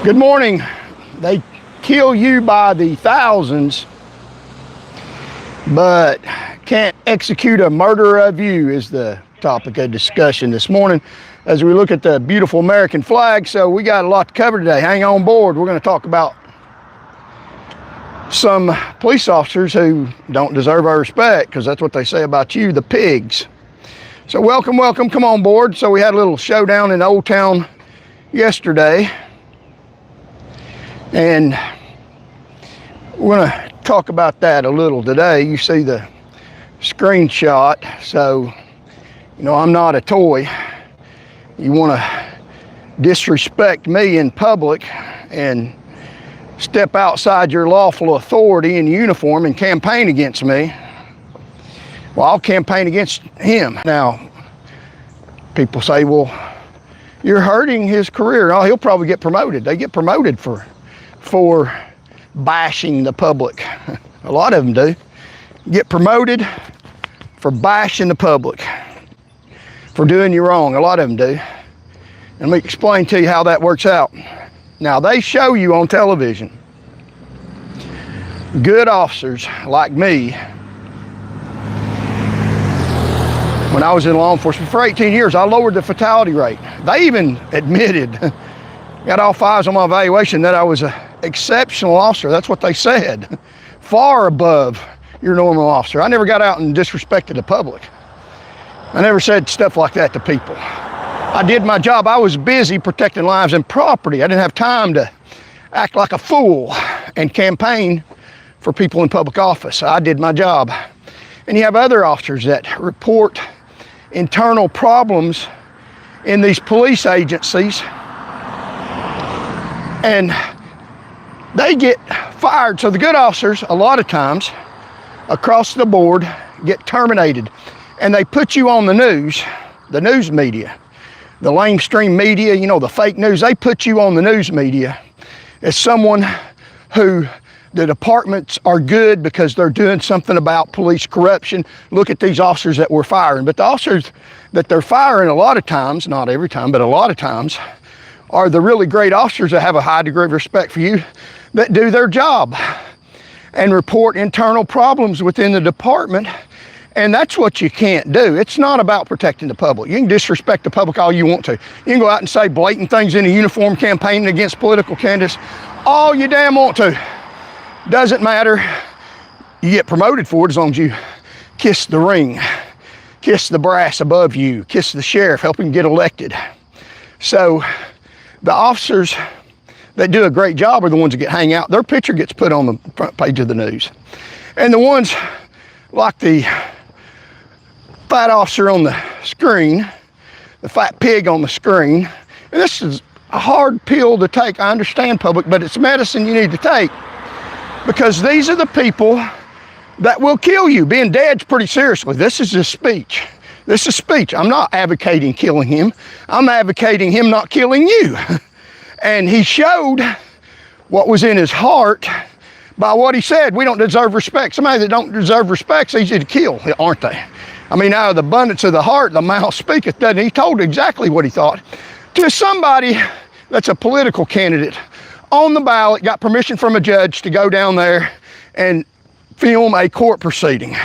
Good morning. They kill you by the thousands, but can't execute a murderer of you is the topic of discussion this morning as we look at the beautiful American flag. So we got a lot to cover today. Hang on board. We're going to talk about some police officers who don't deserve our respect, because that's what they say about you, the pigs. So welcome. Come on board. So we had a little showdown in Old Town yesterday, and we're going to talk about that a little today. You see the screenshot, so you know I'm not a toy. You want to disrespect me in public and step outside your lawful authority in uniform and campaign against me, well, I'll campaign against him. Now, people say, well, you're hurting his career. Oh, he'll probably get promoted. They get promoted for bashing the public. A lot of them do. Get promoted for bashing the public, for doing you wrong. A lot of them do. And let me explain to you how that works out. Now, they show you on television good officers like me. When I was in law enforcement for 18 years, I lowered the fatality rate. They even admitted, got all fives on my evaluation, that I was an exceptional officer. That's what they said. Far above your normal officer. I never got out and disrespected the public. I never said stuff like that to people. I did my job. I was busy protecting lives and property. I didn't have time to act like a fool and campaign for people in public office. I did my job. And you have other officers that report internal problems in these police agencies, and they get fired. So the good officers, a lot of times, across the board, get terminated. And they put you on the news media, the lamestream media, you know, the fake news. They put you on the news media as someone who the departments are good because they're doing something about police corruption. Look at these officers that we're firing. But the officers that they're firing a lot of times, not every time, but a lot of times, are the really great officers that have a high degree of respect for you, that do their job and report internal problems within the department. And that's what you can't do. It's not about protecting the public. You can disrespect the public all you want to. You can go out and say blatant things in a uniform campaigning against political candidates all you damn want to. Doesn't matter. You get promoted for it as long as you kiss the ring, kiss the brass above you, kiss the sheriff, help him get elected. So the officers that do a great job are the ones that hang out. Their picture gets put on the front page of the news. And the ones like the fat officer on the screen, the fat pig on the screen, and this is a hard pill to take. I understand, public, but it's medicine you need to take, because these are the people that will kill you. Being dead's pretty seriously. This is just speech. This is speech. I'm not advocating killing him. I'm advocating him not killing you. And he showed what was in his heart by what he said. We don't deserve respect. Somebody that don't deserve respect's easy to kill, aren't they? I mean, out of the abundance of the heart, the mouth speaketh, doesn't he? He told exactly what he thought to somebody that's a political candidate on the ballot, got permission from a judge to go down there and film a court proceeding.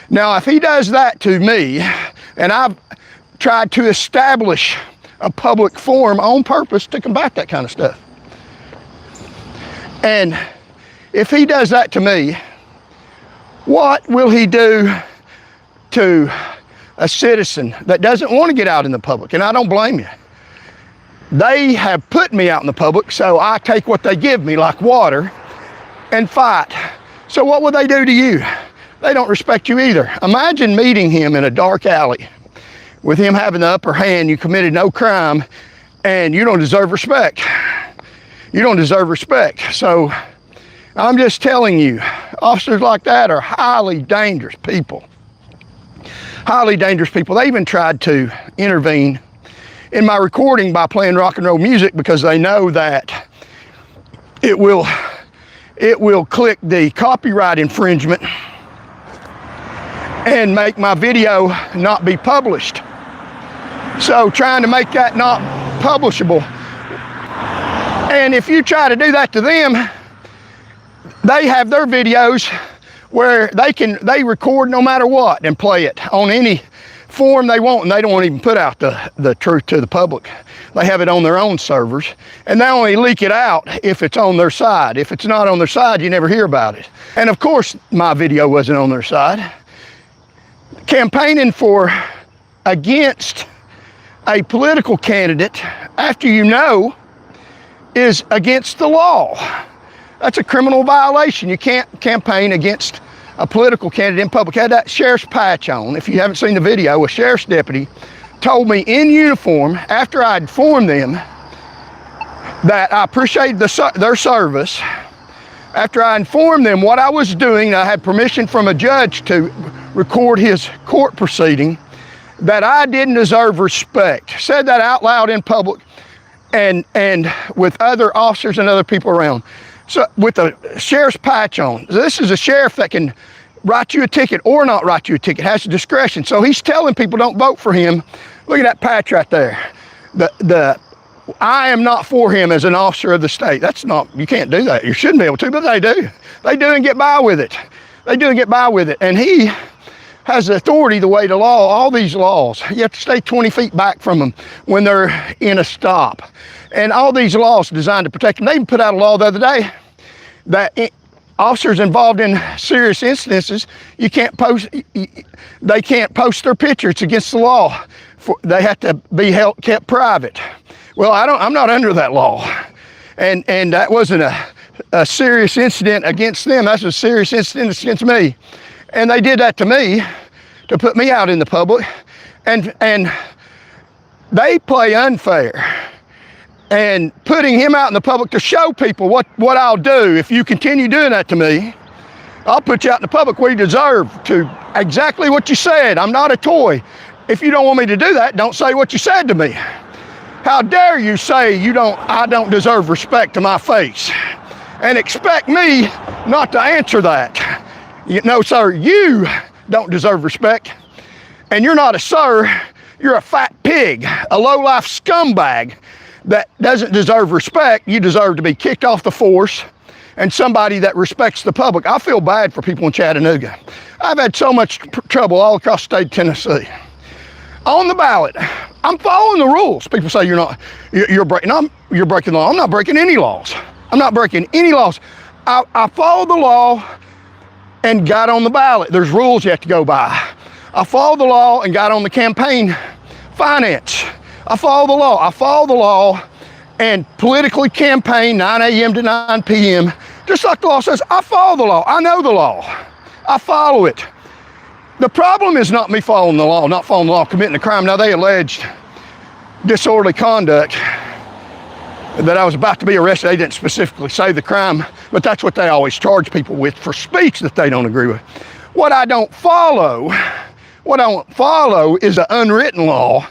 Now, if he does that to me, and I've tried to establish a public forum on purpose to combat that kind of stuff, and if he does that to me, what will he do to a citizen that doesn't want to get out in the public? And I don't blame you. They have put me out in the public, so I take what they give me, like water, and fight. So what would they do to you? They don't respect you either. Imagine meeting him in a dark alley, with him having the upper hand, you committed no crime, and you don't deserve respect. You don't deserve respect. So I'm just telling you, officers like that are highly dangerous people. Highly dangerous people. They even tried to intervene in my recording by playing rock and roll music, because they know that it will click the copyright infringement and make my video not be published. So trying to make that not publishable. And if you try to do that to them, they have their videos where they record no matter what and play it on any form they want, and they don't even put out the truth to the public. They have it on their own servers, and they only leak it out if it's on their side. If it's not on their side, you never hear about it. And of course, my video wasn't on their side. Campaigning against a political candidate after you know is against the law. That's a criminal violation. You can't campaign against a political candidate in public. I had that sheriff's patch on. If you haven't seen the video, a sheriff's deputy told me in uniform, after I informed them that I appreciated their service, after I informed them what I was doing, I had permission from a judge to record his court proceeding, that I didn't deserve respect. Said that out loud in public and with other officers and other people around. So with a sheriff's patch on. This is a sheriff that can write you a ticket or not write you a ticket, has discretion. So he's telling people don't vote for him. Look at that patch right there. I am not for him as an officer of the state. That's not, you can't do that. You shouldn't be able to, but they do. They do and get by with it. They do and get by with it. And he has the authority the way to law, all these laws. You have to stay 20 feet back from them when they're in a stop. And all these laws designed to protect them. They even put out a law the other day that officers involved in serious instances, they can't post their picture. It's against the law. They have to be kept private. Well, I'm not under that law. And that wasn't a serious incident against them. That's a serious incident against me. And they did that to me to put me out in the public. And they play unfair. And putting him out in the public to show people what I'll do. If you continue doing that to me, I'll put you out in the public where you deserve to. Exactly what you said. I'm not a toy. If you don't want me to do that, don't say what you said to me. How dare you say I don't deserve respect to my face and expect me not to answer that. No, sir, you don't deserve respect. And you're not a sir, you're a fat pig, a low-life scumbag that doesn't deserve respect. You deserve to be kicked off the force and somebody that respects the public. I feel bad for people in Chattanooga. I've had so much trouble all across the state of Tennessee. On the ballot, I'm following the rules. People say you're breaking the law. I'm not breaking any laws. I'm not breaking any laws. I followed the law and got on the ballot. There's rules you have to go by. I followed the law and got on the campaign finance. I follow the law and politically campaign 9 a.m. to 9 p.m. Just like the law says. I follow the law. I know the law. I follow it. The problem is not me following the law, not following the law, committing a crime. Now, they alleged disorderly conduct, that I was about to be arrested. They didn't specifically say the crime, but that's what they always charge people with for speech that they don't agree with. What I don't follow is an unwritten law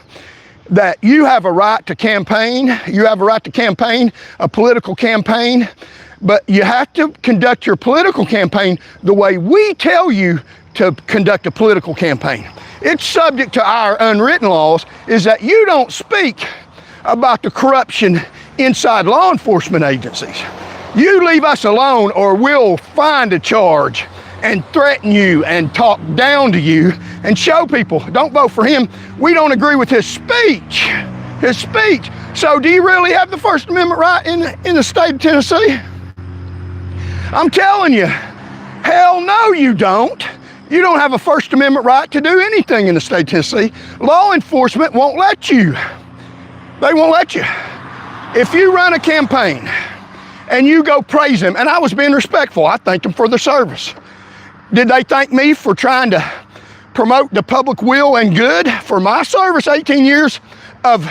that you have a right to campaign. You have a right to campaign, a political campaign, but you have to conduct your political campaign the way we tell you to conduct a political campaign. It's subject to our unwritten laws, is that you don't speak about the corruption inside law enforcement agencies. You leave us alone or we'll find a charge and threaten you and talk down to you and show people, don't vote for him. We don't agree with his speech. So do you really have the First Amendment right in the state of Tennessee? I'm telling you, hell no you don't. You don't have a First Amendment right to do anything in the state of Tennessee. Law enforcement won't let you. They won't let you. If you run a campaign and you go praise them, and I was being respectful, I thanked them for their service. Did they thank me for trying to promote the public will and good for my service, 18 years of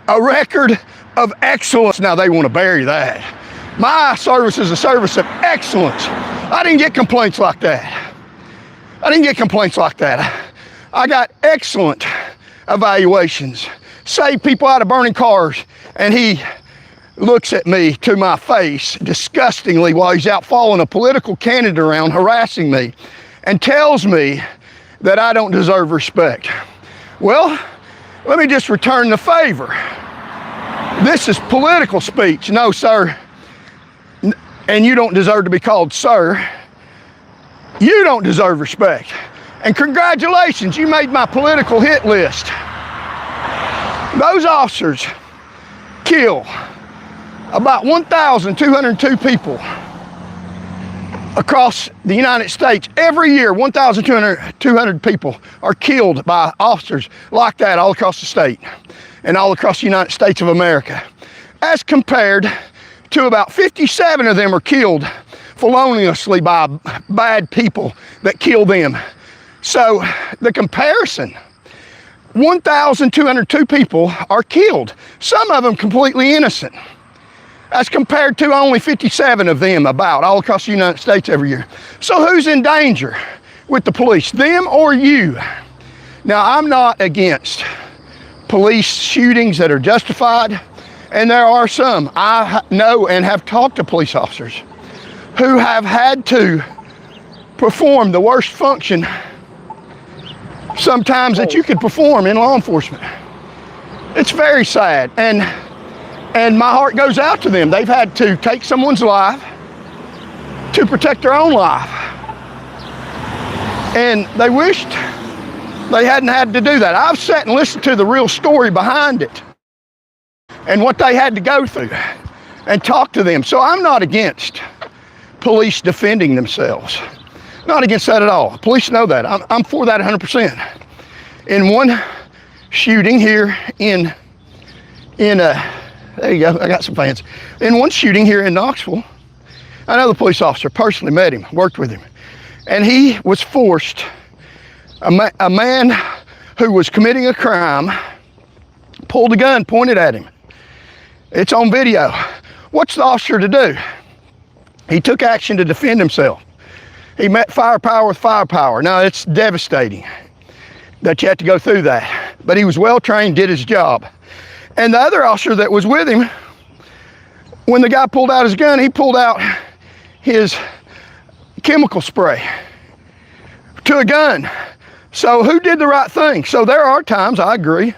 a record of excellence? Now they want to bury that. My service is a service of excellence. I didn't get complaints like that. I got excellent evaluations. Saved people out of burning cars, and he looks at me to my face disgustingly while he's out following a political candidate around, harassing me, and tells me that I don't deserve respect. Well, let me just return the favor. This is political speech. No, sir. And you don't deserve to be called sir. You don't deserve respect. And congratulations, you made my political hit list. Those officers kill about 1,202 people across the United States. Every year, 1,200 people are killed by officers like that all across the state and all across the United States of America. As compared to about 57 of them are killed feloniously by bad people that kill them. So the comparison, 1,202 people are killed, some of them completely innocent, as compared to only 57 of them about all across the United States every year. So who's in danger with the police, them or you? Now, I'm not against police shootings that are justified, and there are some. I know and have talked to police officers who have had to perform the worst function sometimes that you could perform in law enforcement. It's very sad, and my heart goes out to them. They've had to take someone's life to protect their own life, and they wished they hadn't had to do that. I've sat and listened to the real story behind it and what they had to go through and talk to them. So I'm not against police defending themselves. Not against that at all. Police know that. I'm for that 100%. In one shooting here there you go, I got some fans. In one shooting here in Knoxville, another police officer personally met him, worked with him, and he was forced, a man who was committing a crime pulled a gun, pointed at him. It's on video. What's the officer to do? He took action to defend himself. He met firepower with firepower. Now, it's devastating that you have to go through that, but he was well trained, did his job. And the other officer that was with him, when the guy pulled out his gun, he pulled out his chemical spray to a gun. So who did the right thing? So there are times, I agree.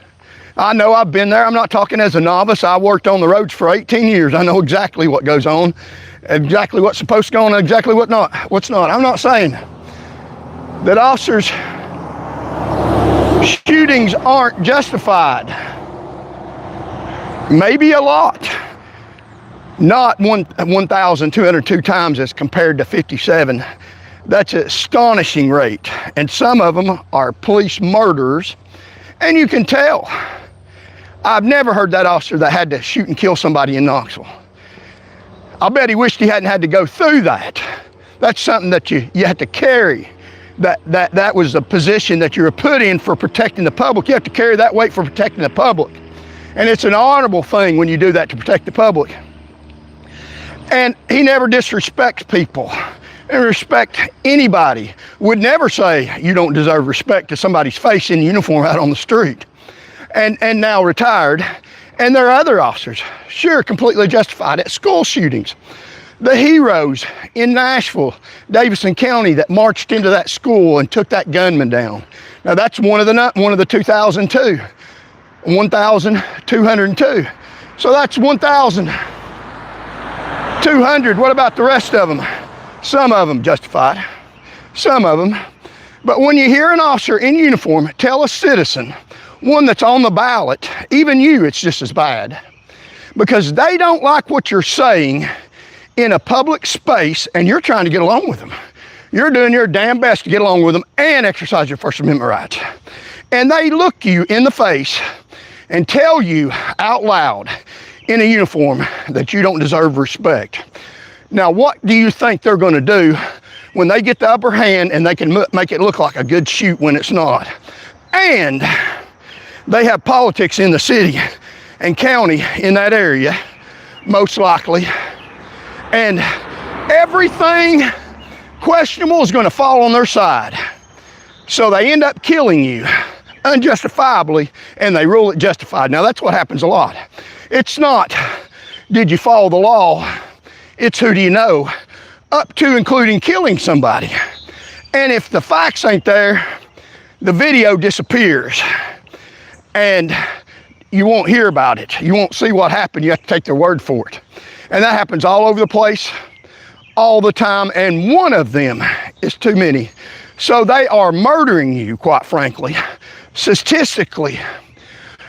I know I've been there. I'm not talking as a novice. I worked on the roads for 18 years. I know exactly what goes on, exactly what's supposed to go on, exactly what's not. I'm not saying that officers' shootings aren't justified. Maybe a lot. Not 1,202 times as compared to 57. That's an astonishing rate. And some of them are police murderers. And you can tell. I've never heard that officer that had to shoot and kill somebody in Knoxville. I'll bet he wished he hadn't had to go through that. That's something that you have to carry. That was a position that you were put in for protecting the public. You have to carry that weight for protecting the public. And it's an honorable thing when you do that to protect the public. And he never disrespects people and respect anybody. Would never say you don't deserve respect to somebody's face in uniform out on the street. And now retired. And there are other officers, sure, completely justified at school shootings. The heroes in Nashville, Davidson County, that marched into that school and took that gunman down. Now that's one of the 2002, 1,202. So that's 1,200. What about the rest of them? Some of them justified, some of them. But when you hear an officer in uniform tell a citizen, one that's on the ballot, even you, it's just as bad, because they don't like what you're saying in a public space and you're trying to get along with them. You're doing your damn best to get along with them and exercise your First Amendment rights. And they look you in the face and tell you out loud in a uniform that you don't deserve respect. Now, what do you think they're going to do when they get the upper hand and they can make it look like a good shoot when it's not? And they have politics in the city and county in that area, most likely. And everything questionable is going to fall on their side. So they end up killing you unjustifiably, and they rule it justified. Now, that's what happens a lot. It's not, did you follow the law? It's who do you know, up to including killing somebody. And if the facts ain't there, the video disappears. And you won't hear about it. You won't see what happened. You have to take their word for it. And that happens all over the place, all the time, and one of them is too many. So they are murdering you, quite frankly. Statistically,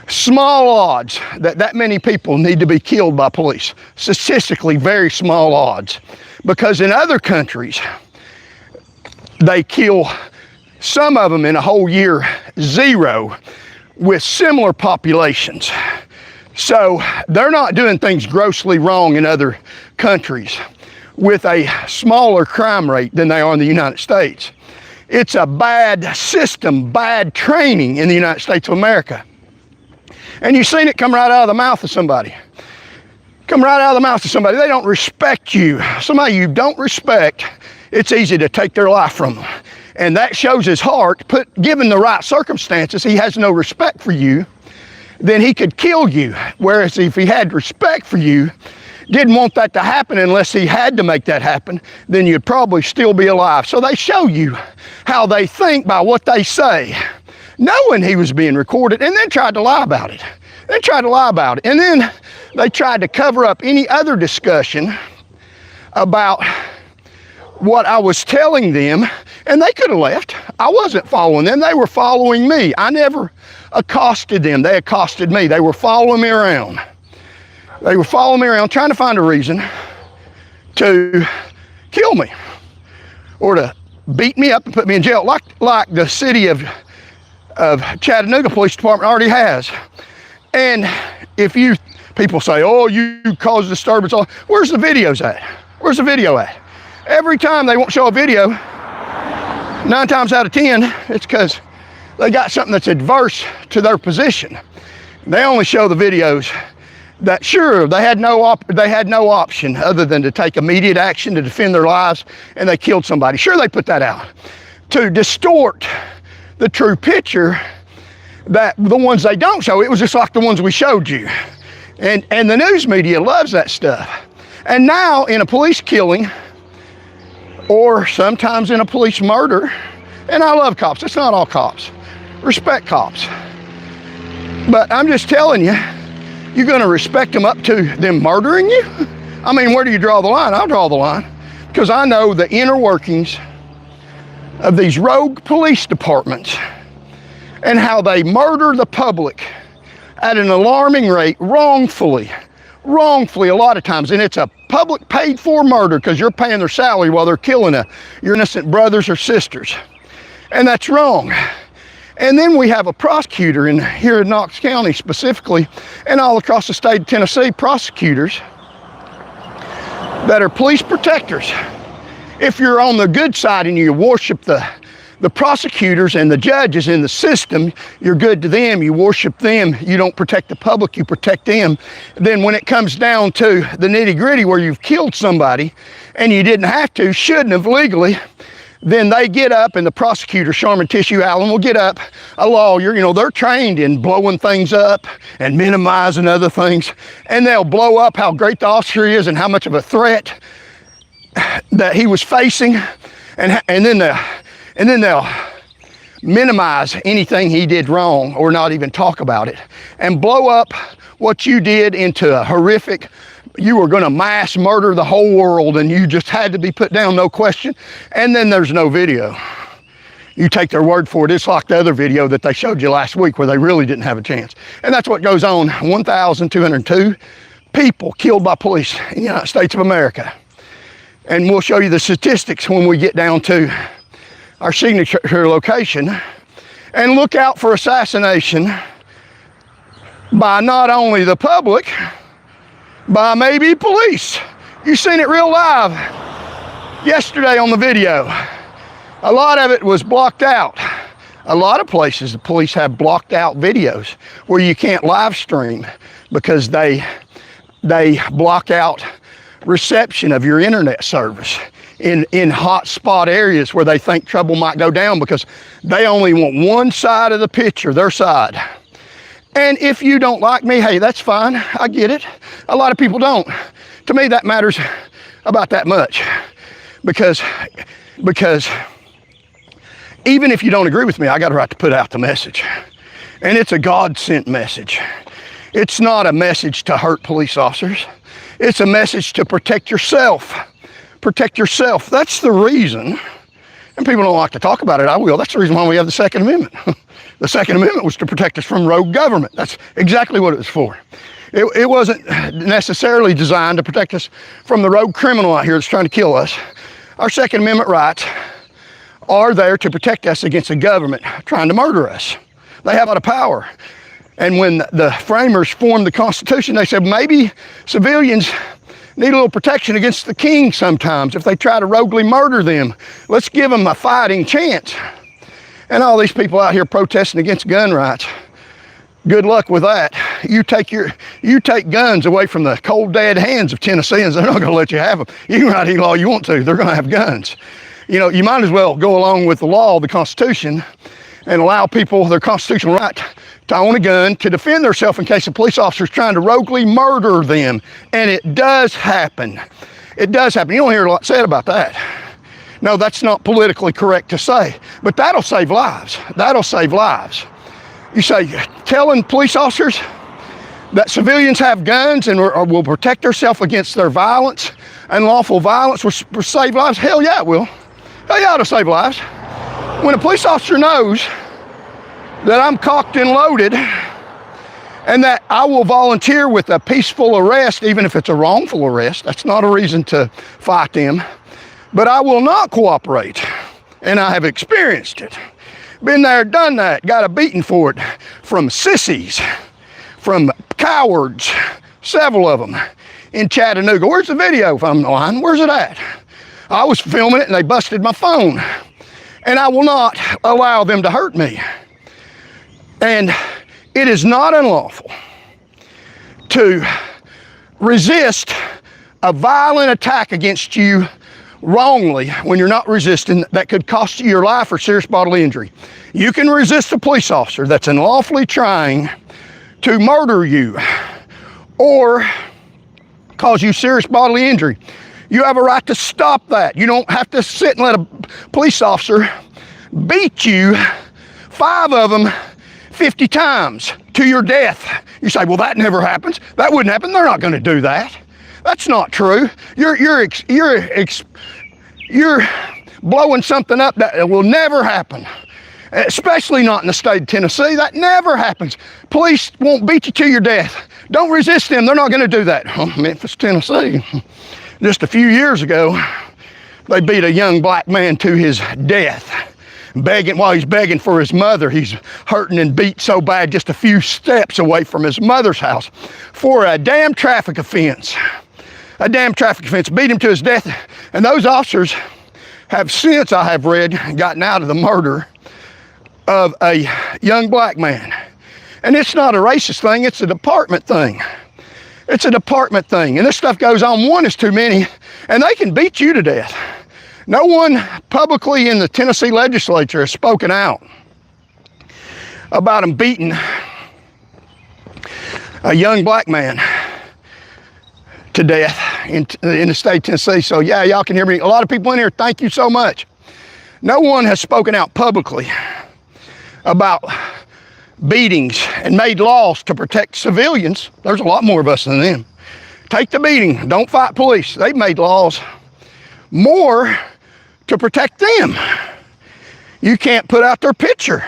small odds that many people need to be killed by police. Statistically, very small odds. Because in other countries, they kill some of them in a whole year, 0, with similar populations. So they're not doing things grossly wrong in other countries with a smaller crime rate than they are in the United States. It's a bad system, bad training in the United States of America. And you've seen it come right out of the mouth of somebody. Come right out of the mouth of somebody. They don't respect you. Somebody you don't respect, it's easy to take their life from them. And that shows his heart. Given the right circumstances, he has no respect for you, then he could kill you. Whereas if he had respect for you, didn't want that to happen unless he had to make that happen, then you'd probably still be alive. So they show you how they think by what they say, knowing he was being recorded, and then tried to lie about it. They tried to lie about it. And then they tried to cover up any other discussion about what I was telling them, and they could have left. I wasn't following them. They were following me. I never accosted them. They accosted me. They were following me around. They were following me around, trying to find a reason to kill me or to beat me up and put me in jail, like the city of Chattanooga Police Department already has. And if people say, oh, you caused disturbance, where's the videos at? Where's the video at? Every time they won't show a video, 9 times out of 10, it's because they got something that's adverse to their position. They only show the videos that, sure, they had no option other than to take immediate action to defend their lives, and they killed somebody. Sure, they put that out to distort the true picture, that the ones they don't show. It was just like the ones we showed you. And the news media loves that stuff. And now in a police killing, or sometimes in a police murder, and I love cops, it's not all cops, respect cops. But I'm just telling you, you're gonna respect them up to them murdering you? I mean, where do you draw the line? I'll draw the line, because I know the inner workings of these rogue police departments and how they murder the public at an alarming rate, wrongfully a lot of times. And it's a public paid for murder because you're paying their salary while they're killing your innocent brothers or sisters. And that's wrong. And then we have a prosecutor here in Knox County specifically, and all across the state of Tennessee, prosecutors that are police protectors. If you're on the good side and you worship the prosecutors and the judges in the system, you're good to them, you worship them, you don't protect the public, you protect them. Then when it comes down to the nitty-gritty where you've killed somebody and you didn't have to, shouldn't have legally, then they get up, and the prosecutor, Sharman Tissue Allen, will get up, a lawyer, they're trained in blowing things up and minimizing other things, and they'll blow up how great the officer is and how much of a threat that he was facing, and then they'll minimize anything he did wrong or not even talk about it, and blow up what you did into a horrific, you were going to mass murder the whole world and you just had to be put down, no question. And then there's no video. You take their word for it. It's like the other video that they showed you last week where they really didn't have a chance. And that's what goes on. 1,202 people killed by police in the United States of America. And we'll show you the statistics when we get down to our signature location. And look out for assassination by not only the public, by maybe police. You seen it real live yesterday on the video. A lot of it was blocked out. A lot of places the police have blocked out videos where you can't live stream because they block out reception of your internet service in hot spot areas where they think trouble might go down, because they only want one side of the picture, their side. And if you don't like me, hey, that's fine. I get it. A lot of people don't. To me, that matters about that much. Because even if you don't agree with me, I got a right to put out the message. And it's a God-sent message. It's not a message to hurt police officers. It's a message to protect yourself. Protect yourself. That's the reason, and people don't like to talk about it, I will. That's the reason why we have the Second Amendment. The Second Amendment was to protect us from rogue government. That's exactly what it was for. It wasn't necessarily designed to protect us from the rogue criminal out here that's trying to kill us. Our Second Amendment rights are there to protect us against the government trying to murder us. They have a lot of power. And when the framers formed the Constitution, they said maybe civilians need a little protection against the king sometimes if they try to roguely murder them. Let's give them a fighting chance. And all these people out here protesting against gun rights, good luck with that. You take guns away from the cold dead hands of Tennesseans, they're not going to let you have them. You can write any law you want to, they're going to have guns. You know, you might as well go along with the law, the Constitution, and allow people their constitutional right to own a gun to defend themselves in case a police officer is trying to roguely murder them. And it does happen. It does happen. You don't hear a lot said about that. No, that's not politically correct to say, but that'll save lives. That'll save lives. You say, telling police officers that civilians have guns and will protect themselves against their violence, unlawful violence, will save lives? Hell yeah, it will. Hell yeah, it'll save lives. When a police officer knows that I'm cocked and loaded and that I will volunteer with a peaceful arrest, even if it's a wrongful arrest, that's not a reason to fight them, but I will not cooperate. And I have experienced it. Been there, done that, got a beating for it from sissies, from cowards, several of them in Chattanooga. Where's the video if I'm lying? Where's it at? I was filming it and they busted my phone. And I will not allow them to hurt me. And it is not unlawful to resist a violent attack against you wrongly when you're not resisting that could cost you your life or serious bodily injury. You can resist a police officer that's unlawfully trying to murder you or cause you serious bodily injury. You have a right to stop that. You don't have to sit and let a police officer beat you, 5 of them, 50 times to your death. You say, well, that never happens. That wouldn't happen. They're not going to do that. That's not true. You're blowing something up that will never happen, especially not in the state of Tennessee. That never happens. Police won't beat you to your death. Don't resist them. They're not going to do that. Memphis, Tennessee. Just a few years ago, they beat a young black man to his death. While he's begging for his mother, he's hurting and beat so bad just a few steps away from his mother's house for a damn traffic offense. A damn traffic offense, beat him to his death. And those officers have since, I have read, gotten out of the murder of a young black man. And it's not a racist thing, it's a department thing. It's a department thing. And this stuff goes on. One is too many, and they can beat you to death. No one publicly in the Tennessee legislature has spoken out about them beating a young black man to death in the state of Tennessee. So yeah, y'all can hear me. A lot of people in here, thank you so much. No one has spoken out publicly about beatings and made laws to protect civilians. There's a lot more of us than them. Take the beating, don't fight police. They've made laws more to protect them. You can't put out their picture,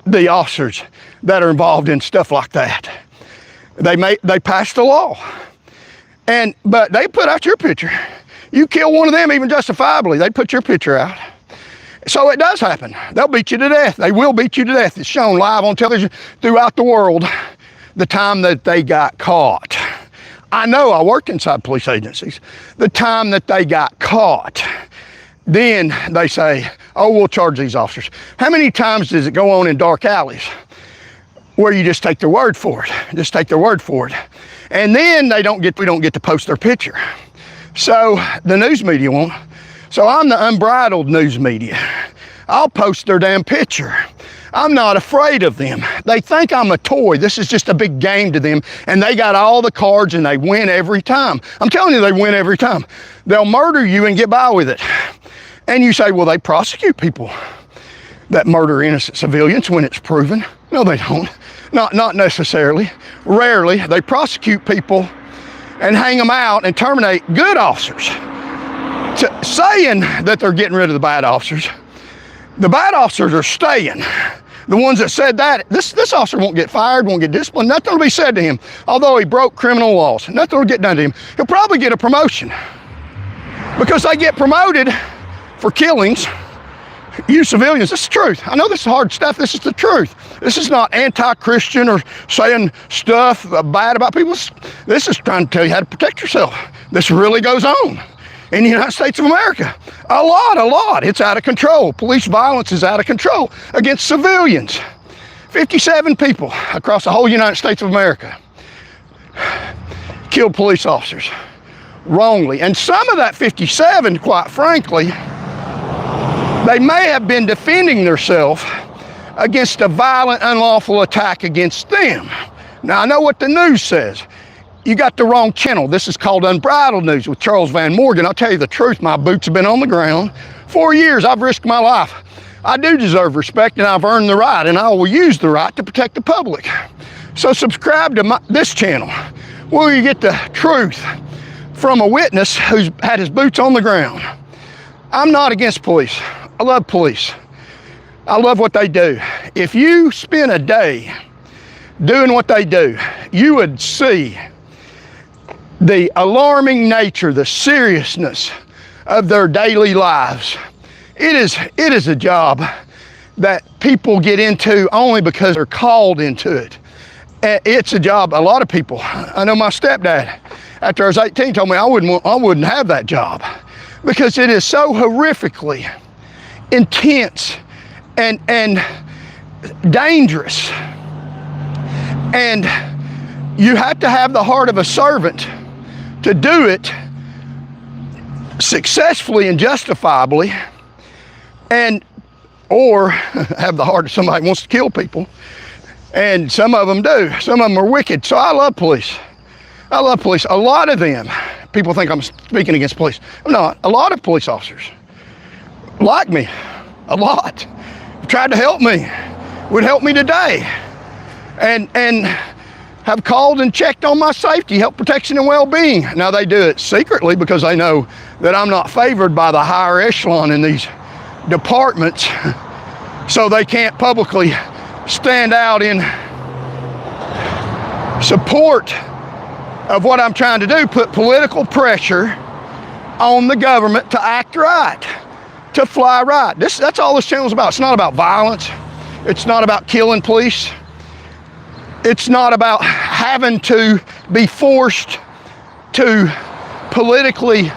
the officers that are involved in stuff like that. They passed a law, but they put out your picture. You kill one of them, even justifiably, they put your picture out. So it does happen. They'll beat you to death. They will beat you to death. It's shown live on television throughout the world the time that they got caught. I know, I worked inside police agencies. The time that they got caught, then they say, oh, we'll charge these officers. How many times does it go on in dark alleys where you just take their word for it? Just take their word for it. And then we don't get to post their picture. So the news media won't. So I'm the unbridled news media. I'll post their damn picture. I'm not afraid of them. They think I'm a toy. This is just a big game to them. And they got all the cards and they win every time. I'm telling you, they win every time. They'll murder you and get by with it. And you say, well, they prosecute people that murder innocent civilians when it's proven. No, they don't. Not necessarily. Rarely, they prosecute people and hang them out and terminate good officers. Saying that they're getting rid of the bad officers. The bad officers are staying. The ones that said that, this officer won't get fired, won't get disciplined, nothing will be said to him. Although he broke criminal laws, nothing will get done to him. He'll probably get a promotion because they get promoted for killings. You civilians, this is the truth. I know this is hard stuff, this is the truth. This is not anti-Christian or saying stuff bad about people. This is trying to tell you how to protect yourself. This really goes on in the United States of America. A lot. It's out of control. Police violence is out of control against civilians. 57 people across the whole United States of America killed police officers wrongly. And some of that 57, quite frankly, they may have been defending themselves against a violent, unlawful attack against them. Now, I know what the news says. You got the wrong channel. This is called Unbridled News with Charles Van Morgan. I'll tell you the truth, my boots have been on the ground. 4 years, I've risked my life. I do deserve respect, and I've earned the right, and I will use the right to protect the public. So subscribe to this channel, where you get the truth from a witness who's had his boots on the ground. I'm not against police. I love police. I love what they do. If you spend a day doing what they do, you would see the alarming nature, the seriousness of their daily lives. It is a job that people get into only because they're called into it. It's a job, a lot of people, I know my stepdad, after I was 18, told me I wouldn't have that job because it is so horrifically intense and dangerous. And you have to have the heart of a servant to do it successfully and justifiably, or have the heart of somebody who wants to kill people. And some of them do. Some of them are wicked. So I love police. I love police. A lot of them, people think I'm speaking against police. I'm not. A lot of police officers like me. A lot. Tried to help me. Would help me today. And have called and checked on my safety, health protection, and well-being. Now they do it secretly because they know that I'm not favored by the higher echelon in these departments, so they can't publicly stand out in support of what I'm trying to do, put political pressure on the government to act right, to fly right. That's all this channel is about. It's not about violence. It's not about killing police. It's not about having to be forced to politically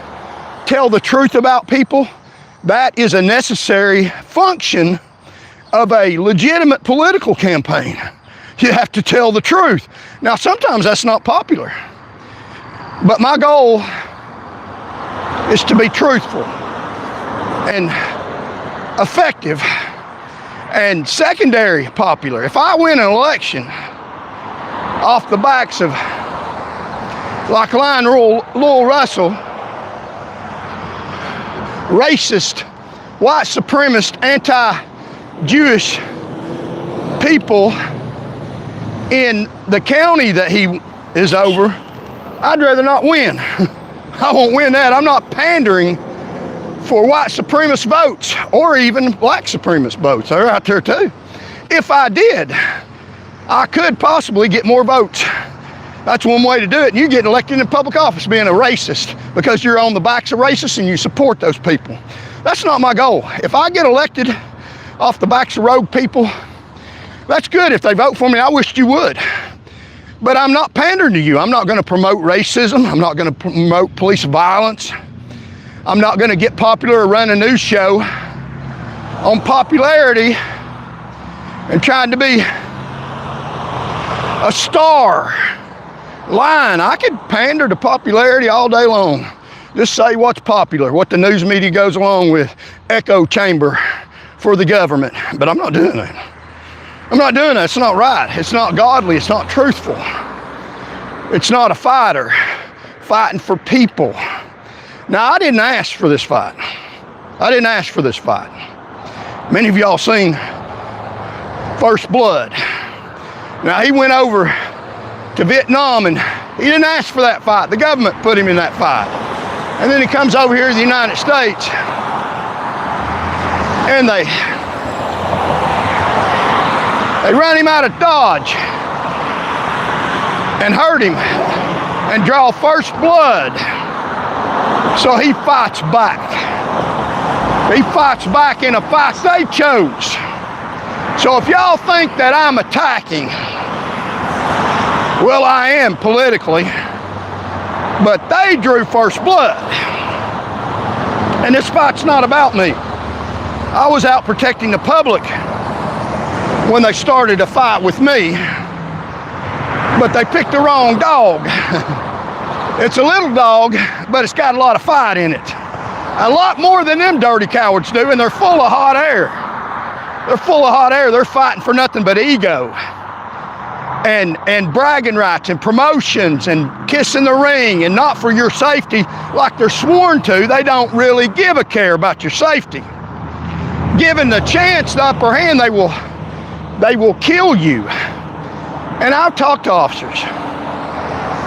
tell the truth about people. That is a necessary function of a legitimate political campaign. You have to tell the truth. Now, sometimes that's not popular, but my goal is to be truthful and effective and secondary popular. If I win an election off the backs of, like Lowell Russell, racist, white supremacist, anti-Jewish people in the county that he is over, I'd rather not win. I won't win that. I'm not pandering for white supremacist votes or even black supremacist votes. They're out there too. If I did, I could possibly get more votes. That's one way to do it. And you get elected in public office being a racist because you're on the backs of racists and you support those people. That's not my goal. If I get elected off the backs of rogue people, that's good if they vote for me. I wish you would. But I'm not pandering to you. I'm not going to promote racism. I'm not going to promote police violence. I'm not going to get popular or run a news show on popularity and trying to be a star line. I could pander to popularity all day long. Just say what's popular, what the news media goes along with, echo chamber for the government. But I'm not doing that. I'm not doing that. It's not right. It's not godly. It's not truthful. It's not a fighter fighting for people. Now, I didn't ask for this fight. I didn't ask for this fight. Many of y'all seen First Blood. Now, he went over to Vietnam, and he didn't ask for that fight. The government put him in that fight. And then he comes over here to the United States, and they run him out of Dodge and hurt him and draw first blood. So he fights back. He fights back in a fight they chose. So if y'all think that I'm attacking, well, I am politically, but they drew first blood. And this fight's not about me. I was out protecting the public when they started a fight with me, but they picked the wrong dog. It's a little dog, but it's got a lot of fight in it. A lot more than them dirty cowards do, and they're full of hot air. They're full of hot air. They're fighting for nothing but ego and bragging rights and promotions and kissing the ring, and not for your safety like they're sworn to. They don't really give a care about your safety. Given the chance, the upper hand, they will kill you. And I've talked to officers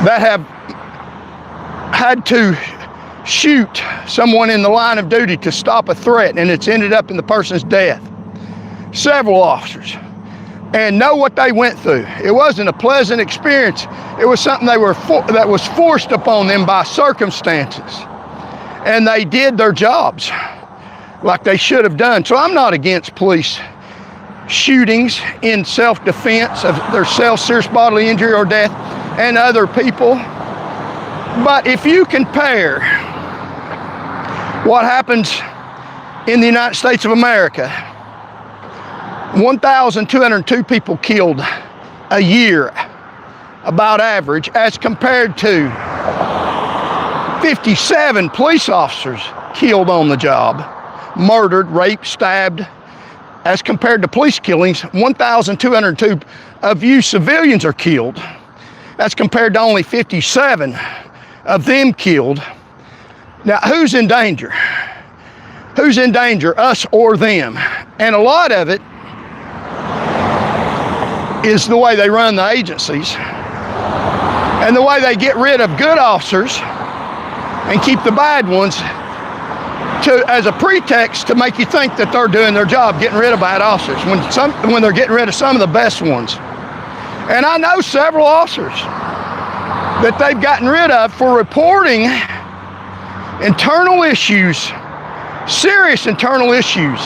that have had to shoot someone in the line of duty to stop a threat, and it's ended up in the person's death. Several officers. And know what they went through. It wasn't a pleasant experience. It was something that was forced upon them by circumstances. And they did their jobs like they should have done. So I'm not against police shootings in self-defense of themselves, serious bodily injury or death, and other people. But if you compare what happens in the United States of America, 1,202 people killed a year, about average, as compared to 57 police officers killed on the job, murdered, raped, stabbed, as compared to police killings, 1,202 of you civilians are killed, as compared to only 57 of them killed. Now, who's in danger? Who's in danger, us or them? And a lot of it is the way they run the agencies and the way they get rid of good officers and keep the bad ones as a pretext to make you think that they're doing their job, getting rid of bad officers, when they're getting rid of some of the best ones. And I know several officers that they've gotten rid of for reporting internal issues, serious internal issues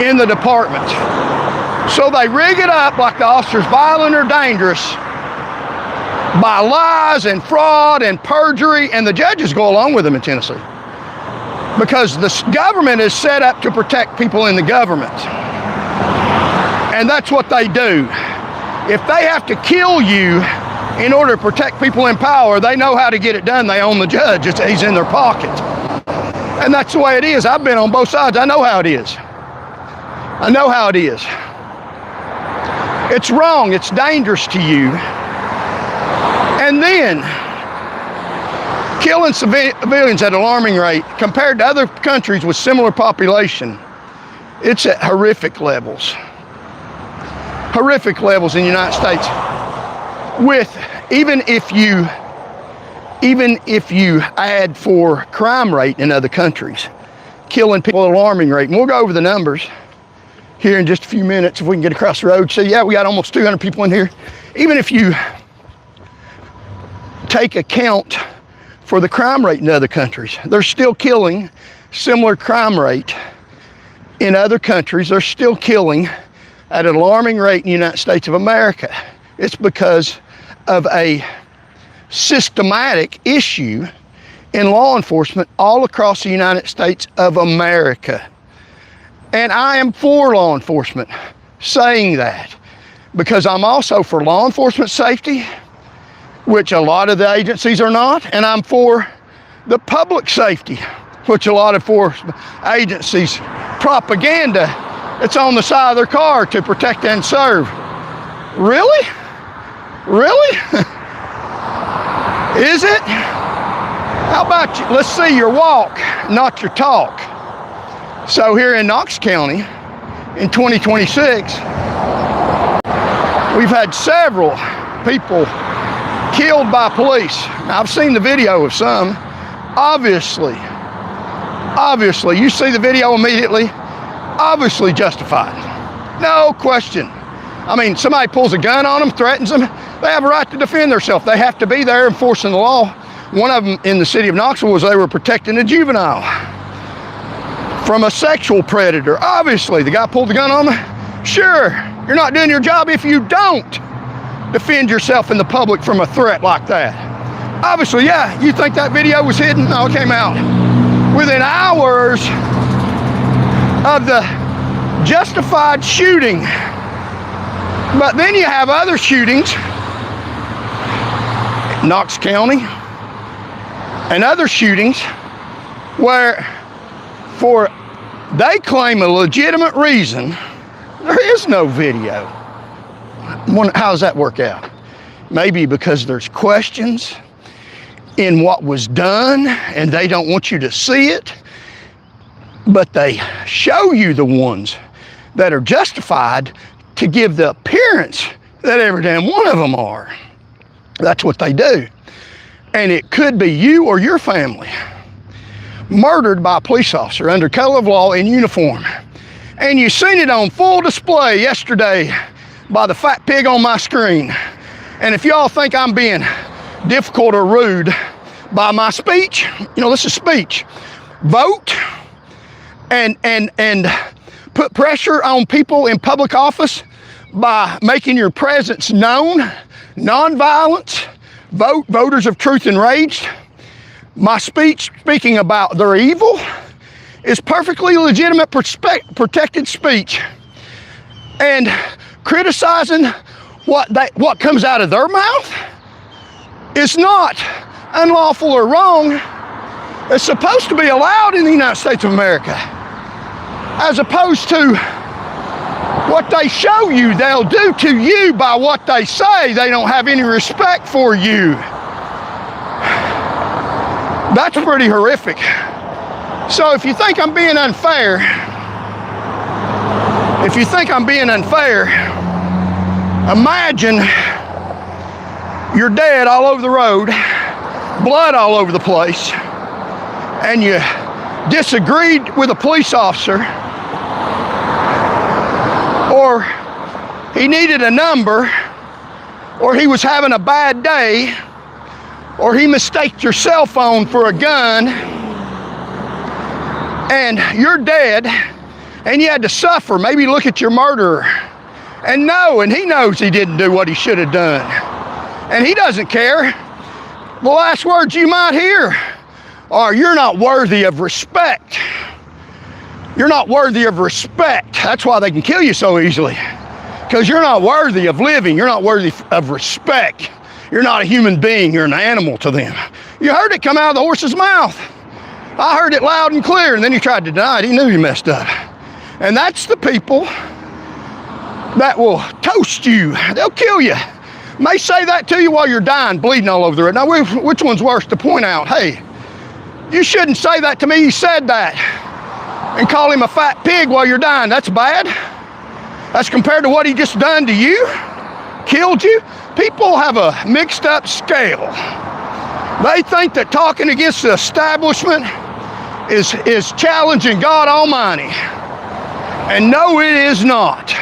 in the department. So they rig it up like the officer's violent or dangerous by lies and fraud and perjury, and the judges go along with them in Tennessee. Because the government is set up to protect people in the government. And that's what they do. If they have to kill you in order to protect people in power, they know how to get it done. They own the judge. He's in their pocket. And that's the way it is. I've been on both sides. I know how it is. I know how it is. It's wrong. It's dangerous to you. And then killing civilians at an alarming rate compared to other countries with similar population, it's at horrific levels. Horrific levels in the United States. With even if you add for crime rate in other countries, killing people at an alarming rate, and we'll go over the numbers here in just a few minutes if we can get across the road. So yeah, we got almost 200 people in here. Even if you take account for the crime rate in other countries, they're still killing similar crime rate in other countries. They're still killing at an alarming rate in the United States of America. It's because of a systematic issue in law enforcement all across the United States of America. And I am for law enforcement, saying that, because I'm also for law enforcement safety, which a lot of the agencies are not, and I'm for the public safety, which a lot of agencies propaganda. It's on the side of their car to protect and serve. Really? Really? Is it? How about you? Let's see your walk, not your talk. So here in Knox County, in 2026, We've had several people killed by police. Now, I've seen the video of some. Obviously, you see the video immediately, obviously justified. No question. I mean, somebody pulls a gun on them, threatens them, they have a right to defend themselves. They have to be there enforcing the law. One of them in the city of Knoxville was they were protecting a juvenile from a sexual predator. Obviously, the guy pulled the gun on them. Sure, you're not doing your job if you don't defend yourself in the public from a threat like that. Obviously, yeah, you think that video was hidden? No, it came out within hours of the justified shooting. But then you have other shootings, Knox County, and other shootings where they claim a legitimate reason, there is no video. How does that work out? Maybe because there's questions in what was done and they don't want you to see it, but they show you the ones that are justified to give the appearance that every damn one of them are. That's what they do. And it could be you or your family murdered by a police officer under color of law in uniform. And you seen it on full display yesterday by the fat pig on my screen. And if y'all think I'm being difficult or rude by my speech, you know, this is speech. Vote and put pressure on people in public office by making your presence known, nonviolence, voters of truth enraged. My speech speaking about their evil is perfectly legitimate protected speech. And criticizing what comes out of their mouth is not unlawful or wrong. It's supposed to be allowed in the United States of America, as opposed to what they show you they'll do to you by what they say. They don't have any respect for you. That's pretty horrific. So if you think I'm being unfair, imagine you're dead all over the road, blood all over the place, and you disagreed with a police officer, or he needed a number, or he was having a bad day, or he mistaked your cell phone for a gun, and you're dead, and you had to suffer, maybe look at your murderer, and he knows he didn't do what he should have done, and he doesn't care. The last words you might hear are, "You're not worthy of respect. You're not worthy of respect." That's why they can kill you so easily, because you're not worthy of living. You're not worthy of respect. You're not a human being. You're an animal to them. You heard it come out of the horse's mouth. I heard it loud and clear, and then he tried to deny it. He knew he messed up. And that's the people that will toast you. They'll kill you. May say that to you while you're dying, bleeding all over the road. Now, which one's worse to point out? Hey, you shouldn't say that to me. He said that. And call him a fat pig while you're dying. That's bad. That's compared to what he just done to you. Killed you. People have a mixed up scale. They think that talking against the establishment is challenging God Almighty. And no, it is not.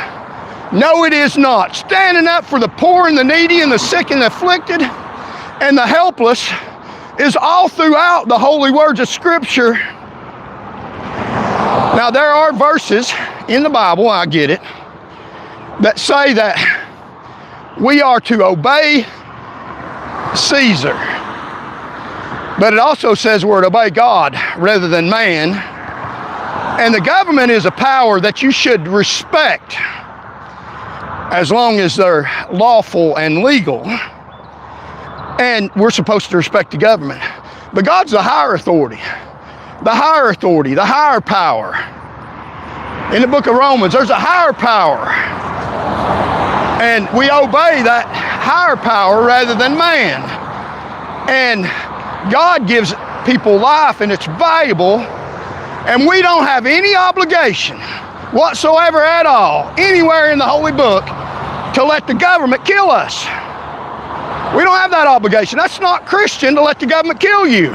No, it is not. Standing up for the poor and the needy and the sick and the afflicted and the helpless is all throughout the holy words of Scripture. Now, there are verses in the Bible, I get it, that say that we are to obey Caesar. But it also says we're to obey God rather than man. And the government is a power that you should respect as long as they're lawful and legal. And we're supposed to respect the government. But God's the higher authority. The higher authority, the higher power. In the book of Romans, there's a higher power. And we obey that higher power rather than man. And God gives people life, and it's valuable. And we don't have any obligation whatsoever at all, anywhere in the Holy Book, to let the government kill us. We don't have that obligation. That's not Christian to let the government kill you.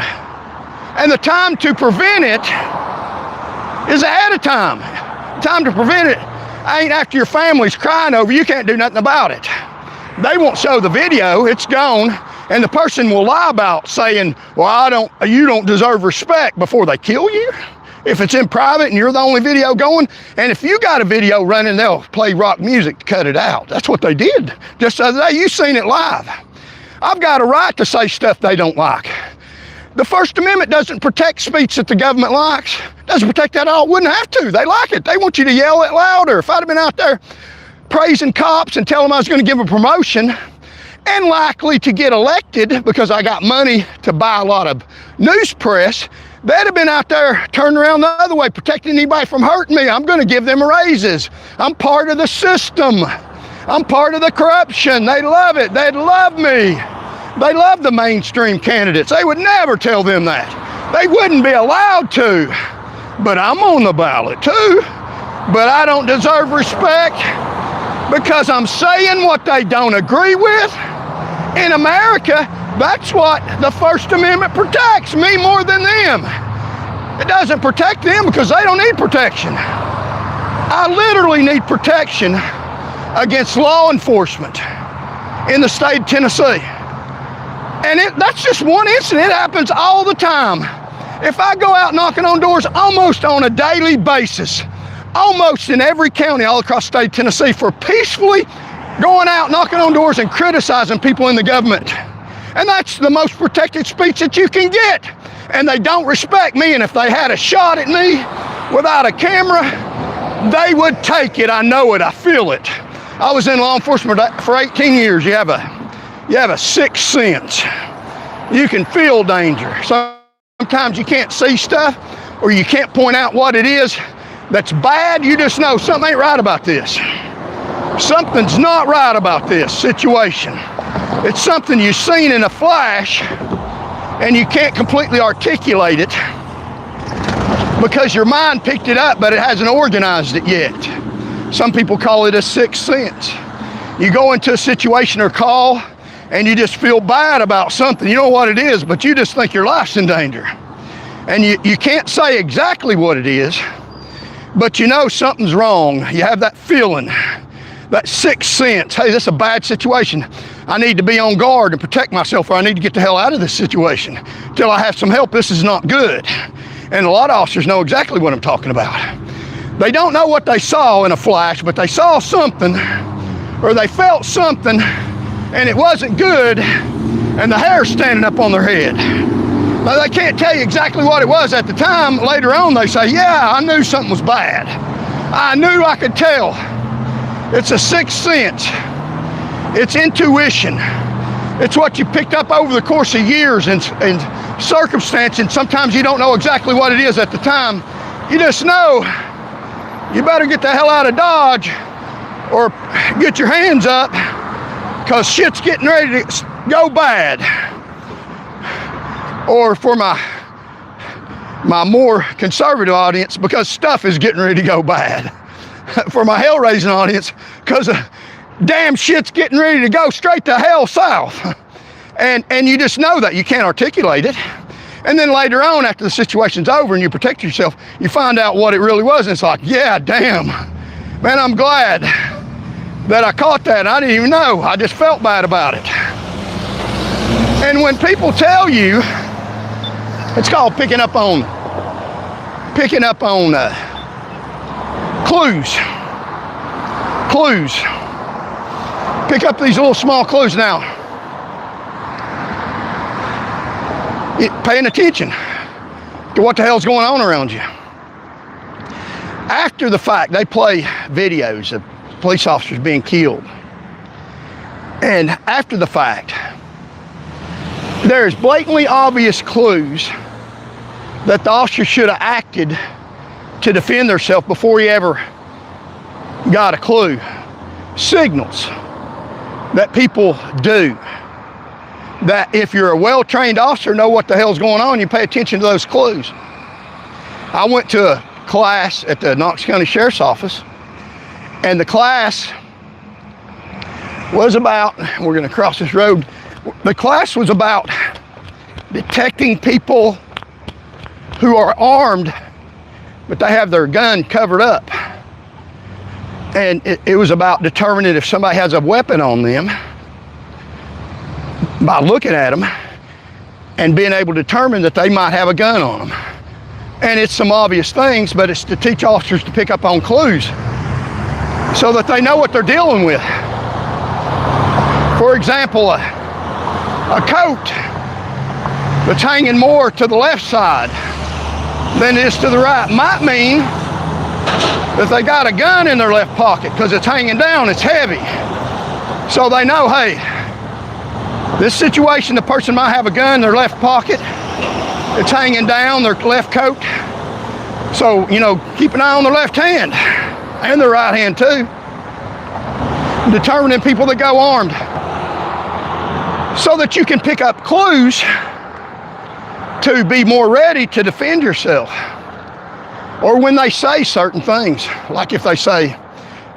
And the time to prevent it is ahead of time. Time to prevent it ain't after your family's crying over you can't do nothing about it. They won't show the video, it's gone, and the person will lie about saying, well, you don't deserve respect before they kill you. If it's in private and you're the only video going, and if you got a video running, they'll play rock music to cut it out. That's what they did just the other day. You seen it live. I've got a right to say stuff they don't like. The First Amendment doesn't protect speech that the government likes. Doesn't protect that at all. Wouldn't have to. They like it. They want you to yell it louder. If I'd have been out there praising cops and telling them I was going to give them a promotion and likely to get elected because I got money to buy a lot of news press, they'd have been out there turning around the other way, protecting anybody from hurting me. I'm going to give them raises. I'm part of the system. I'm part of the corruption. They love it. They'd love me. They love the mainstream candidates. They would never tell them that. They wouldn't be allowed to. But I'm on the ballot too. But I don't deserve respect because I'm saying what they don't agree with. In America, that's what the First Amendment protects, me more than them. It doesn't protect them because they don't need protection. I literally need protection against law enforcement in the state of Tennessee. And that's just one incident. It happens all the time. If I go out knocking on doors almost on a daily basis, almost in every county all across the state of Tennessee, for peacefully going out knocking on doors and criticizing people in the government. And that's the most protected speech that you can get. And they don't respect me, and if they had a shot at me without a camera, they would take it. I know it, I feel it. I was in law enforcement for 18 years. You have a sixth sense. You can feel danger. Sometimes you can't see stuff, or you can't point out what it is that's bad. You just know something ain't right about this. Something's not right about this situation. It's something you've seen in a flash, and you can't completely articulate it because your mind picked it up, but it hasn't organized it yet. Some people call it a sixth sense. You go into a situation or call, and you just feel bad about something. You know what it is, but you just think your life's in danger. And you can't say exactly what it is, but you know something's wrong. You have that feeling, that sixth sense. Hey, this is a bad situation. I need to be on guard and protect myself, or I need to get the hell out of this situation till I have some help. This is not good. And a lot of officers know exactly what I'm talking about. They don't know what they saw in a flash, but they saw something, or they felt something, and it wasn't good, and the hair's standing up on their head. Now, they can't tell you exactly what it was at the time. Later on, they say, yeah, I knew something was bad. I knew, I could tell. It's a sixth sense. It's intuition. It's what you picked up over the course of years and circumstance, and sometimes you don't know exactly what it is at the time. You just know you better get the hell out of Dodge or get your hands up, because shit's getting ready to go bad. Or for my more conservative audience, because stuff is getting ready to go bad. For my hell-raising audience, because damn shit's getting ready to go straight to hell south. And you just know that. You can't articulate it. And then later on, after the situation's over and you protect yourself, you find out what it really was, and it's like, yeah, damn. Man, I'm glad that I caught that. I didn't even know. I just felt bad about it. And when people tell you, it's called picking up on clues. Clues. Pick up these little small clues now. Paying attention to what the hell's going on around you. After the fact, they play videos of police officers being killed. And after the fact, there's blatantly obvious clues that the officer should have acted to defend themselves before he ever got a clue. Signals that people do, that if you're a well-trained officer, know what the hell's going on, you pay attention to those clues. I went to a class at the Knox County Sheriff's Office, and the class was about, we're going to cross this road, the class was about detecting people who are armed, but they have their gun covered up. And it was about determining if somebody has a weapon on them by looking at them and being able to determine that they might have a gun on them. And it's some obvious things, but it's to teach officers to pick up on clues so that they know what they're dealing with. For example, a coat that's hanging more to the left side than it is to the right might mean that they got a gun in their left pocket because it's hanging down, it's heavy. So they know, hey, this situation, the person might have a gun in their left pocket, it's hanging down, their left coat. So, you know, keep an eye on their left hand and their right hand too. Determining people that go armed so that you can pick up clues to be more ready to defend yourself. Or when they say certain things, like if they say,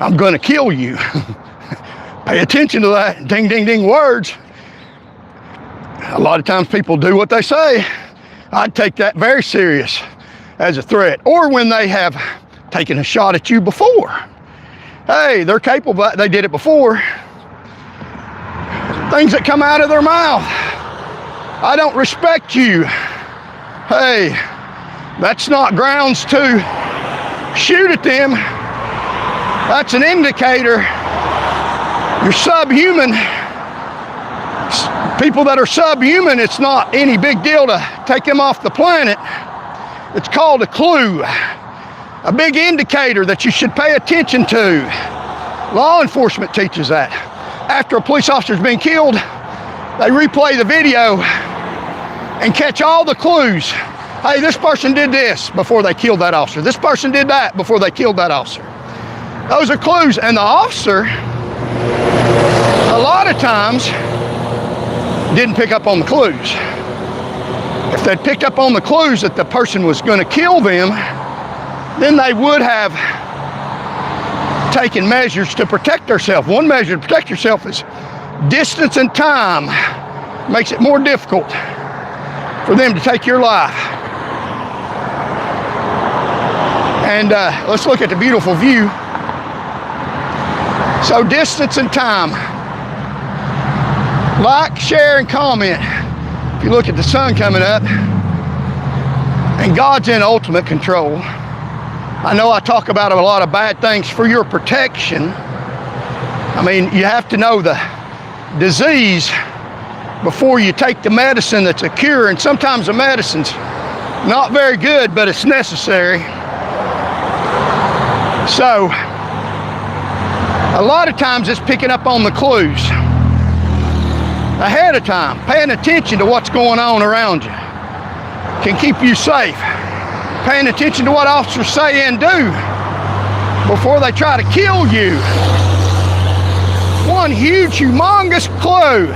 I'm gonna kill you, pay attention to that ding, ding, ding words. A lot of times people do what they say. I'd take that very serious as a threat. Or when they have taken a shot at you before. Hey, they're capable, they did it before. Things that come out of their mouth. I don't respect you. Hey, that's not grounds to shoot at them. That's an indicator you're subhuman. People that are subhuman, it's not any big deal to take them off the planet. It's called a clue, a big indicator that you should pay attention to. Law enforcement teaches that. After a police officer's been killed, they replay the video and catch all the clues. Hey, this person did this before they killed that officer. This person did that before they killed that officer. Those are clues, and the officer, a lot of times, didn't pick up on the clues. If they'd picked up on the clues that the person was going to kill them, then they would have taken measures to protect themselves. One measure to protect yourself is distance and time. Makes it more difficult for them to take your life. And let's look at the beautiful view. So distance and time. Like, share, and comment. If you look at the sun coming up, and God's in ultimate control. I know I talk about a lot of bad things for your protection. I mean, you have to know the disease before you take the medicine that's a cure, and sometimes the medicine's not very good, but it's necessary. So, a lot of times it's picking up on the clues ahead of time. Paying attention to what's going on around you can keep you safe. Paying attention to what officers say and do before they try to kill you. One huge, humongous clue.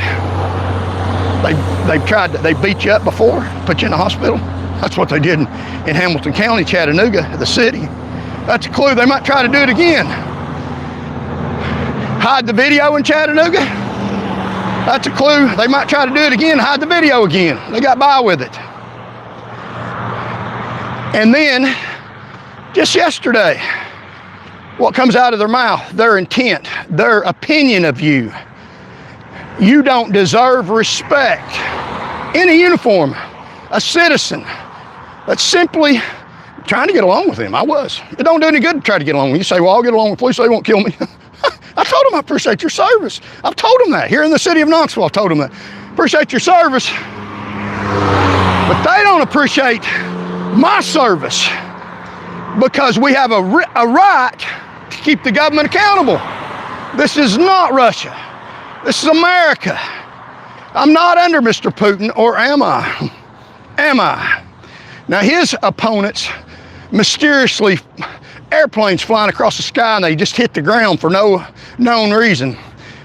They beat you up before, put you in the hospital. That's what they did in Hamilton County, Chattanooga, the city. That's a clue they might try to do it again. Hide the video in Chattanooga. That's a clue they might try to do it again, hide the video again. They got by with it. And then, just yesterday, what comes out of their mouth, their intent, their opinion of you. You don't deserve respect. In a uniform, a citizen that's simply trying to get along with them. I was. It don't do any good to try to get along with you. Say, well, I'll get along with police so they won't kill me. I told them I appreciate your service. I've told them that. Here in the city of Knoxville, I told them that. Appreciate your service. But they don't appreciate my service because we have a right to keep the government accountable. This is not Russia. This is America. I'm not under Mr. Putin, or am I? Am I? Now his opponents mysteriously, airplanes flying across the sky and they just hit the ground for no known reason.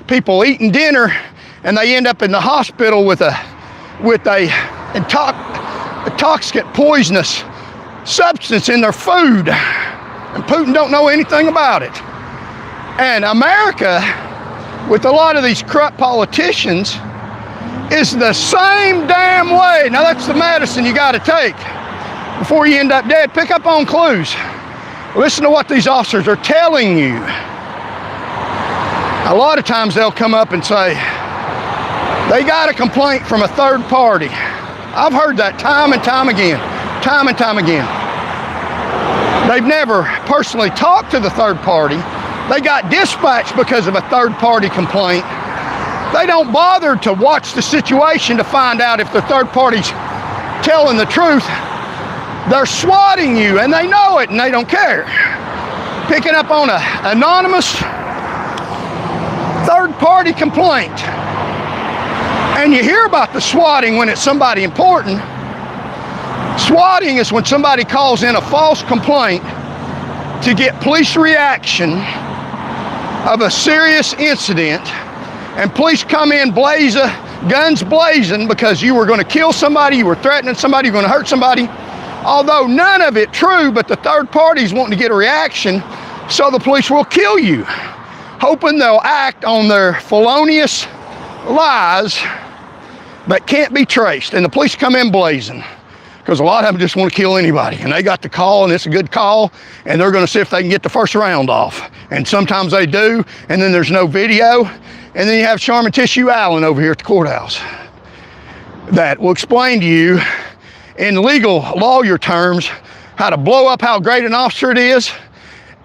People eating dinner and they end up in the hospital with a toxic, poisonous substance in their food, and Putin don't know anything about it. And America with a lot of these corrupt politicians is the same damn way. Now that's the medicine you got to take before you end up dead. Pick up on clues. Listen to what these officers are telling you. A lot of times they'll come up and say, they got a complaint from a third party. I've heard that time and time again, time and time again. They've never personally talked to the third party. They got dispatched because of a third party complaint. They don't bother to watch the situation to find out if the third party's telling the truth. They're swatting you, and they know it, and they don't care. Picking up on an anonymous third-party complaint. And you hear about the swatting when it's somebody important. Swatting is when somebody calls in a false complaint to get police reaction of a serious incident, and police come in guns blazing because you were going to kill somebody, you were threatening somebody, you were going to hurt somebody. Although none of it true, but the third party's wanting to get a reaction, so the police will kill you, hoping they'll act on their felonious lies that can't be traced. And the police come in blazing, because a lot of them just want to kill anybody. And they got the call, and it's a good call, and they're going to see if they can get the first round off. And sometimes they do, and then there's no video. And then you have Sharman Tissue Allen over here at the courthouse that will explain to you in legal lawyer terms how to blow up how great an officer it is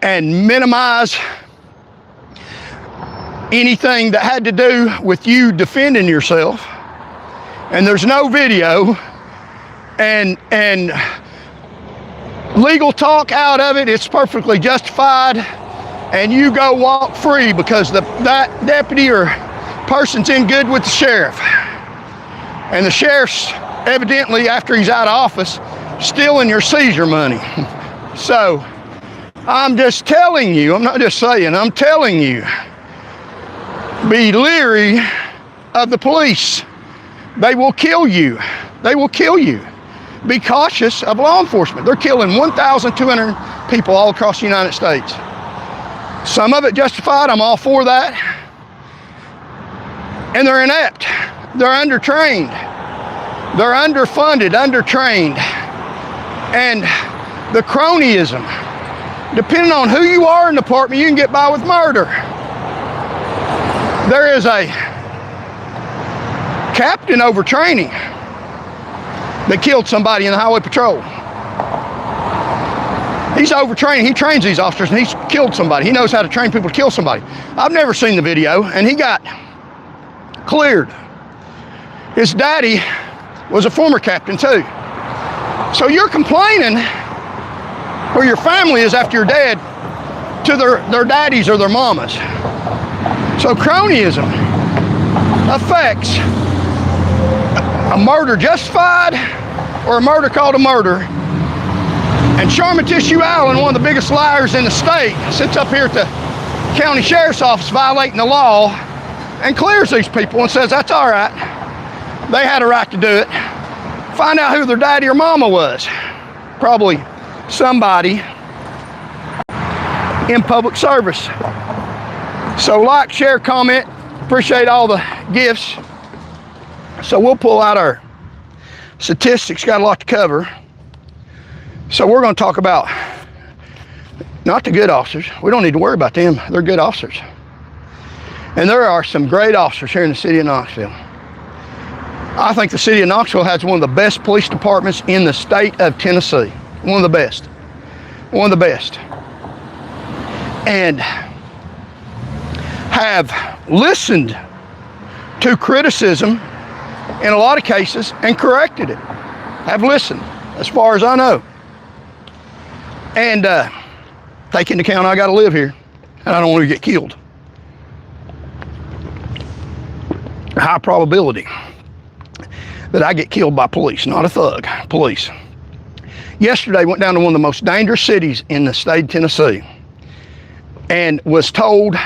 and minimize anything that had to do with you defending yourself. And there's no video and legal talk out of it. It's perfectly justified, and you go walk free because that deputy or person's in good with the sheriff, and the sheriff's evidently, after he's out of office, stealing your seizure money. So I'm just telling you, I'm not just saying, I'm telling you, be leery of the police. They will kill you. They will kill you. Be cautious of law enforcement. They're killing 1,200 people all across the United States. Some of it justified, I'm all for that. And they're inept. They're undertrained. They're underfunded, undertrained. And the cronyism, depending on who you are in the department, you can get by with murder. There is a captain overtraining that killed somebody in the highway patrol. He's overtraining. He trains these officers, and he's killed somebody. He knows how to train people to kill somebody. I've never seen the video, and he got cleared. His daddy was a former captain too. So you're complaining where your family is after you're dead to their daddies or their mamas. So cronyism affects a murder justified or a murder called a murder. And Sharman Tissue Allen, one of the biggest liars in the state, sits up here at the county sheriff's office violating the law and clears these people and says, that's all right. They had a right to do it. Find out who their daddy or mama was. Probably somebody in public service. So like, share, comment. Appreciate all the gifts. So we'll pull out our statistics. Got a lot to cover. So we're going to talk about not the good officers. We don't need to worry about them. They're good officers. And there are some great officers here in the city of Knoxville. I think the city of Knoxville has one of the best police departments in the state of Tennessee. One of the best. One of the best. And have listened to criticism in a lot of cases and corrected it. Have listened, as far as I know. And take into account I got to live here, and I don't want to get killed. High probability that I get killed by police, not a thug, police. Yesterday, went down to one of the most dangerous cities in the state of Tennessee and was told,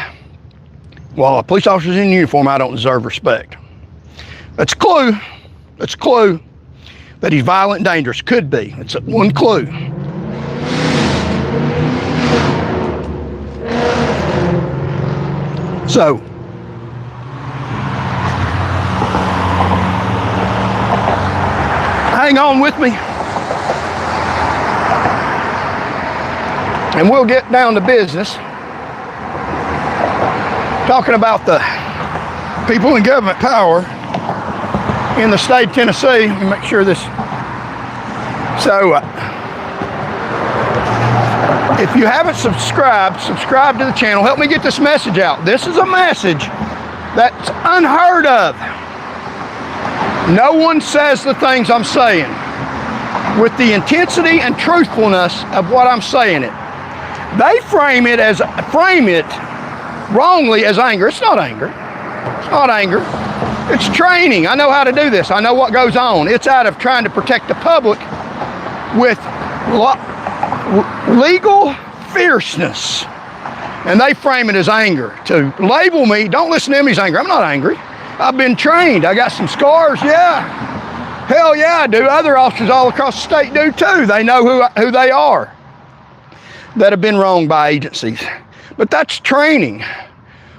well, a police officer's in uniform, I don't deserve respect. That's a clue. That's a clue that he's violent and dangerous. Could be. It's one clue. So, hang on with me. And we'll get down to business. Talking about the people in government power in the state of Tennessee. Let me make sure this. So, if you haven't subscribed, subscribe to the channel. Help me get this message out. This is a message that's unheard of. No one says the things I'm saying with the intensity and truthfulness of what I'm saying it. They frame it wrongly as anger. It's not anger. It's not anger. It's training. I know how to do this. I know what goes on. It's out of trying to protect the public with legal fierceness. And they frame it as anger. To label me, don't listen to him, he's angry. I'm not angry. I've been trained. I got some scars, yeah. Hell yeah, I do. Other officers all across the state do too. They know who they are that have been wronged by agencies. But that's training.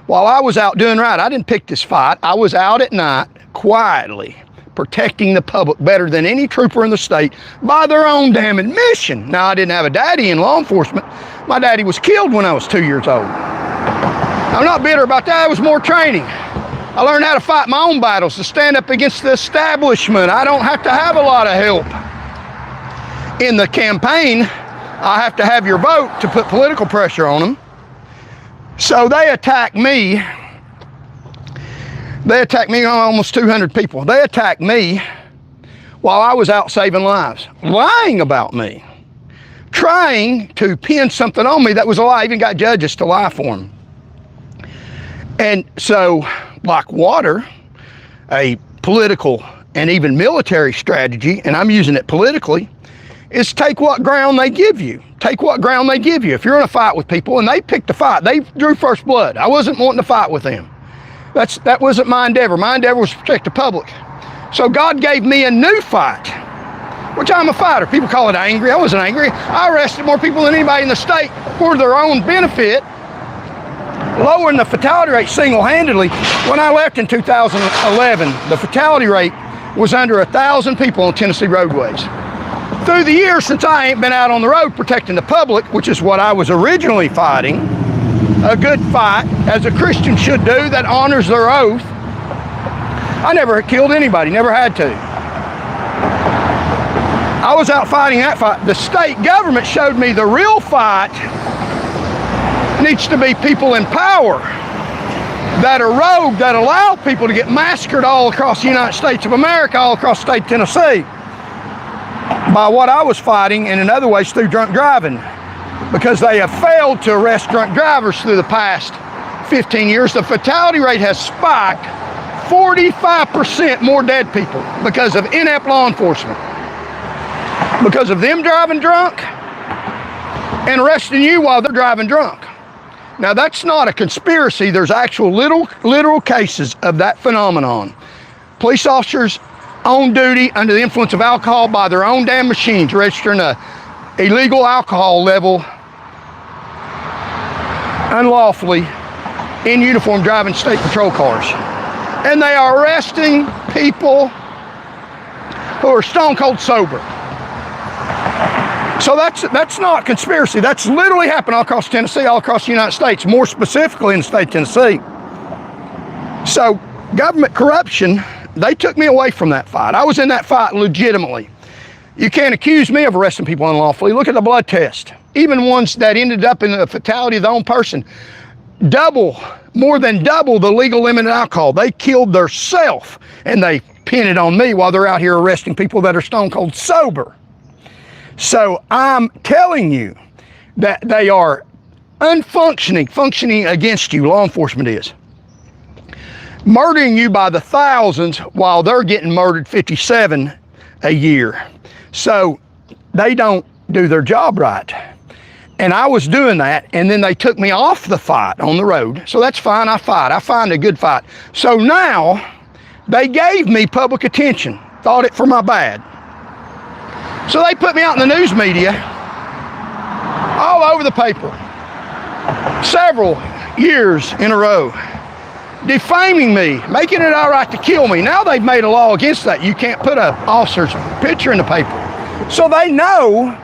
While I was out doing right, I didn't pick this fight. I was out at night, quietly, protecting the public better than any trooper in the state by their own damn admission. Now, I didn't have a daddy in law enforcement. My daddy was killed when I was 2 years old. I'm not bitter about that. It was more training. I learned how to fight my own battles, to stand up against the establishment. I don't have to have a lot of help. In the campaign, I have to have your vote to put political pressure on them. So they attacked me. They attacked me, almost 200 people. They attacked me while I was out saving lives, lying about me, trying to pin something on me that was a lie. I even got judges to lie for them. And so, like water, a political and even military strategy, and I'm using it politically, is take what ground they give you. Take what ground they give you. If you're in a fight with people and they picked a fight, they drew first blood. I wasn't wanting to fight with them. That wasn't my endeavor. My endeavor was to protect the public. So God gave me a new fight, which I'm a fighter. People call it angry. I wasn't angry. I arrested more people than anybody in the state for their own benefit, lowering the fatality rate single-handedly. When I left in 2011, the fatality rate was under 1,000 people on Tennessee roadways. Through the years since I ain't been out on the road protecting the public, which is what I was originally fighting, a good fight, as a Christian should do, that honors their oath, I never killed anybody, never had to. I was out fighting that fight. The state government showed me the real fight needs to be people in power that are rogue, that allow people to get massacred all across the United States of America, all across the state of Tennessee, by what I was fighting, and in other ways through drunk driving, because they have failed to arrest drunk drivers through the past 15 years. The fatality rate has spiked, 45% more dead people because of inept law enforcement, because of them driving drunk and arresting you while they're driving drunk. Now, that's not a conspiracy. There's actual literal cases of that phenomenon. Police officers on duty under the influence of alcohol by their own damn machines, registering a illegal alcohol level unlawfully in uniform, driving state patrol cars. And they are arresting people who are stone cold sober. So that's not conspiracy. That's literally happened all across Tennessee, all across the United States, more specifically in the state of Tennessee. So government corruption, they took me away from that fight. I was in that fight legitimately. You can't accuse me of arresting people unlawfully. Look at the blood test. Even ones that ended up in the fatality of their own person, more than double the legal limit of alcohol. They killed theirself, and they pin it on me while they're out here arresting people that are stone cold sober. So I'm telling you that they are functioning against you, law enforcement is. Murdering you by the thousands while they're getting murdered 57 a year. So they don't do their job right. And I was doing that, and then they took me off the fight on the road. So that's fine, I find a good fight. So now they gave me public attention, thought it for my bad. So they put me out in the news media, all over the paper, several years in a row. defaming me, making it all right to kill me. Now they've made a law against that. You can't put an officer's picture in the paper. So they know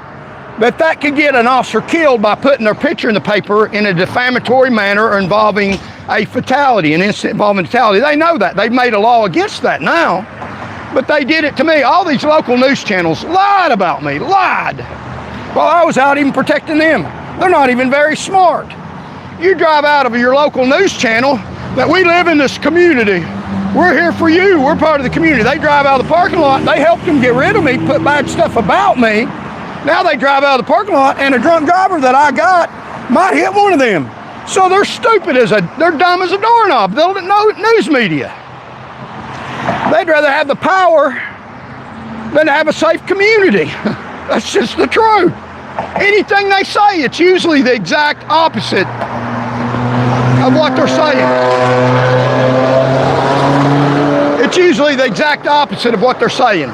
that that could get an officer killed by putting their picture in the paper in a defamatory manner or involving a fatality, an incident involving fatality. They know that. They've made a law against that now, but they did it to me. All these local news channels lied about me, lied, while I was out even protecting them. They're not even very smart. You drive out of your local news channel that we live in this community. We're here for you. We're part of the community. They drive out of the parking lot. They helped them get rid of me, put bad stuff about me. Now they drive out of the parking lot, and a drunk driver that I got might hit one of them. So they're stupid they're dumb as a doorknob. They'll know news media. They'd rather have the power than to have a safe community. That's just the truth. Anything they say, it's usually the exact opposite of what they're saying. It's usually the exact opposite of what they're saying.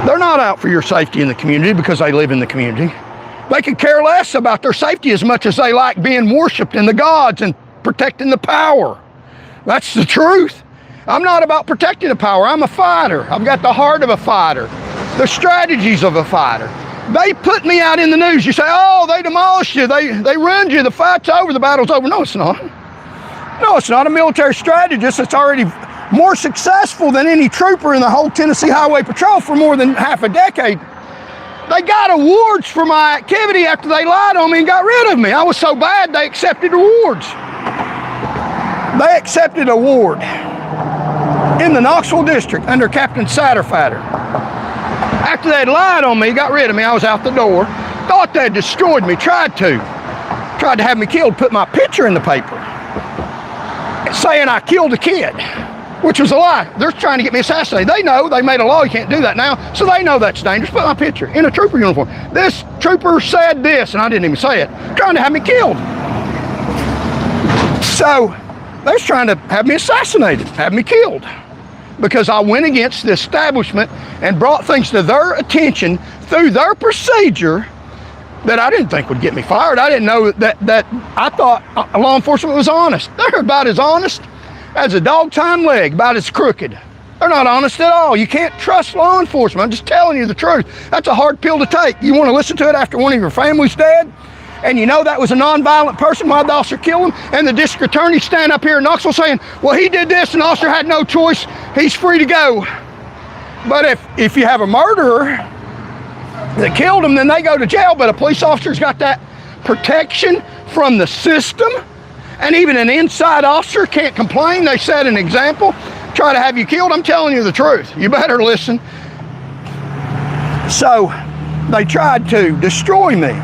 They're not out for your safety in the community because they live in the community. They could care less about their safety as much as they like being worshipped in the gods and protecting the power. That's the truth. I'm not about protecting the power. I'm a fighter. I've got the heart of a fighter, the strategies of a fighter. They put me out in the news. You say, oh, they demolished you. They ruined you. The fight's over. The battle's over. No, it's not. No, it's not. A military strategist that's already more successful than any trooper in the whole Tennessee Highway Patrol for more than half a decade. They got awards for my activity after they lied on me and got rid of me. I was so bad, they accepted awards. They accepted an award in the Knoxville district under Captain Satterfighter. After they'd lied on me, got rid of me, I was out the door. Thought they'd destroyed me, tried to have me killed, put my picture in the paper, saying I killed a kid, which was a lie. They're trying to get me assassinated. They know, they made a law, you can't do that now, so they know that's dangerous. Put my picture in a trooper uniform. This trooper said this, and I didn't even say it, trying to have me killed. So they was trying to have me assassinated, have me killed, because I went against the establishment and brought things to their attention through their procedure that I didn't think would get me fired. I didn't know that I thought law enforcement was honest. They're about as honest as a dog's hind leg, about as crooked. They're not honest at all. You can't trust law enforcement. I'm just telling you the truth. That's a hard pill to take. You want to listen to it after one of your family's dead? And you know that was a non-violent person, why'd the officer kill him? And the district attorney stand up here in Knoxville saying, well, he did this and the officer had no choice, he's free to go. But if you have a murderer that killed him, then they go to jail, but a police officer's got that protection from the system, and even an inside officer can't complain. They set an example, try to have you killed. I'm telling you the truth. You better listen. So they tried to destroy me.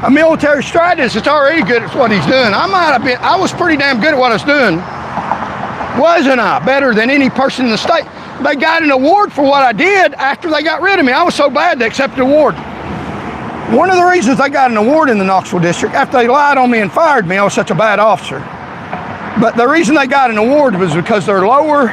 A military strategist that's already good at what he's doing. I was pretty damn good at what I was doing. Wasn't I? Better than any person in the state. They got an award for what I did after they got rid of me. I was so bad they accepted the award. One of the reasons they got an award in the Knoxville district, after they lied on me and fired me, I was such a bad officer. But the reason they got an award was because their lower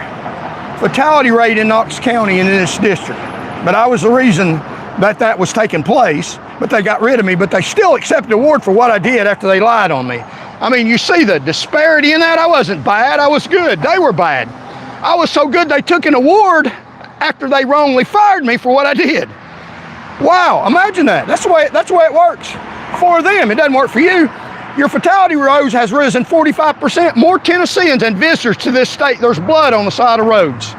fatality rate in Knox County and in this district. But I was the reason that was taking place, but they got rid of me, but they still accepted the award for what I did after they lied on me. I mean, you see the disparity in that? I wasn't bad, I was good. They were bad. I was so good they took an award after they wrongly fired me for what I did. Wow, imagine that. That's the way it works for them. It doesn't work for you. Your fatality rate has risen 45%. More Tennesseans and visitors to this state, there's blood on the side of roads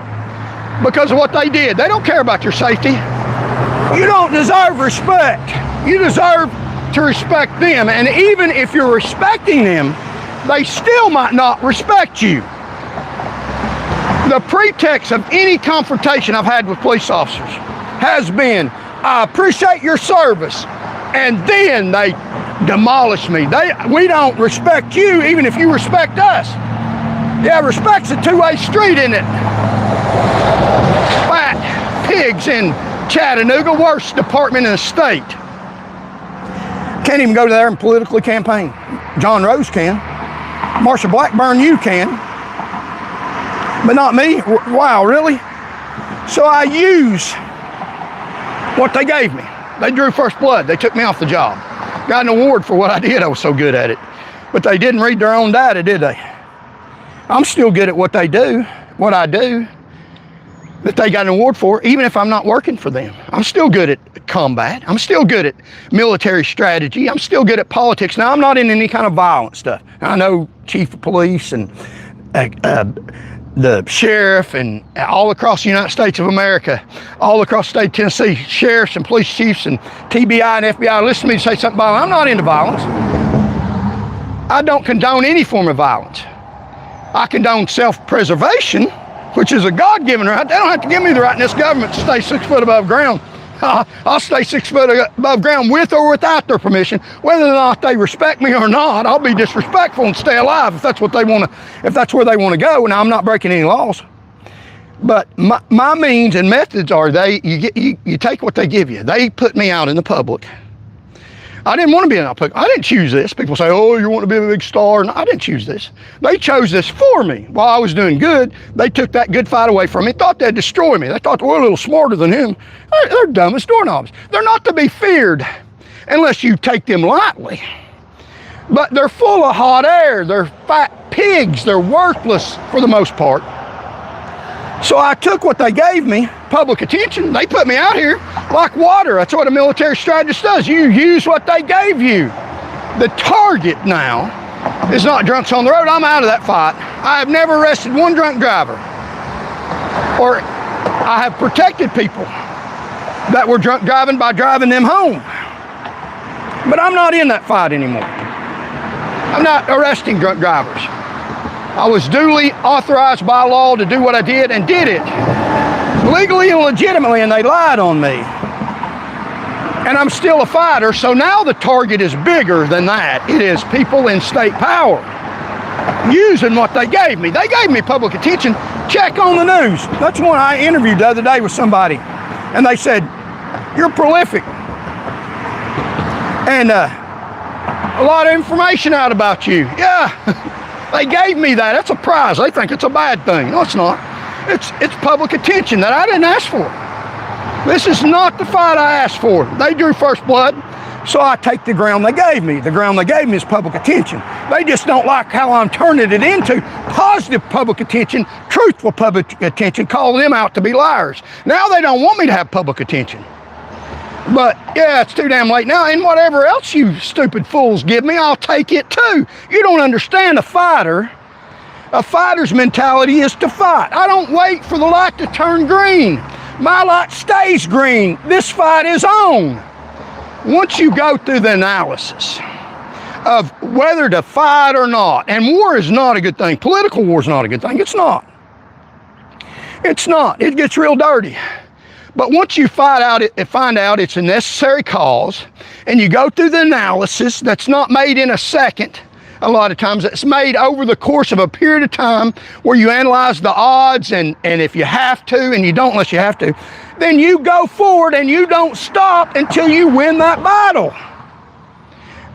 because of what they did. They don't care about your safety. You don't deserve respect. You deserve to respect them. And even if you're respecting them, they still might not respect you. The pretext of any confrontation I've had with police officers has been, I appreciate your service, and then they demolish me. We don't respect you even if you respect us. Yeah, respect's a two-way street, isn't it? Fat pigs in Chattanooga, worst department in the state. Can't even go there and politically campaign. John Rose can. Marsha Blackburn, you can. But not me. Wow, really? So I use what they gave me. They drew first blood. They took me off the job. Got an award for what I did. I was so good at it. But they didn't read their own data, did they? I'm still good at what I do, that they got an award for, even if I'm not working for them. I'm still good at combat. I'm still good at military strategy. I'm still good at politics. Now, I'm not in any kind of violent stuff. I know chief of police and the sheriff and all across the United States of America, all across the state of Tennessee, sheriffs and police chiefs and TBI and FBI listen to me say something violent. I'm not into violence. I don't condone any form of violence. I condone self-preservation, which is a God-given right. They don't have to give me the right in this government to stay 6 foot above ground. I'll stay 6 foot above ground with or without their permission. Whether or not they respect me or not, I'll be disrespectful and stay alive if that's what they want to, if that's where they want to go. Now, I'm not breaking any laws. But my means and methods are you take what they give you. They put me out in the public. I didn't want to be in the public. I didn't choose this. People say, oh, you want to be a big star. No, I didn't choose this. They chose this for me. While I was doing good, they took that good fight away from me, thought they'd destroy me. They thought they were a little smarter than him. They're dumb as doorknobs. They're not to be feared unless you take them lightly. But they're full of hot air. They're fat pigs. They're worthless for the most part. So I took what they gave me, public attention. They put me out here like water. That's what a military strategist does. You use what they gave you. The target now is not drunks on the road. I'm out of that fight. I have never arrested one drunk driver. Or I have protected people that were drunk driving by driving them home. But I'm not in that fight anymore. I'm not arresting drunk drivers. I was duly authorized by law to do what I did and did it legally and legitimately, and they lied on me. And I'm still a fighter, so now the target is bigger than that. It is people in state power using what they gave me. They gave me public attention. Check on the news. That's one I interviewed the other day with somebody, and they said, you're prolific. And a lot of information out about you. Yeah. They gave me that. That's a prize. They think it's a bad thing. No, it's not. It's public attention that I didn't ask for. This is not the fight I asked for. They drew first blood, so I take the ground they gave me. The ground they gave me is public attention. They just don't like how I'm turning it into positive public attention, truthful public attention, calling them out to be liars. Now they don't want me to have public attention. But yeah, it's too damn late now, and whatever else you stupid fools give me, I'll take it too. You don't understand a fighter. A fighter's mentality is to fight. I don't wait for the light to turn green. My light stays green. This fight is on. Once you go through the analysis of whether to fight or not, and war is not a good thing. Political war is not a good thing. It's not. It's not. It gets real dirty. But once you find out it's a necessary cause, and you go through the analysis that's not made in a second, a lot of times it's made over the course of a period of time where you analyze the odds, and if you have to, and you don't unless you have to, then you go forward and you don't stop until you win that battle.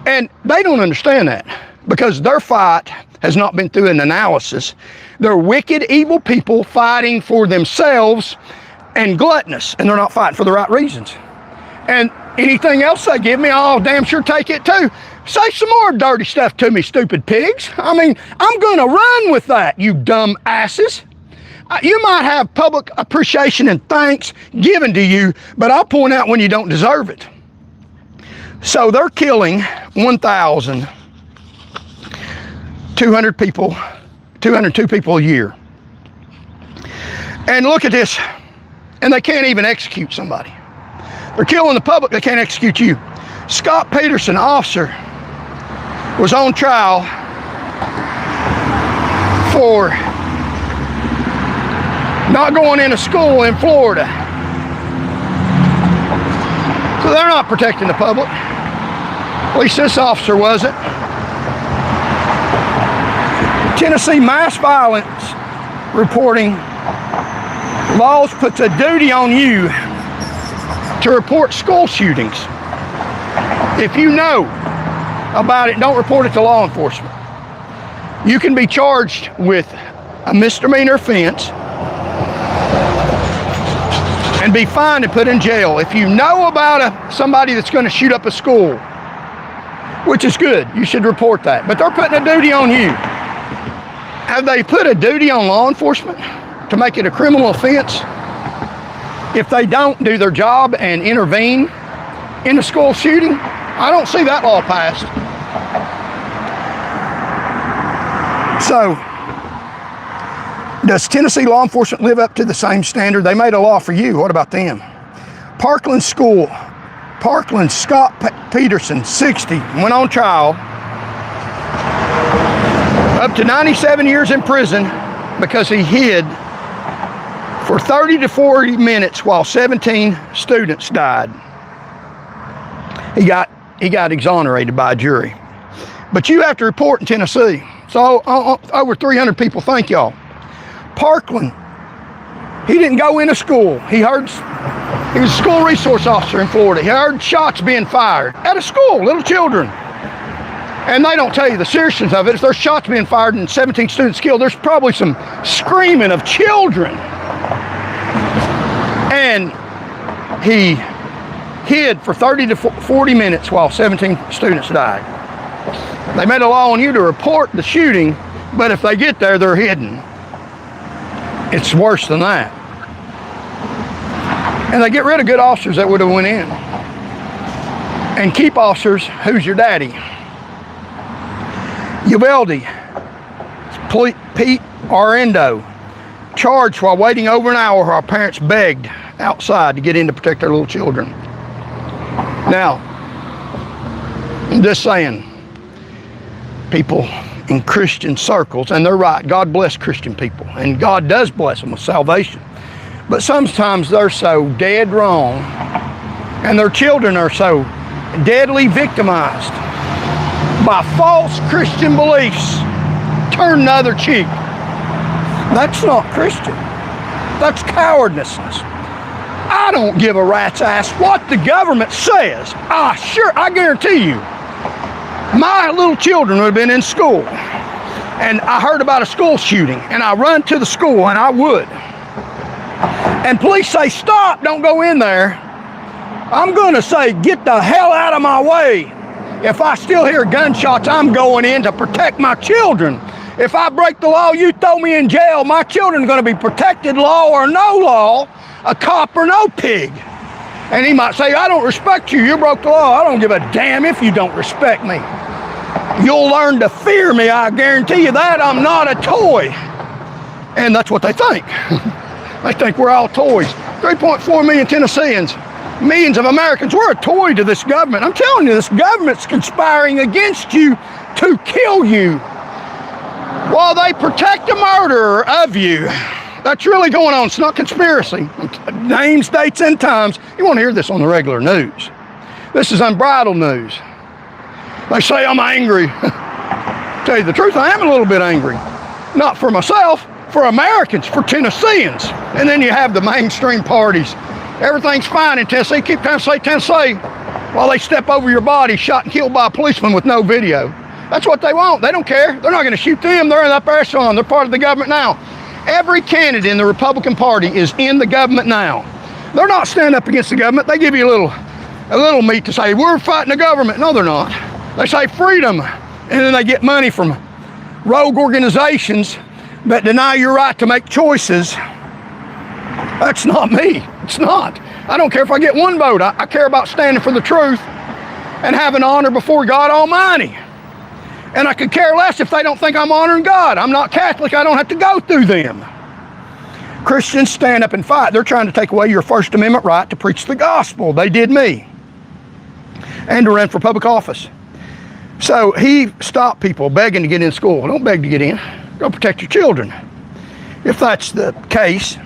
And they don't understand that because their fight has not been through an analysis. They're wicked, evil people fighting for themselves and gluttonous, and they're not fighting for the right reasons. And anything else they give me, I'll damn sure take it too. Say some more dirty stuff to me, stupid pigs. I mean, I'm gonna run with that, you dumb asses. You might have public appreciation and thanks given to you, but I'll point out when you don't deserve it. So they're killing 1,200 people, 202 people a year. And look at this. And they can't even execute somebody. They're killing the public, they can't execute you. Scott Peterson, officer, was on trial for not going into school in Florida. So they're not protecting the public. At least this officer wasn't. Tennessee mass violence reporting laws puts a duty on you to report school shootings. If you know about it, don't report it to law enforcement. You can be charged with a misdemeanor offense and be fined and put in jail. If you know about somebody that's going to shoot up a school, which is good, you should report that. But they're putting a duty on you. Have they put a duty on law enforcement to make it a criminal offense if they don't do their job and intervene in a school shooting? I don't see that law passed. So, does Tennessee law enforcement live up to the same standard? They made a law for you. What about them? Parkland School. Parkland Scott Peterson, 60, went on trial. Up to 97 years in prison because he hid for 30 to 40 minutes while 17 students died. He got exonerated by a jury. But you have to report in Tennessee. So over 300 people, thank y'all. Parkland, he didn't go into school. He was a school resource officer in Florida. He heard shots being fired at a school, little children. And they don't tell you the seriousness of it. If there's shots being fired and 17 students killed, there's probably some screaming of children. And he hid for 30 to 40 minutes while 17 students died. They made a law on you to report the shooting, but if they get there, they're hidden. It's worse than that. And they get rid of good officers that would have went in. And keep officers who's your daddy. Uvalde, Pete Arendo, charged while waiting over an hour while parents begged outside to get in to protect their little children. Now, I'm just saying, people in Christian circles, and they're right, God bless Christian people, and God does bless them with salvation. But sometimes they're so dead wrong, and their children are so deadly victimized by false Christian beliefs. Turn the other cheek. That's not Christian. That's cowardness. I don't give a rat's ass what the government says. I guarantee you, my little children would have been in school, and I heard about a school shooting, and I run to the school, and I would. And police say, stop, don't go in there. I'm gonna say, get the hell out of my way. If I still hear gunshots, I'm going in to protect my children. If I break the law, you throw me in jail, my children are gonna be protected, law or no law, a cop or no pig. And he might say, I don't respect you, you broke the law. I don't give a damn if you don't respect me. You'll learn to fear me, I guarantee you that. I'm not a toy. And that's what they think. They think we're all toys. 3.4 million Tennesseans, millions of Americans, we're a toy to this government. I'm telling you, this government's conspiring against you to kill you while they protect the murderer of you. That's really going on. It's not conspiracy. Names, dates, and times. You won't hear this on the regular news. This is unbridled news. They say I'm angry. Tell you the truth, I am a little bit angry. Not for myself, for Americans, for Tennesseans. And then you have the mainstream parties. Everything's fine in Tennessee. Keep trying to say Tennessee while they step over your body, shot and killed by a policeman with no video. That's what they want. They don't care. They're not going to shoot them. They're in the upper echelon. They're part of the government now. Every candidate in the Republican Party is in the government now. They're not standing up against the government. They give you a little meat to say, we're fighting the government. No, they're not. They say freedom, and then they get money from rogue organizations that deny your right to make choices. That's not me. It's not. I don't care if I get one vote. I care about standing for the truth and having honor before God Almighty. And I could care less if they don't think I'm honoring God. I'm not Catholic. I don't have to go through them. Christians stand up and fight. They're trying to take away your First Amendment right to preach the gospel. They did me. And to run for public office. So he stopped people begging to get in school. Don't beg to get in. Go protect your children. If that's the case,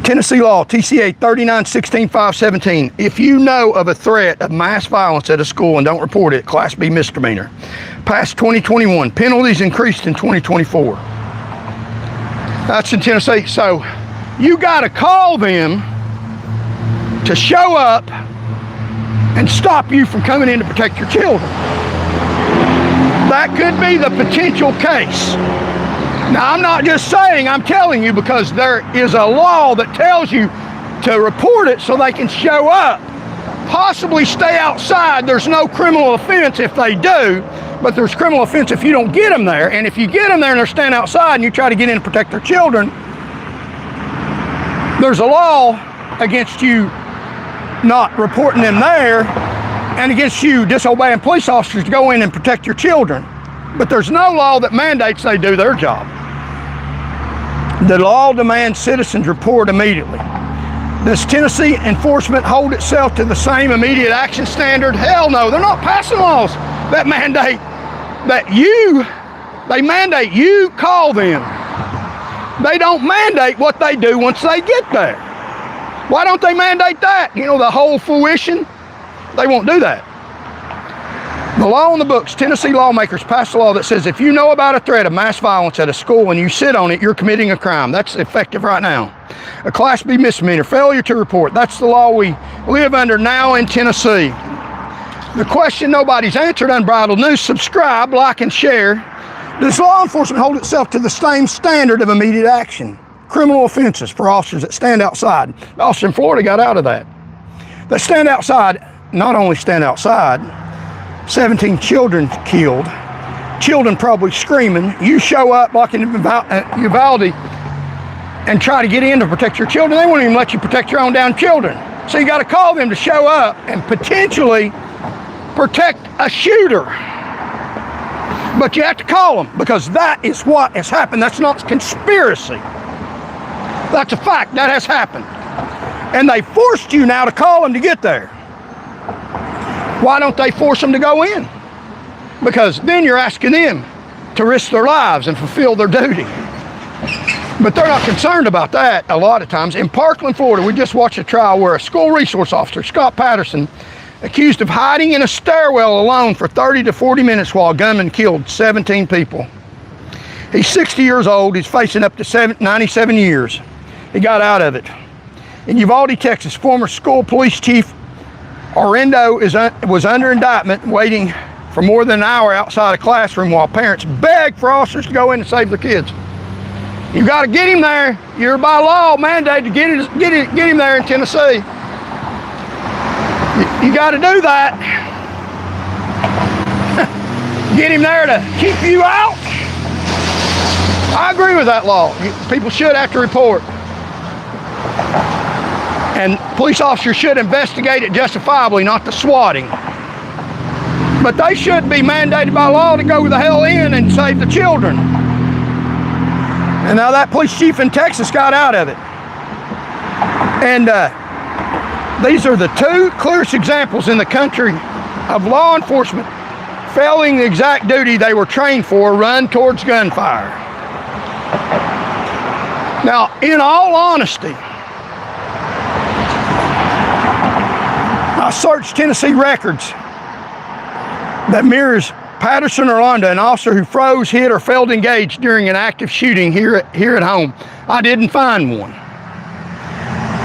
Tennessee law, TCA 39-16-517. If you know of a threat of mass violence at a school and don't report it, Class B misdemeanor. Passed 2021. Penalties increased in 2024. That's in Tennessee. So you got to call them to show up and stop you from coming in to protect your children. That could be the potential case. Now, I'm not just saying, I'm telling you, because there is a law that tells you to report it so they can show up. Possibly stay outside. There's no criminal offense if they do, But there's criminal offense if you don't get them there. And if you get them there and they're standing outside and you try to get in and protect their children, there's a law against you not reporting them there and against you disobeying police officers to go in and protect your children. But there's no law that mandates they do their job. The law demands citizens report immediately. Does Tennessee enforcement hold itself to the same immediate action standard? Hell no, they're not passing laws that mandate they mandate you call them. They don't mandate what they do once they get there. Why don't they mandate that? You know, the whole fruition? They won't do that. The law on the books, Tennessee lawmakers passed a law that says if you know about a threat of mass violence at a school and you sit on it, you're committing a crime. That's effective right now. A Class B misdemeanor, failure to report. That's the law we live under now in Tennessee. The question nobody's answered, Unbridled News. Subscribe, like, and share. Does law enforcement hold itself to the same standard of immediate action? Criminal offenses for officers that stand outside. The officer in Florida got out of that. They stand outside, not only stand outside, 17 children killed, children probably screaming. You show up like in Uvalde and try to get in to protect your children. They won't even let you protect your own damn children. So you got to call them to show up and potentially protect a shooter. But you have to call them because that is what has happened. That's not conspiracy. That's a fact. That has happened. And they forced you now to call them to get there. Why don't they force them to go in? Because then you're asking them to risk their lives and fulfill their duty. But they're not concerned about that a lot of times. In Parkland, Florida, we just watched a trial where a school resource officer, Scott Patterson, accused of hiding in a stairwell alone for 30 to 40 minutes while a gunman killed 17 people. He's 60 years old. He's facing up to 97 years. He got out of it. In Uvalde, Texas, former school police chief Orlando was under indictment waiting for more than an hour outside a classroom while parents begged for officers to go in and save their kids. You got to get him there. You're by law mandated to get him there in Tennessee. You got to do that. Get him there to keep you out. I agree with that law. People should have to report. And police officers should investigate it justifiably, not the swatting. But they should be mandated by law to go the hell in and save the children. And now that police chief in Texas got out of it. And these are the two clearest examples in the country of law enforcement failing the exact duty they were trained for, run towards gunfire. Now, in all honesty, I searched Tennessee records that mirrors Patterson Orlando, an officer who froze, hit, or failed to engage during an active shooting here at home. I didn't find one.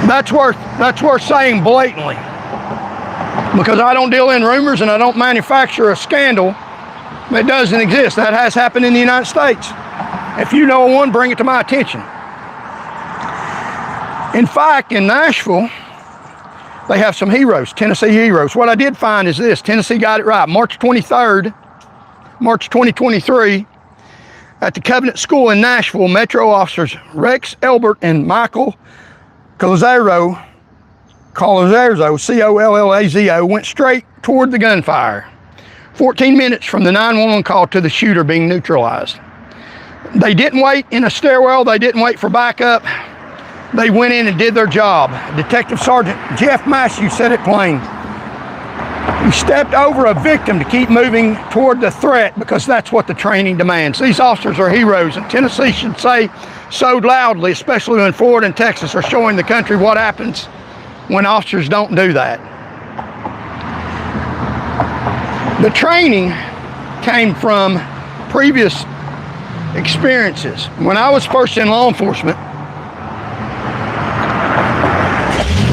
That's worth saying blatantly, because I don't deal in rumors and I don't manufacture a scandal that doesn't exist. That has happened in the United States. If you know one, bring it to my attention. In fact, in Nashville, they have some heroes, Tennessee heroes. What I did find is this: Tennessee got it right. March 23rd, March 2023, at the Covenant School in Nashville, Metro officers Rex Elbert and Michael Collazo, Collazo, went straight toward the gunfire. 14 minutes from the 911 call to the shooter being neutralized. They didn't wait in a stairwell. They didn't wait for backup. They went in and did their job. Detective Sergeant Jeff Mathews said it plain. He stepped over a victim to keep moving toward the threat because that's what the training demands. These officers are heroes, and Tennessee should say so loudly, especially when Florida and Texas are showing the country what happens when officers don't do that. The training came from previous experiences. When I was first in law enforcement,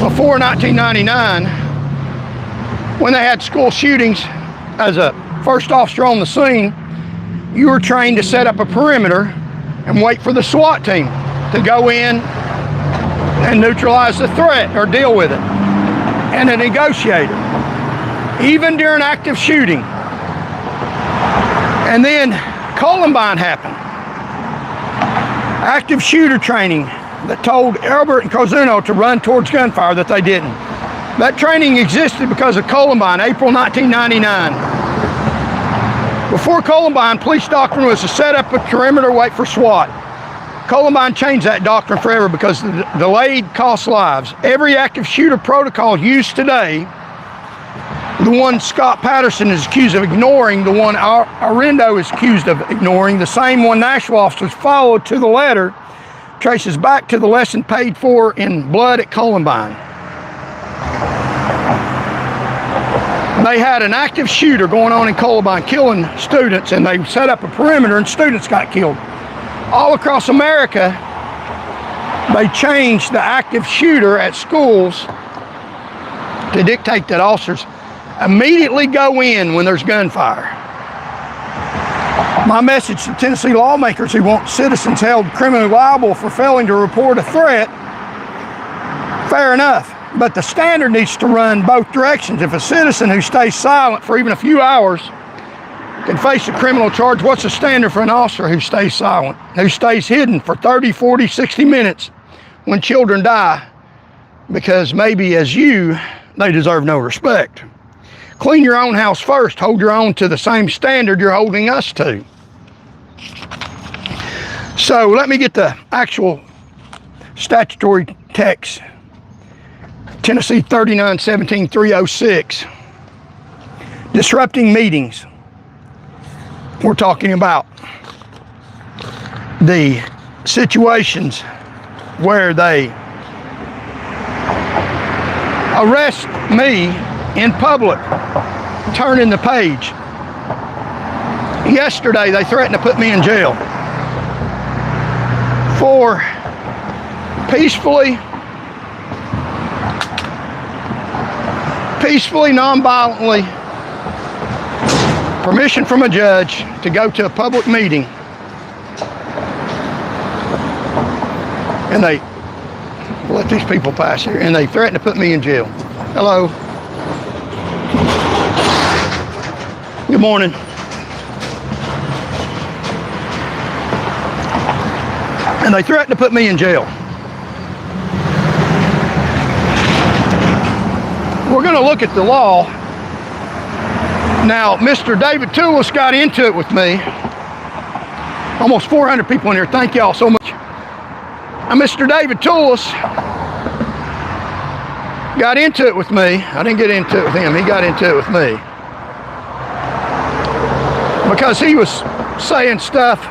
before 1999, when they had school shootings, as a first officer on the scene, you were trained to set up a perimeter and wait for the SWAT team to go in and neutralize the threat or deal with it, and a negotiator. Even during active shooting, And then Columbine happened. Active shooter training that told Albert and Cozuno to run towards gunfire that they didn't. That training existed because of Columbine, April 1999. Before Columbine, police doctrine was to set up a perimeter, wait for SWAT. Columbine changed that doctrine forever because the delayed cost lives. Every active shooter protocol used today, the one Scott Patterson is accused of ignoring, the one Arendo is accused of ignoring, the same one Nashville officers followed to the letter, traces back to the lesson paid for in blood at Columbine. They had an active shooter going on in Columbine killing students, and they set up a perimeter and students got killed. All across America, they changed the active shooter at schools to dictate that officers immediately go in when there's gunfire. My message to Tennessee lawmakers who want citizens held criminally liable for failing to report a threat, fair enough. But the standard needs to run both directions. If a citizen who stays silent for even a few hours can face a criminal charge, what's the standard for an officer who stays silent, who stays hidden for 30, 40, 60 minutes when children die because maybe as you, they deserve no respect? Clean your own house first. Hold your own to the same standard you're holding us to. So let me get the actual statutory text. Tennessee 39-17-306, disrupting meetings. We're talking about the situations where they arrest me in public, turning the page. Yesterday, they threatened to put me in jail for peacefully, non-violently, permission from a judge to go to a public meeting. And they let these people pass here, and they threatened to put me in jail. Hello. Good morning. And they threatened to put me in jail. We're going to look at the law. Now, Mr. David Toulis got into it with me. Almost 400 people in here. Thank y'all so much. Now, Mr. David Toulis got into it with me. I didn't get into it with him. He got into it with me. Because he was saying stuff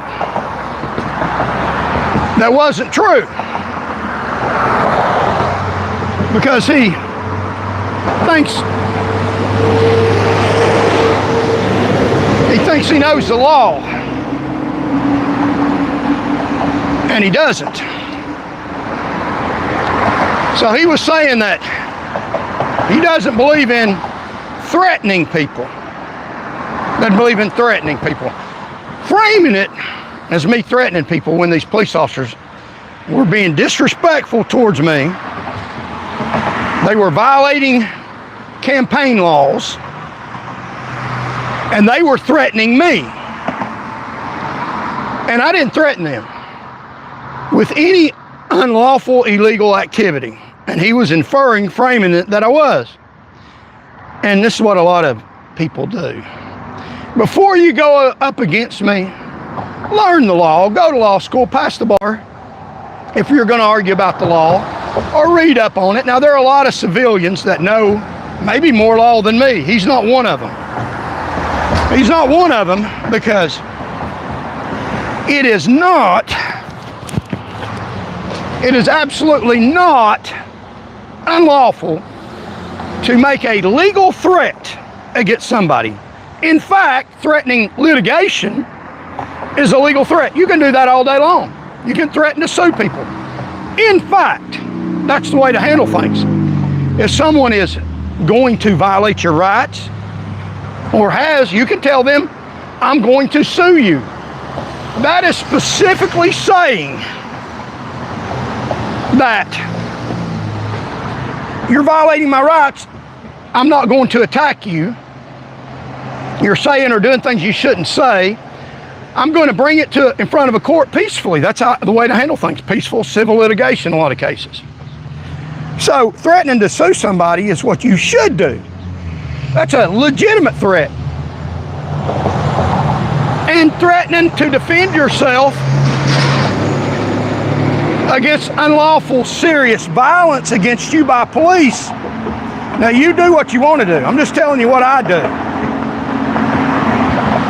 that wasn't true. Because he thinks he knows the law, and he doesn't. So he was saying that he doesn't believe in threatening people. Doesn't believe in threatening people. Framing it as me threatening people when these police officers were being disrespectful towards me. They were violating campaign laws, and they were threatening me. And I didn't threaten them with any unlawful, illegal activity. And he was inferring, framing it, that I was. And this is what a lot of people do. Before you go up against me, learn the law, go to law school, pass the bar, if you're going to argue about the law, or read up on it. Now, there are a lot of civilians that know maybe more law than me. He's not one of them. He's not one of them because it is absolutely not unlawful to make a legal threat against somebody. In fact, threatening litigation is a legal threat. You can do that all day long. You can threaten to sue people. In fact, that's the way to handle things. If someone is going to violate your rights, or has, you can tell them, I'm going to sue you. That is specifically saying that you're violating my rights. I'm not going to attack you. You're saying or doing things you shouldn't say. I'm going to bring it in front of a court peacefully. That's the way to handle things. Peaceful civil litigation in a lot of cases. So threatening to sue somebody is what you should do. That's a legitimate threat. And threatening to defend yourself against unlawful serious violence against you by police. Now you do what you want to do. I'm just telling you what I do.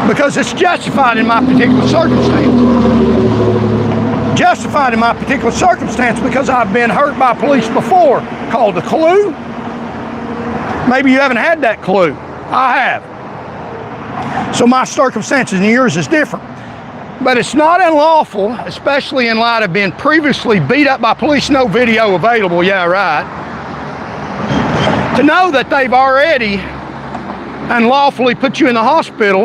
Because it's justified in my particular circumstance. Justified in my particular circumstance because I've been hurt by police before. Called a clue. Maybe you haven't had that clue. I have. So my circumstances and yours is different. But it's not unlawful, especially in light of being previously beat up by police, no video available, yeah, right, to know that they've already unlawfully put you in the hospital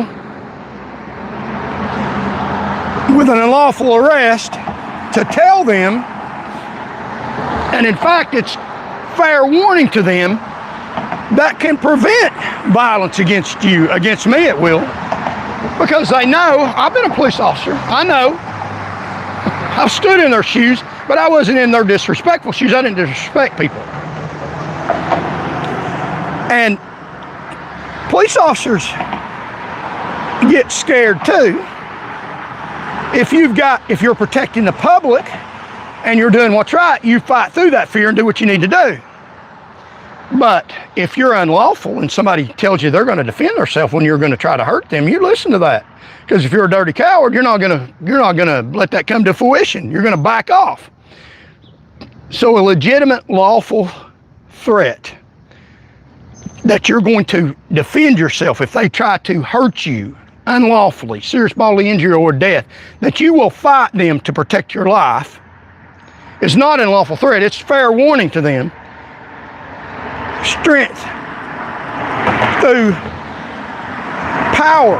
with an unlawful arrest, to tell them, and in fact it's fair warning to them, that can prevent violence against you, against me it will, because they know, I've been a police officer, I know, I've stood in their shoes, but I wasn't in their disrespectful shoes, I didn't disrespect people. And police officers get scared too. If you're protecting the public and you're doing what's right, you fight through that fear and do what you need to do. But if you're unlawful and somebody tells you they're going to defend themselves when you're going to try to hurt them, you listen to that. Because if you're a dirty coward, you're not going to let that come to fruition. You're going to back off. So a legitimate lawful threat that you're going to defend yourself if they try to hurt you unlawfully, serious bodily injury or death, that you will fight them to protect your life, is not an unlawful threat. It's fair warning to them. Strength through power,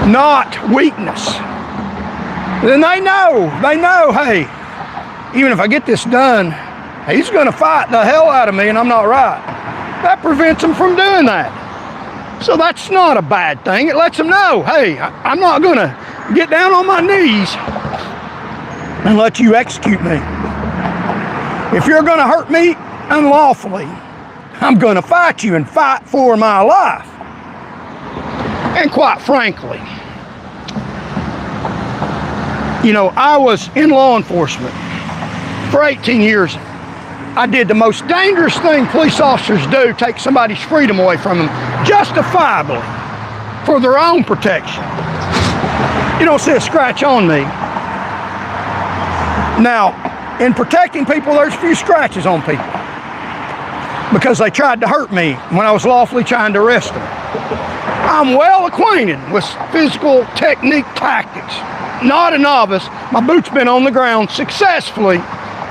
not weakness. Then they know, hey, even if I get this done, he's going to fight the hell out of me and I'm not right. That prevents them from doing that. So that's not a bad thing. It lets them know, hey, I'm not going to get down on my knees and let you execute me. If you're going to hurt me unlawfully, I'm going to fight you and fight for my life. And quite frankly, you know, I was in law enforcement for 18 years. I did the most dangerous thing police officers do, take somebody's freedom away from them, justifiably, for their own protection. You don't see a scratch on me. Now, in protecting people, there's a few scratches on people because they tried to hurt me when I was lawfully trying to arrest them. I'm well acquainted with physical technique tactics. Not a novice. My boot's been on the ground successfully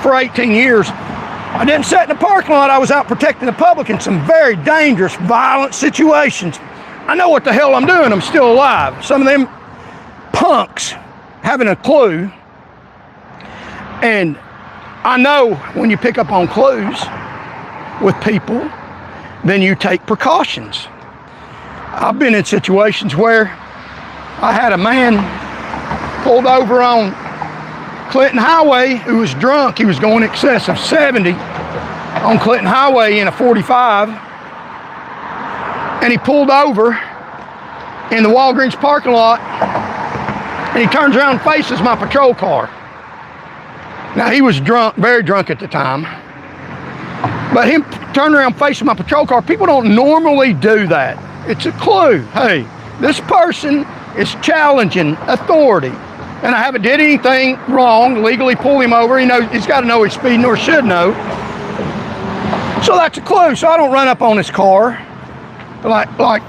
for 18 years. I didn't sit in the parking lot. I was out protecting the public in some very dangerous, violent situations. I know what the hell I'm doing. I'm still alive. Some of them punks having a clue. And I know when you pick up on clues with people, then you take precautions. I've been in situations where I had a man pulled over on Clinton Highway who was drunk. He was going in excess of 70 on Clinton Highway in a 45. And he pulled over in the Walgreens parking lot and he turns around and faces my patrol car. Now he was drunk, very drunk at the time. But him turning around facing my patrol car, people don't normally do that. It's a clue. Hey, this person is challenging authority. And I haven't did anything wrong, legally pull him over. He's got to know he's speeding or should know. So that's a clue. So I don't run up on his car like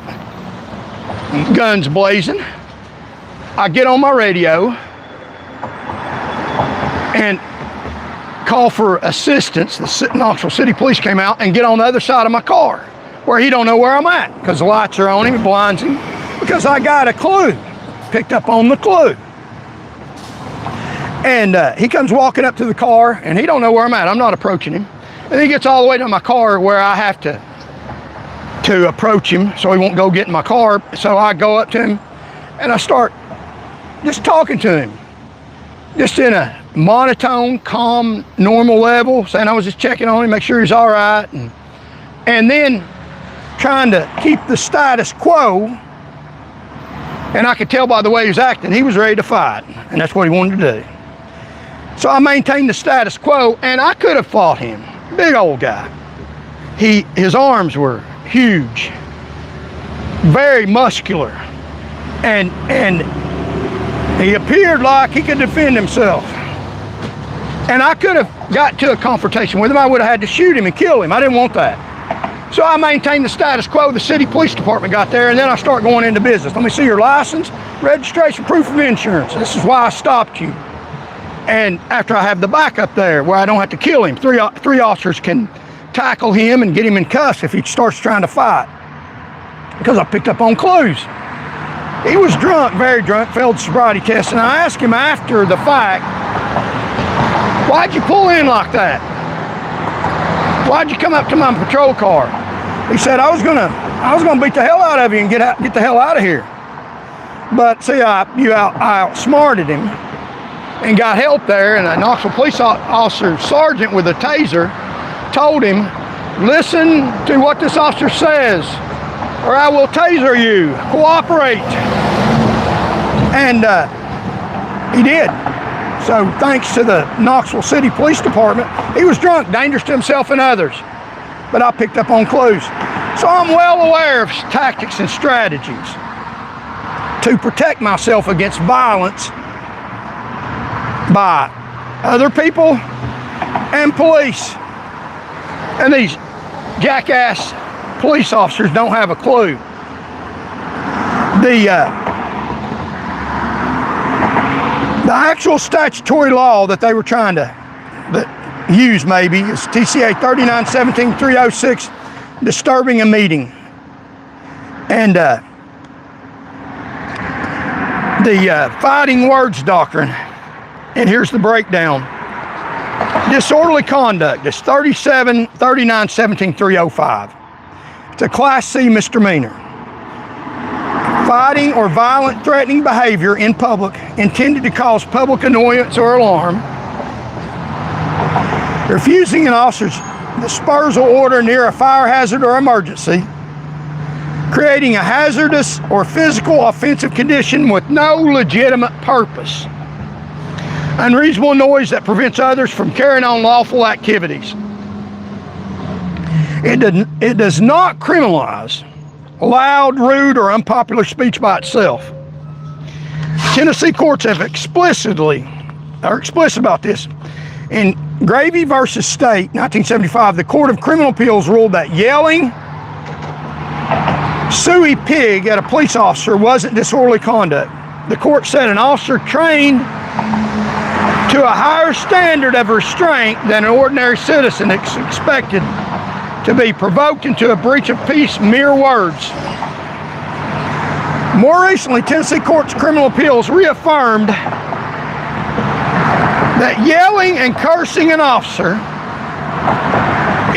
guns blazing. I get on my radio and call for assistance. The Knoxville City Police came out and get on the other side of my car where he don't know where I'm at because the lights are on him, it blinds him, because I got a clue, picked up on the clue. And he comes walking up to the car and he don't know where I'm at. I'm not approaching him. And he gets all the way to my car where I have to approach him so he won't go get in my car. So I go up to him And I start just talking to him, just in a monotone, calm, normal level, saying I was just checking on him, make sure he's all right, and then trying to keep the status quo. And I could tell by the way he was acting, he was ready to fight, and that's what he wanted to do. So I maintained the status quo, and I could have fought him. Big old guy. His arms were huge, very muscular, and he appeared like he could defend himself. And I could have got to a confrontation with him. I would have had to shoot him and kill him. I didn't want that. So I maintained the status quo. The city police department got there, and then I start going into business. Let me see your license, registration, proof of insurance. This is why I stopped you. And after I have the backup there where I don't have to kill him, three officers can tackle him and get him in cuffs if he starts trying to fight. Because I picked up on clues. He was drunk, very drunk, failed the sobriety test, and I asked him after the fact, why'd you pull in like that? Why'd you come up to my patrol car? He said, I was gonna beat the hell out of you and get the hell out of here. But see, I outsmarted him and got help there, and a Knoxville police officer, sergeant with a taser, told him, listen to what this officer says, or I will taser you. Cooperate. And he did. So thanks to the Knoxville City Police Department, he was drunk, dangerous to himself and others. But I picked up on clues. So I'm well aware of tactics and strategies to protect myself against violence by other people and police. And these jackass police officers don't have a clue. The actual statutory law that they were trying to use maybe is TCA 3917-306, disturbing a meeting. And the fighting words doctrine, and here's the breakdown. Disorderly conduct is 3917-305. It's a Class C misdemeanor. Fighting or violent, threatening behavior in public intended to cause public annoyance or alarm. Refusing an officer's dispersal order near a fire hazard or emergency. Creating a hazardous or physical offensive condition with no legitimate purpose. Unreasonable noise that prevents others from carrying on lawful activities. It does not criminalize loud, rude, or unpopular speech by itself. Tennessee courts have explicit about this. In Gravy versus State, 1975, the Court of Criminal Appeals ruled that yelling "Suey pig" at a police officer wasn't disorderly conduct. The court said an officer trained to a higher standard of restraint than an ordinary citizen is expected to be provoked into a breach of peace mere words. More recently, Tennessee Court's Criminal Appeals reaffirmed that yelling and cursing an officer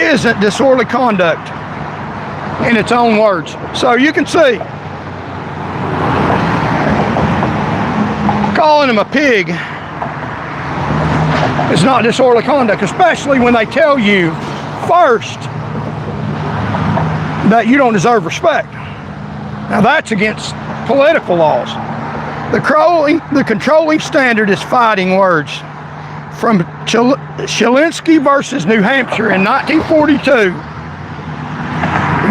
isn't disorderly conduct in its own words. So you can see, calling him a pig is not disorderly conduct, especially when they tell you first that you don't deserve respect. Now that's against political laws. The controlling standard is fighting words. From Shilinsky versus New Hampshire in 1942,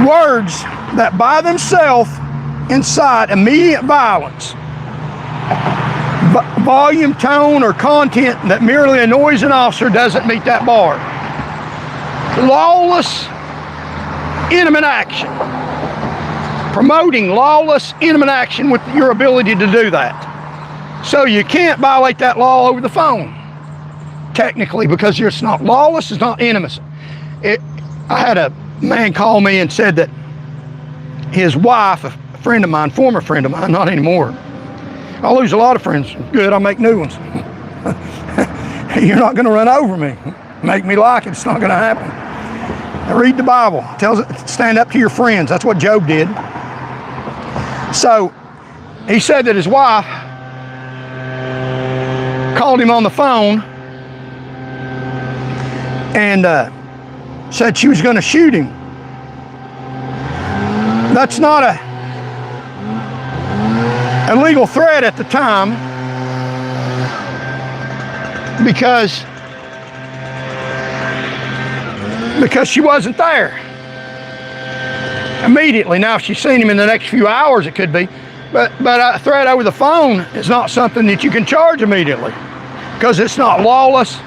words that by themselves incite immediate violence, volume, tone, or content that merely annoys an officer doesn't meet that bar. Lawless, intimate action. Promoting lawless, intimate action with your ability to do that. So you can't violate that law over the phone, technically, because it's not lawless, it's not intimate. I had a man call me and said that his wife, a friend of mine, former friend of mine, not anymore. I lose a lot of friends. Good, I'll make new ones. You're not going to run over me. Make me like it. It's not going to happen. Read the Bible. It tells it, stand up to your friends. That's what Job did. So he said that his wife called him on the phone and said she was going to shoot him. That's not a legal threat at the time, because she wasn't there immediately. Now, if she's seen him in the next few hours, it could be. But a threat over the phone is not something that you can charge immediately, because it's not lawless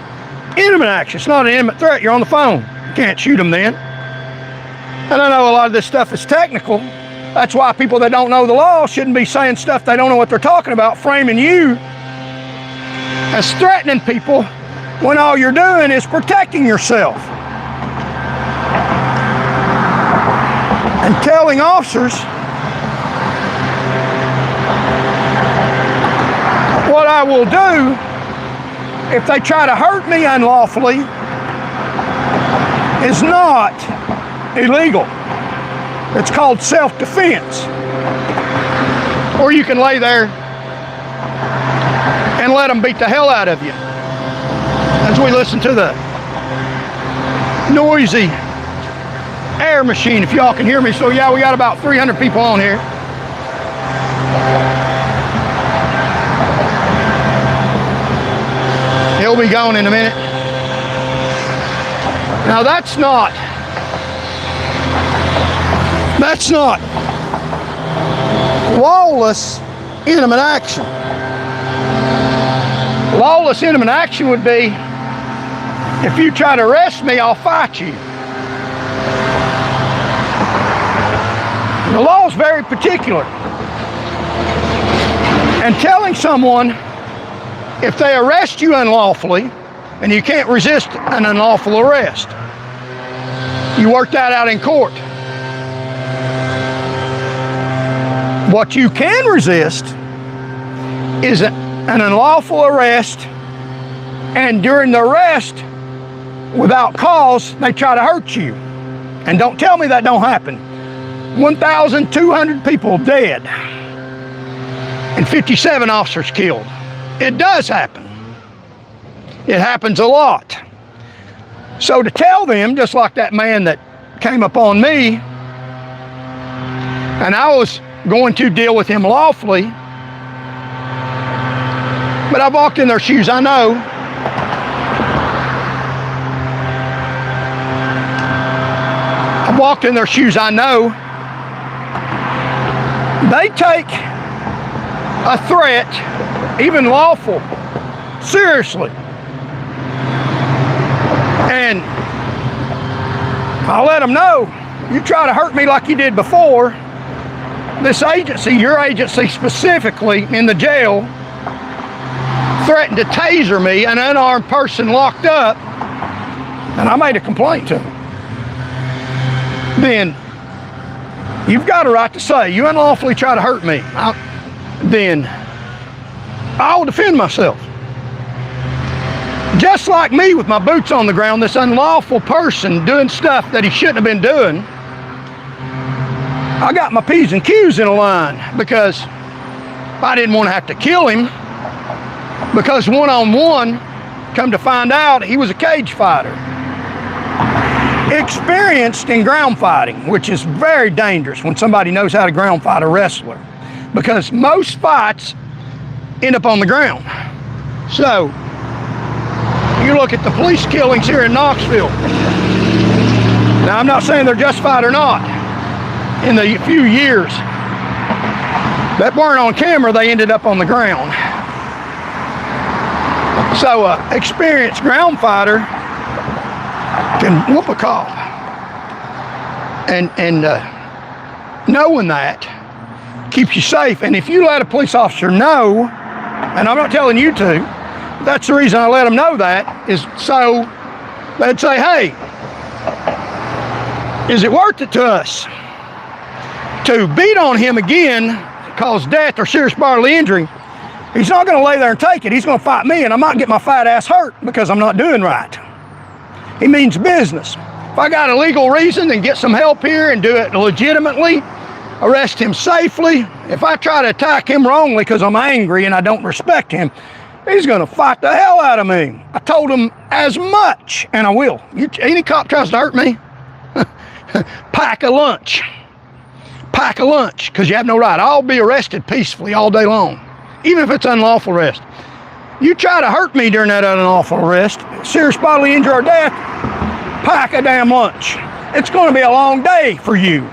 intimate action. It's not an intimate threat. You're on the phone. You can't shoot them then. And I know a lot of this stuff is technical. That's why people that don't know the law shouldn't be saying stuff they don't know what they're talking about, framing you as threatening people when all you're doing is protecting yourself. And telling officers what I will do if they try to hurt me unlawfully is not illegal. It's called self-defense. Or you can lay there and let them beat the hell out of you. As we listen to the noisy air machine, if y'all can hear me. So yeah, we got about 300 people on here. He'll be gone in a minute. Now that's not lawless intimate action. Lawless intimate action would be, if you try to arrest me, I'll fight you. The law is very particular. And telling someone, if they arrest you unlawfully, and you can't resist an unlawful arrest, you work that out in court. What you can resist is an unlawful arrest, and during the arrest, without cause, they try to hurt you. And don't tell me that don't happen. 1,200 people dead and 57 officers killed. It does happen. It happens a lot. So to tell them, just like that man that came upon me, and I was going to deal with him lawfully, but I walked in their shoes, I know. I walked in their shoes, I know. They take a threat, even lawful, seriously. And I'll let them know, you try to hurt me like you did before, this agency, your agency specifically in the jail, threatened to taser me, an unarmed person locked up, and I made a complaint to them. Then you've got a right to say, you unlawfully try to hurt me. Then I'll defend myself. Just like me with my boots on the ground, this unlawful person doing stuff that he shouldn't have been doing, I got my P's and Q's in a line, because I didn't want to have to kill him, because one-on-one, come to find out, he was a cage fighter. Experienced in ground fighting, which is very dangerous when somebody knows how to ground fight a wrestler, because most fights end up on the ground. So, you look at the police killings here in Knoxville. Now, I'm not saying they're justified or not. In the few years that weren't on camera, they ended up on the ground. So, experienced ground fighter can whoop a cop. And knowing that keeps you safe. And if you let a police officer know, and I'm not telling you to, that's the reason I let them know that, is so they'd say, hey, is it worth it to us to beat on him again, cause death or serious bodily injury? He's not going to lay there and take it. He's going to fight me, and I might get my fat ass hurt because I'm not doing right. He means business. If I got a legal reason, then get some help here and do it legitimately, arrest him safely, if I try to attack him wrongly because I'm angry and I don't respect him, he's going to fight the hell out of me. I told him as much, and I will. Any cop tries to hurt me, pack a lunch. Pack a lunch, because you have no right. I'll be arrested peacefully all day long, even if it's unlawful arrest. You try to hurt me during that unlawful arrest, serious bodily injury or death, pack a damn lunch. It's going to be a long day for you.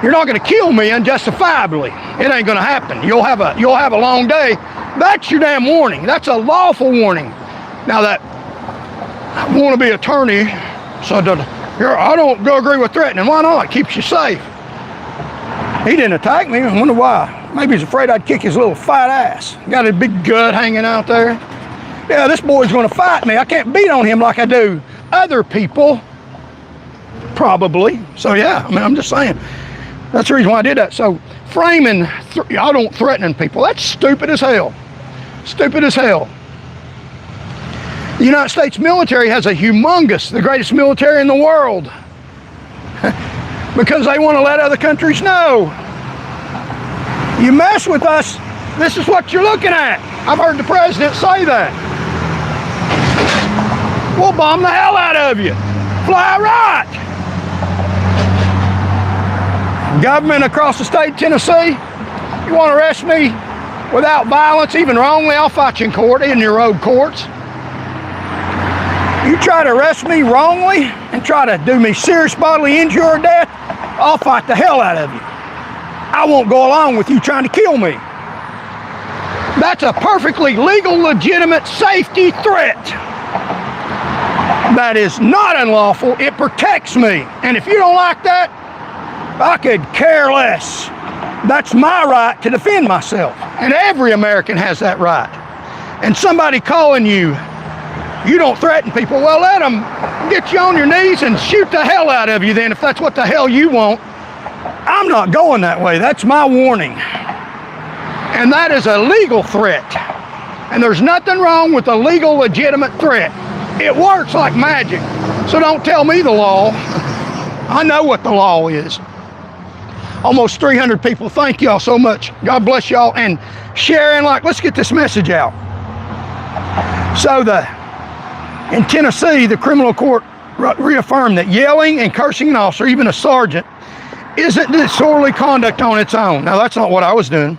You're not going to kill me unjustifiably. It ain't going to happen. You'll have a long day. That's your damn warning. That's a lawful warning. Now that I want to be attorney, so I don't agree with threatening. Why not? It keeps you safe. He didn't attack me. I wonder why. Maybe he's afraid I'd kick his little fat ass. Got a big gut hanging out there. Yeah, this boy's going to fight me. I can't beat on him like I do other people. Probably. So yeah, I mean, I'm just saying. That's the reason why I did that. So framing, I don't threaten people. That's stupid as hell. Stupid as hell. The United States military has a humongous, the greatest military in the world. Because they want to let other countries know. You mess with us, this is what you're looking at. I've heard the president say that. We'll bomb the hell out of you. Fly right. Government across the state of Tennessee, you want to arrest me without violence, even wrongly, I'll fight you in court, in your road courts. You try to arrest me wrongly and try to do me serious bodily injury or death, I'll fight the hell out of you. I won't go along with you trying to kill me. That's a perfectly legal, legitimate safety threat. That is not unlawful. It protects me. And if you don't like that, I could care less. That's my right to defend myself. And every American has that right. And somebody calling you, you don't threaten people, well, let them get you on your knees and shoot the hell out of you then, if that's what the hell you want. I'm not going that way. That's my warning. And that is a legal threat. And there's nothing wrong with a legal, legitimate threat. It works like magic. So don't tell me the law. I know what the law is. Almost 300 people. Thank y'all so much. God bless y'all. And sharing, let's get this message out. So in Tennessee, the criminal court reaffirmed that yelling and cursing an officer, even a sergeant, isn't disorderly conduct on its own. Now, that's not what I was doing.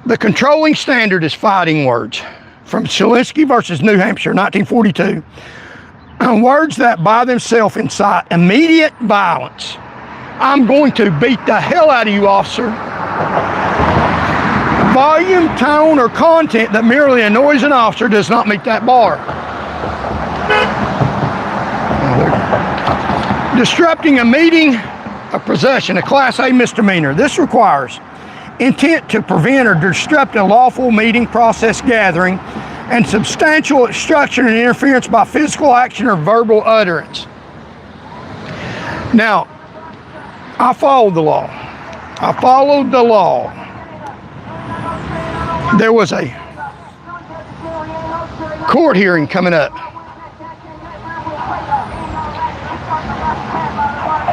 The controlling standard is fighting words. From Shilinsky versus New Hampshire, 1942. Words that by themselves incite immediate violence. I'm going to beat the hell out of you, officer. Volume, tone, or content that merely annoys an officer does not meet that bar. Disrupting a meeting of possession, a Class A misdemeanor. This requires intent to prevent or disrupt a lawful meeting process gathering and substantial obstruction and interference by physical action or verbal utterance. Now, I followed the law. I followed the law. There was a court hearing coming up.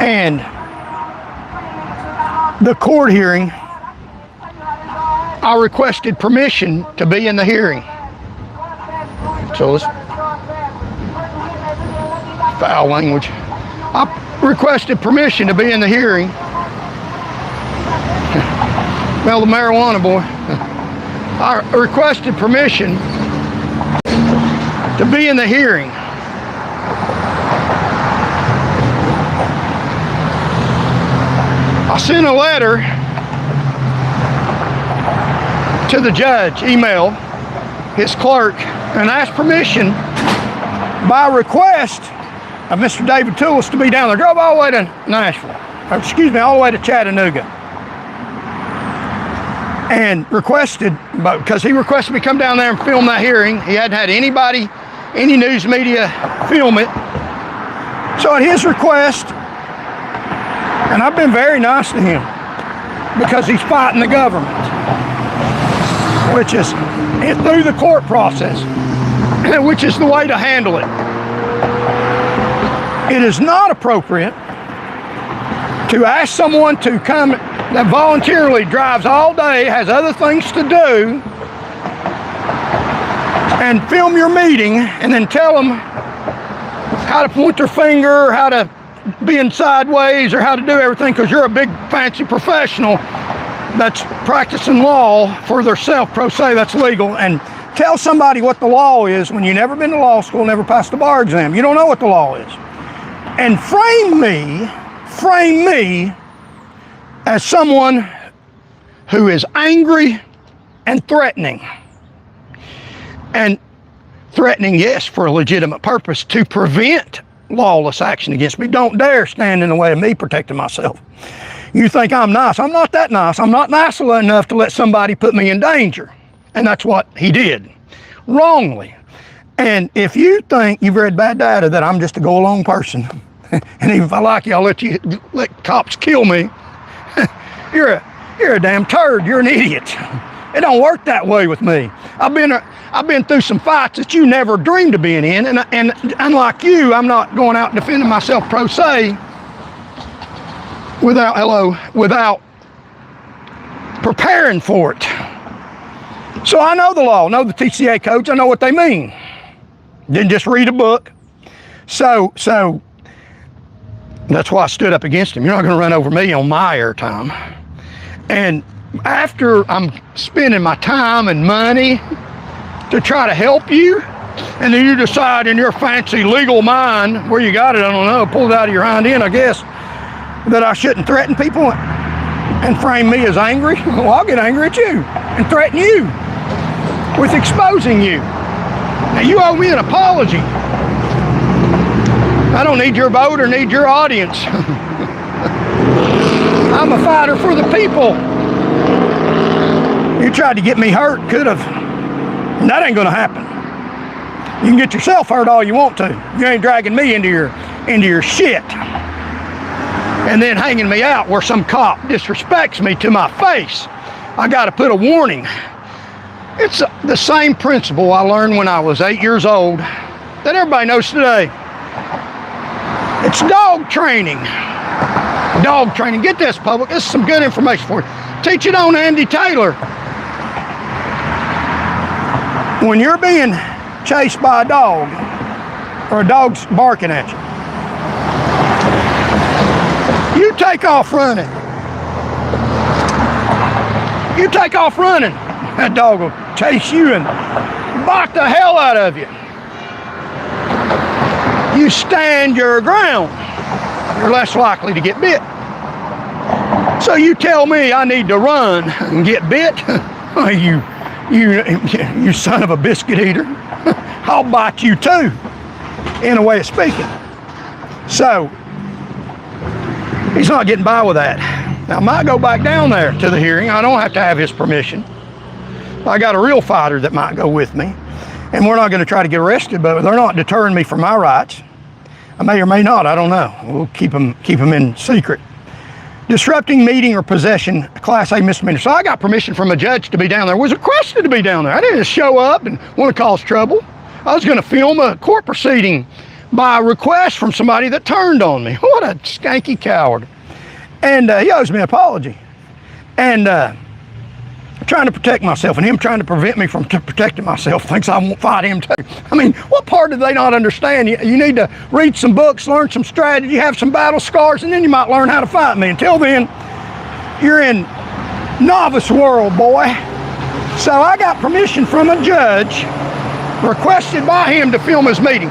And the court hearing, I requested permission to be in the hearing. So it's foul language. I requested permission to be in the hearing. Smell the marijuana, boy. I requested permission to be in the hearing. I sent a letter to the judge, email, his clerk, and asked permission by request of Mr. David Toulis to be down there. Drove all the way to Nashville, all the way to Chattanooga. And requested, because he requested me come down there and film that hearing. He hadn't had anybody, any news media film it. So at his request, and I've been very nice to him because he's fighting the government, which is through the court process, which is the way to handle it. It is not appropriate to ask someone to come that voluntarily drives all day, has other things to do, and film your meeting and then tell them how to point their finger, how to be in sideways, or how to do everything because you're a big fancy professional that's practicing law for theirself, pro se, that's legal, and tell somebody what the law is when you've never been to law school, never passed the bar exam. You don't know what the law is. And frame me as someone who is angry and threatening. And threatening, yes, for a legitimate purpose to prevent lawless action against me. Don't dare stand in the way of me protecting myself. You think I'm nice. I'm not that nice. I'm not nice enough to let somebody put me in danger. And that's what he did, wrongly. And if you think you've read bad data that I'm just a go-along person, and even if I like you, I'll let cops kill me, you're a damn turd. You're an idiot. It don't work that way with me. I've been through some fights that you never dreamed of being in, and unlike you, I'm not going out defending myself pro se without preparing for it. So I know the law, know the TCA codes, I know what they mean. Didn't just read a book. So that's why I stood up against him. You're not going to run over me on my airtime. And after I'm spending my time and money to try to help you, and then you decide in your fancy legal mind, where you got it, I don't know, pull it out of your hind end, I guess, that I shouldn't threaten people and frame me as angry. Well, I'll get angry at you and threaten you with exposing you. Now, you owe me an apology. I don't need your vote or need your audience. I'm a fighter for the people. You tried to get me hurt, could have. And that ain't gonna happen. You can get yourself hurt all you want to. You ain't dragging me into your shit. And then hanging me out where some cop disrespects me to my face. I gotta put a warning. It's the same principle I learned when I was 8 years old that everybody knows today. It's dog training. Dog training. Get this, public. This is some good information for you. Teach it on Andy Taylor. When you're being chased by a dog, or a dog's barking at you, you take off running. You take off running. That dog will chase you and bark the hell out of you. You stand your ground. You're less likely to get bit. So you tell me I need to run and get bit? You son of a biscuit eater. I'll bite you too, in a way of speaking. So he's not getting by with that. Now I might go back down there to the hearing. I don't have to have his permission. I got a real fighter that might go with me, and we're not going to try to get arrested, but they're not deterring me from my rights. I may or may not, I don't know. We'll keep them in secret. Disrupting meeting or possession, Class A misdemeanor. So I got permission from a judge to be down there. I was requested to be down there. I didn't just show up and want to cause trouble. I was going to film a court proceeding by request from somebody that turned on me. What a skanky coward. And he owes me an apology. And trying to protect myself, and him trying to prevent me from protecting myself, thinks I won't fight him too. I mean, what part do they not understand? You need to read some books, learn some strategy, have some battle scars, and then you might learn how to fight me. Until then, you're in novice world, boy. So I got permission from a judge, requested by him to film his meeting.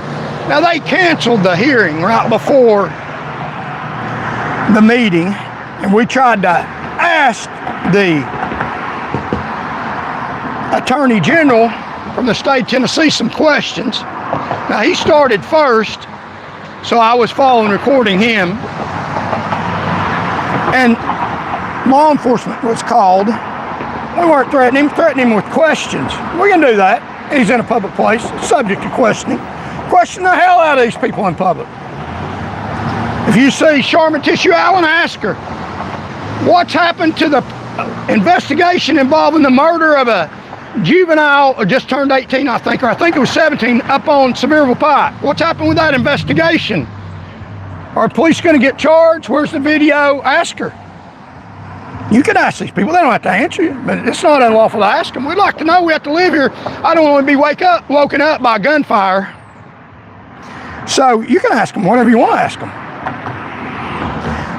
Now they canceled the hearing right before the meeting, and we tried to ask the Attorney General from the state of Tennessee some questions. Now he started first, so I was following, recording him. And law enforcement was called. We weren't threatening him with questions. We can do that. He's in a public place, subject to questioning. Question the hell out of these people in public. If you see Sharman Tissue Allen, ask her, what's happened to the investigation involving the murder of a juvenile, or just turned 18, I think, or I think it was 17, up on Sevierville Pike? What's happened with that investigation? Are police going to get charged? Where's the video? Ask her. You can ask these people. They don't have to answer you, but it's not unlawful to ask them. We'd like to know. We have to live here. I don't want to be woken up by gunfire. So you can ask them whatever you want to ask them.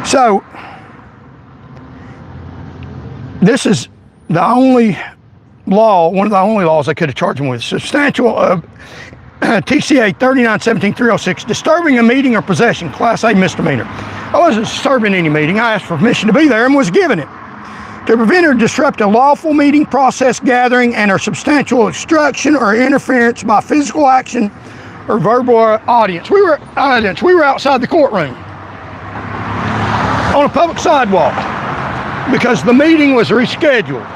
So this is the only law, one of the only laws I could have charged them with. Substantial TCA 39-17-306, disturbing a meeting or possession, Class A misdemeanor. I wasn't disturbing any meeting. I asked for permission to be there and was given it. To prevent or disrupt a lawful meeting, process, gathering, and or substantial obstruction or interference by physical action or verbal audience. We were outside the courtroom on a public sidewalk because the meeting was rescheduled,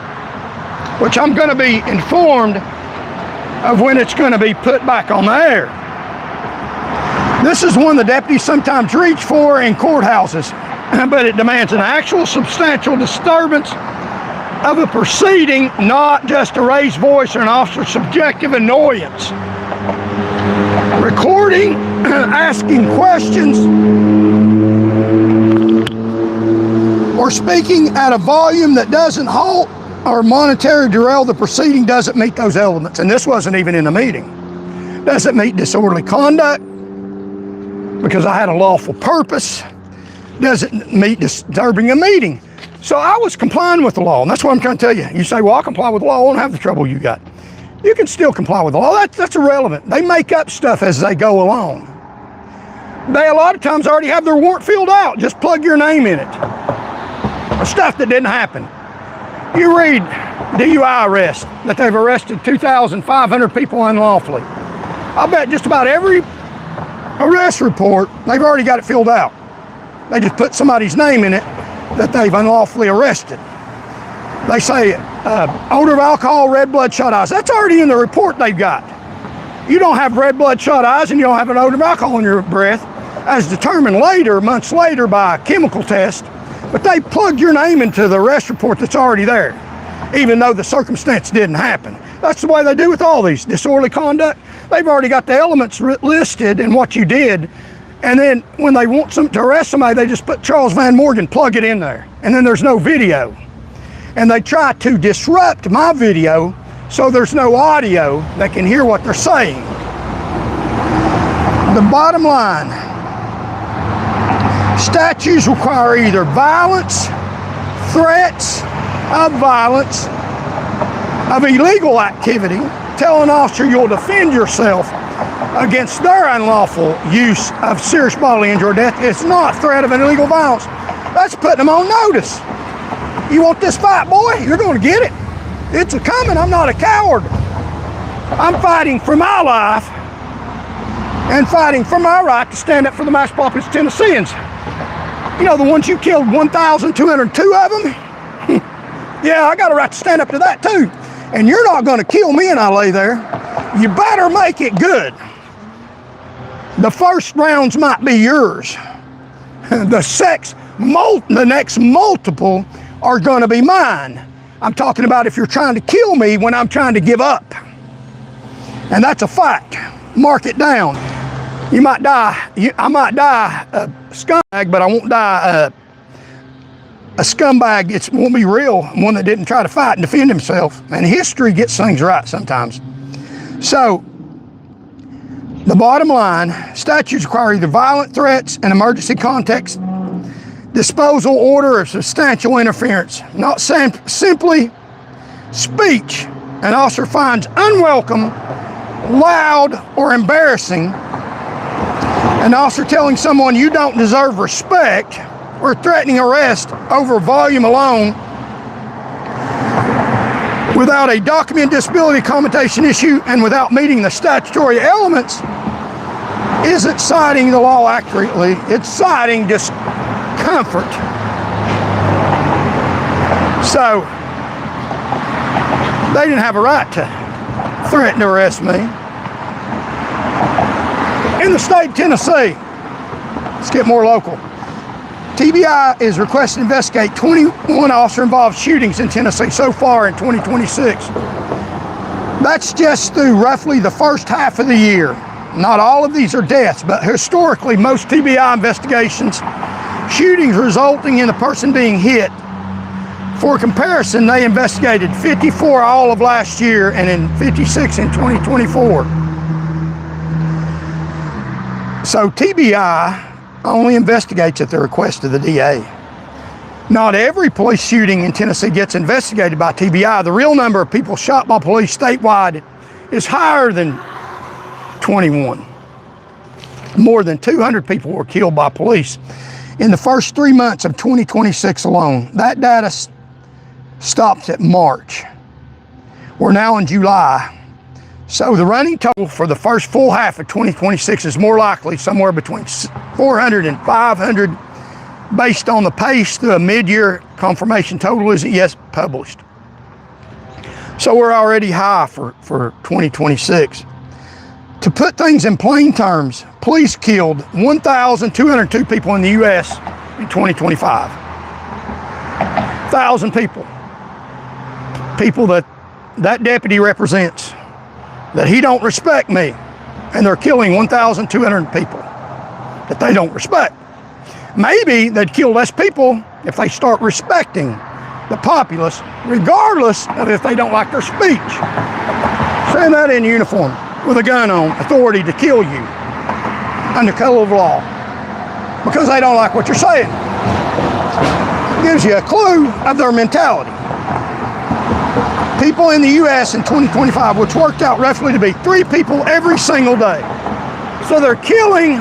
which I'm going to be informed of when it's going to be put back on the air. This is one the deputies sometimes reach for in courthouses, but it demands an actual substantial disturbance of a proceeding, not just a raised voice or an officer's subjective annoyance. Recording, asking questions, or speaking at a volume that doesn't halt or monetarily derail the proceeding doesn't meet those elements. And this wasn't even in a meeting. Doesn't meet disorderly conduct because I had a lawful purpose. Doesn't meet disturbing a meeting. So I was complying with the law, and that's what I'm trying to tell you. You say, well, I'll comply with the law. I won't have the trouble you got. You can still comply with the law. That's irrelevant. They make up stuff as they go along. They, a lot of times, already have their warrant filled out. Just plug your name in it. Stuff that didn't happen. You read DUI arrest, that they've arrested 2,500 people unlawfully. I bet just about every arrest report, they've already got it filled out. They just put somebody's name in it that they've unlawfully arrested. They say odor of alcohol, red bloodshot eyes. That's already in the report they've got. You don't have red bloodshot eyes and you don't have an odor of alcohol in your breath, as determined later, months later, by a chemical test. But they plugged your name into the arrest report that's already there, even though the circumstance didn't happen. That's the way they do with all these disorderly conduct. They've already got the elements listed and what you did. And then when they want to arrest somebody, they just put Charles Van Morgan, plug it in there. And then there's no video. And they try to disrupt my video so there's no audio that can hear what they're saying. The bottom line, statutes require either violence, threats of violence, of illegal activity, tell an officer you'll defend yourself against their unlawful use of serious bodily injury or death. It's not threat of an illegal violence. That's putting them on notice. You want this fight, boy? You're going to get it. It's a coming. I'm not a coward. I'm fighting for my life and fighting for my right to stand up for the mass populace of Tennesseans. You know, the ones you killed, 1,202 of them? Yeah, I got a right to stand up to that too. And you're not going to kill me and I lay there. You better make it good. The first rounds might be yours. The next multiple are going to be mine. I'm talking about if you're trying to kill me when I'm trying to give up. And that's a fact. Mark it down. You might die. I might die a scumbag, but I won't die a scumbag. It won't be real. One that didn't try to fight and defend himself. And history gets things right sometimes. So, the bottom line, statutes require either violent threats and emergency context, disposal order, or substantial interference, not simply speech an officer finds unwelcome, loud, or embarrassing. An officer telling someone you don't deserve respect or threatening arrest over volume alone without a documented disability accommodation issue and without meeting the statutory elements isn't citing the law accurately. It's citing discomfort. So they didn't have a right to threaten to arrest me. In the state of Tennessee, let's get more local. TBI is requested to investigate 21 officer-involved shootings in Tennessee so far in 2026. That's just through roughly the first half of the year. Not all of these are deaths, but historically, most TBI investigations, shootings resulting in a person being hit For comparison, they investigated 54 all of last year and in 56 in 2024. So TBI only investigates at the request of the DA. Not every police shooting in Tennessee gets investigated by TBI. The real number of people shot by police statewide is higher than 21. More than 200 people were killed by police in the first 3 months of 2026 alone. That data stops at March. We're now in July. So the running total for the first full half of 2026 is more likely somewhere between 400 and 500 based on the pace. The mid-year confirmation total isn't yet published. So we're already high for 2026. To put things in plain terms, police killed 1,202 people in the U.S. in 2025. 1,000 people. People that deputy represents, that he don't respect me, and they're killing 1,200 people that they don't respect. Maybe they'd kill less people if they start respecting the populace, regardless of if they don't like their speech. Send that in uniform with a gun on, authority to kill you under color of law because they don't like what you're saying. Gives you a clue of their mentality. People in the U.S. in 2025, which worked out roughly to be 3 people every single day. So they're killing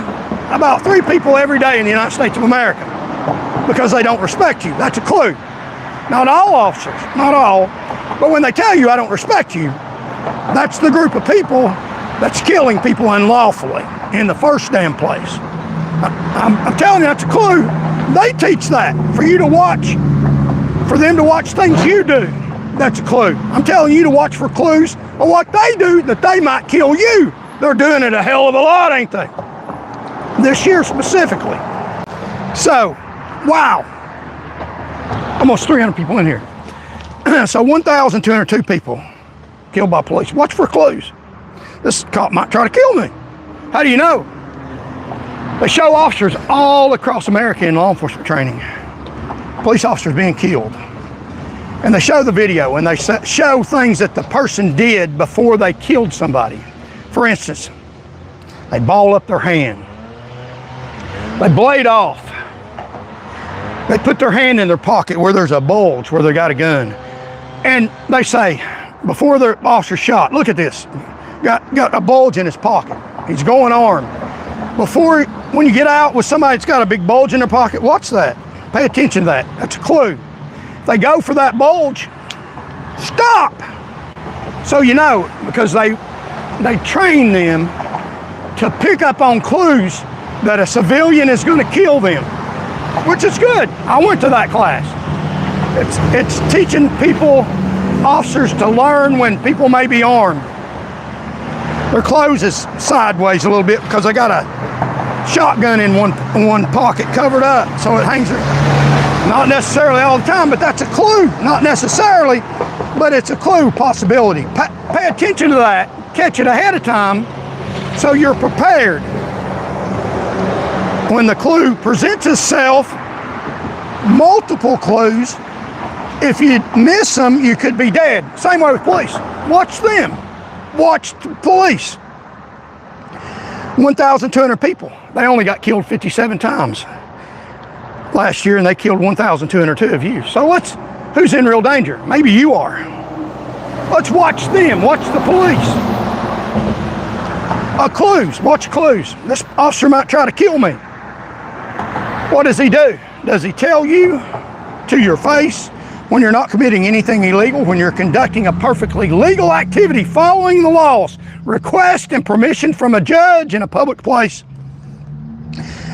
about 3 people every day in the United States of America because they don't respect you. That's a clue. Not all officers, not all, but when they tell you I don't respect you, that's the group of people that's killing people unlawfully in the first damn place. I'm telling you, that's a clue. They teach that for you to watch, for them to watch things you do. That's a clue. I'm telling you to watch for clues of what they do that they might kill you. They're doing it a hell of a lot, ain't they? This year specifically. So, wow. Almost 300 people in here. So 1,202 people killed by police. Watch for clues. This cop might try to kill me. How do you know? They show officers all across America in law enforcement training. Police officers being killed. And they show the video and they show things that the person did before they killed somebody. For instance, they ball up their hand. They blade off. They put their hand in their pocket where there's a bulge, where they got a gun. And they say, before the officer shot, look at this. Got a bulge in his pocket. He's going armed. When you get out with somebody that's got a big bulge in their pocket, watch that. Pay attention to that. That's a clue. If they go for that bulge, stop. So you know, because they train them to pick up on clues that a civilian is going to kill them, which is good. I went to that class. It's teaching people, officers, to learn when people may be armed. Their clothes is sideways a little bit because they got a shotgun in one pocket covered up, so it hangs there. Not necessarily all the time, but that's a clue. Not necessarily, but it's a clue possibility. Pay attention to that. Catch it ahead of time so you're prepared. When the clue presents itself, multiple clues, if you miss them, you could be dead. Same way with police. Watch them. Watch the police. 1,200 people. They only got killed 57 times last year, and they killed 1,202 of you. So who's in real danger? Maybe you are. Let's watch them. Watch the police. Clues. Watch clues. This officer might try to kill me. What does he do? Does he tell you to your face when you're not committing anything illegal, when you're conducting a perfectly legal activity following the laws, request and permission from a judge in a public place,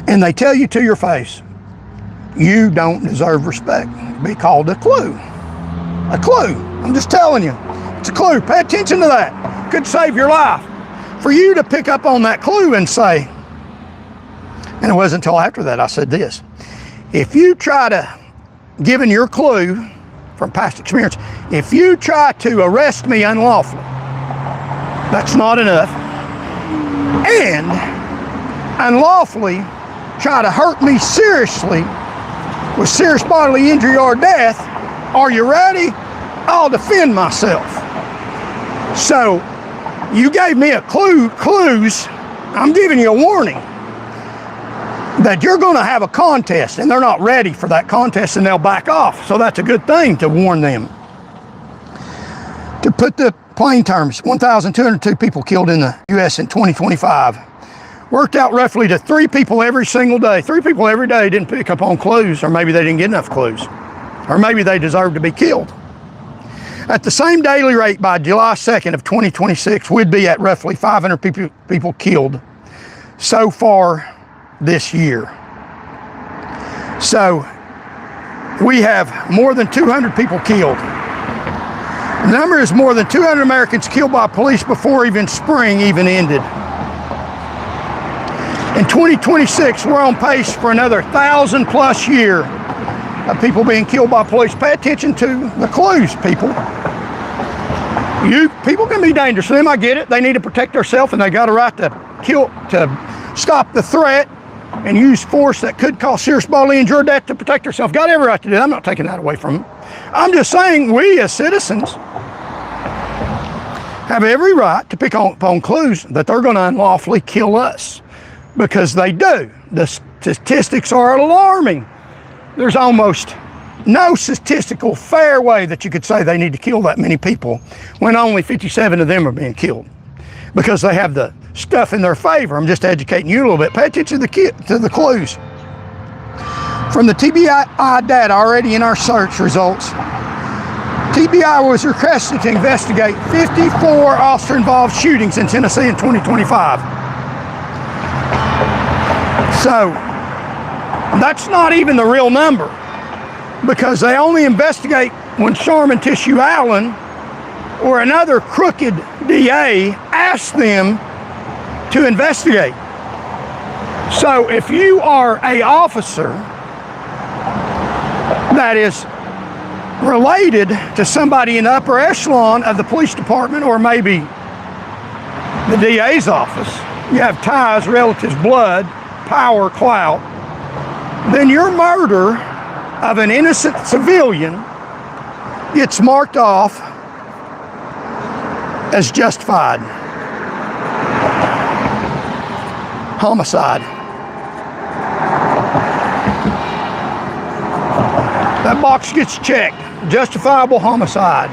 and they tell you to your face, you don't deserve respect? Be called a clue. A clue. I'm just telling you. It's a clue. Pay attention to that. Could save your life. For you to pick up on that clue and say, and it wasn't until after that I said this, if you try to, given your clue from past experience, if you try to arrest me unlawfully, that's not enough, and unlawfully try to hurt me seriously with serious bodily injury or death, Are you ready? I'll defend myself. So you gave me clues. I'm giving you a warning that you're going to have a contest, and they're not ready for that contest, and they'll back off. So that's a good thing to warn them. To put the plain terms, 1,202 people killed in the U.S. in 2025. Worked out roughly to 3 people every single day. 3 people every day didn't pick up on clues, or maybe they didn't get enough clues, or maybe they deserved to be killed. At the same daily rate by July 2nd of 2026, we'd be at roughly 500 people killed so far this year. So we have more than 200 people killed. The number is more than 200 Americans killed by police before even spring even ended. In 2026, we're on pace for another 1,000+ year of people being killed by police. Pay attention to the clues, people. People can be dangerous to them, I get it. They need to protect themselves, and they got a right to stop the threat and use force that could cause serious bodily injury or death to protect themselves. Got every right to do that. I'm not taking that away from them. I'm just saying we as citizens have every right to pick up on clues that they're going to unlawfully kill us, because they do. The statistics are alarming. There's almost no statistical fair way that you could say they need to kill that many people when only 57 of them are being killed because they have the stuff in their favor. I'm just educating you a little bit. Pay attention to the clues. From the TBI data already in our search results, TBI was requested to investigate 54 officer-involved shootings in Tennessee in 2025. So that's not even the real number, because they only investigate when Sharman Tissue Allen or another crooked DA asks them to investigate. So if you are an officer that is related to somebody in the upper echelon of the police department, or maybe the DA's office, you have ties, relatives, blood, power, clout, then your murder of an innocent civilian gets marked off as justified homicide. That box gets checked, justifiable homicide,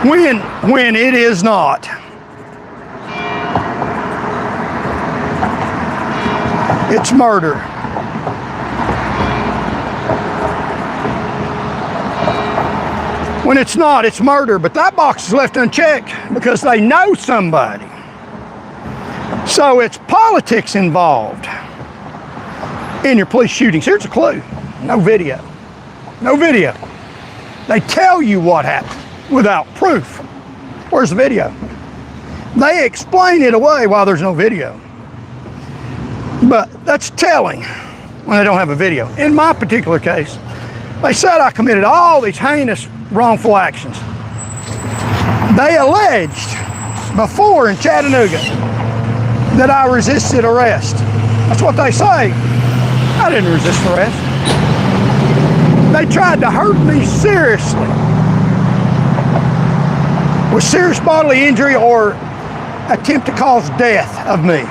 when it is not. It's murder. When it's not, it's murder. But that box is left unchecked because they know somebody. So it's politics involved in your police shootings. Here's a clue. No video. No video. They tell you what happened without proof. Where's the video? They explain it away while there's no video. But that's telling when they don't have a video. In my particular case, they said I committed all these heinous wrongful actions. They alleged before in Chattanooga that I resisted arrest. That's what they say. I didn't resist arrest. They tried to hurt me seriously with serious bodily injury or attempt to cause death of me.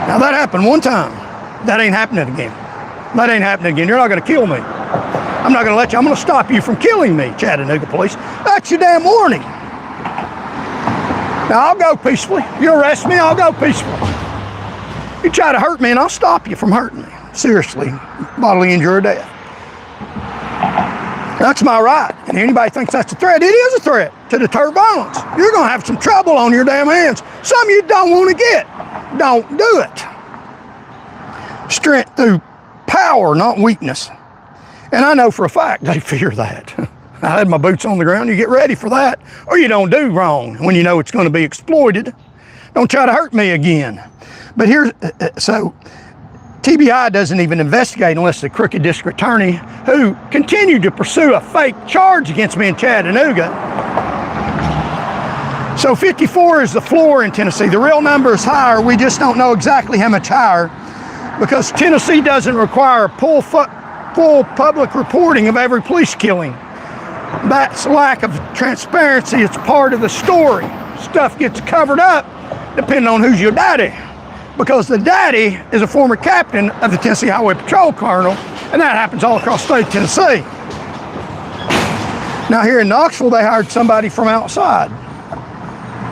Now that happened one time. That ain't happening again. That ain't happening again. You're not going to kill me. I'm not going to let you. I'm going to stop you from killing me, Chattanooga police. That's your damn warning. Now I'll go peacefully. You arrest me, I'll go peacefully. You try to hurt me and I'll stop you from hurting me. Seriously, bodily injury or death. That's my right. And anybody thinks that's a threat, it is a threat to deter violence. You're going to have some trouble on your damn hands. Some you don't want to get. Don't do it. Strength through power, not weakness. And I know for a fact they fear that. I had my boots on the ground. You get ready for that, or you don't do wrong when you know it's going to be exploited. Don't try to hurt me again. But here's, so TBI doesn't even investigate unless the crooked district attorney who continued to pursue a fake charge against me in Chattanooga. So 54 is the floor in Tennessee. The real number is higher. We just don't know exactly how much higher, because Tennessee doesn't require full public reporting of every police killing. That's lack of transparency. It's part of the story. Stuff gets covered up depending on who's your daddy. Because the daddy is a former captain of the Tennessee Highway Patrol, Colonel, and that happens all across the state of Tennessee. Now here in Knoxville, they hired somebody from outside,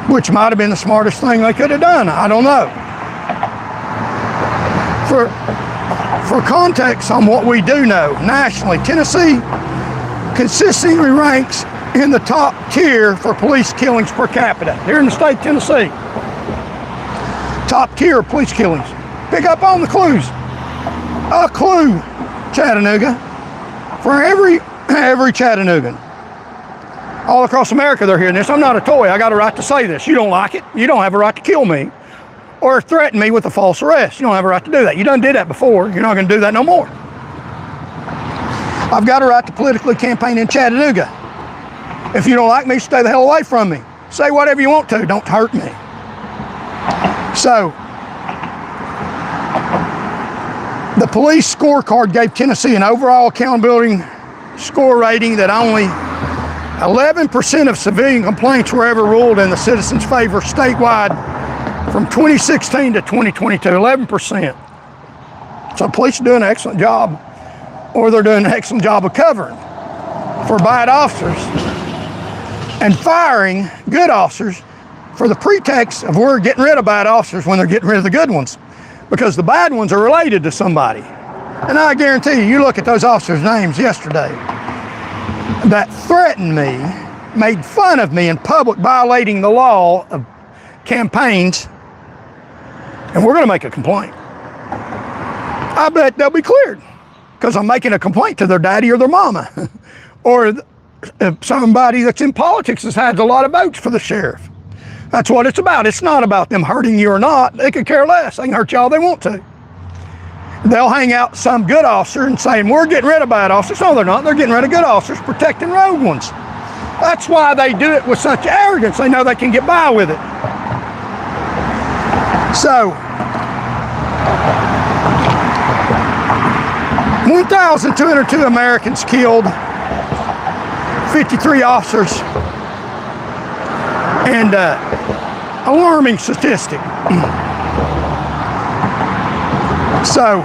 which might have been the smartest thing they could have done. I don't know. For context on what we do know, nationally, Tennessee consistently ranks in the top tier for police killings per capita here in the state of Tennessee. Top tier of police killings. Pick up on the clues. A clue, Chattanooga, for every Chattanoogan. All across America they're hearing this. I'm not a toy. I got a right to say this. You don't like it, you don't have a right to kill me or threaten me with a false arrest. You don't have a right to do that. You done did that before. You're not going to do that no more. I've got a right to politically campaign in Chattanooga. If you don't like me, stay the hell away from me. Say whatever you want to. Don't hurt me. So, the police scorecard gave Tennessee an overall accountability score rating that only 11% of civilian complaints were ever ruled in the citizens' favor statewide from 2016 to 2022, 11%. So police are doing an excellent job, or they're doing an excellent job of covering for bad officers and firing good officers for the pretext of we're getting rid of bad officers when they're getting rid of the good ones, because the bad ones are related to somebody. And I guarantee you, you look at those officers' names yesterday that threatened me, made fun of me in public, violating the law of campaigns, and we're going to make a complaint. I bet they'll be cleared because I'm making a complaint to their daddy or their mama or somebody that's in politics has had a lot of votes for the sheriff. That's what it's about. It's not about them hurting you or not. They could care less. They can hurt you all they want to. They'll hang out some good officer and saying, we're getting rid of bad officers. No, they're not. They're getting rid of good officers, protecting rogue ones. That's why they do it with such arrogance. They know they can get by with it. So, 1,202 Americans killed, 53 officers, and alarming statistic. So,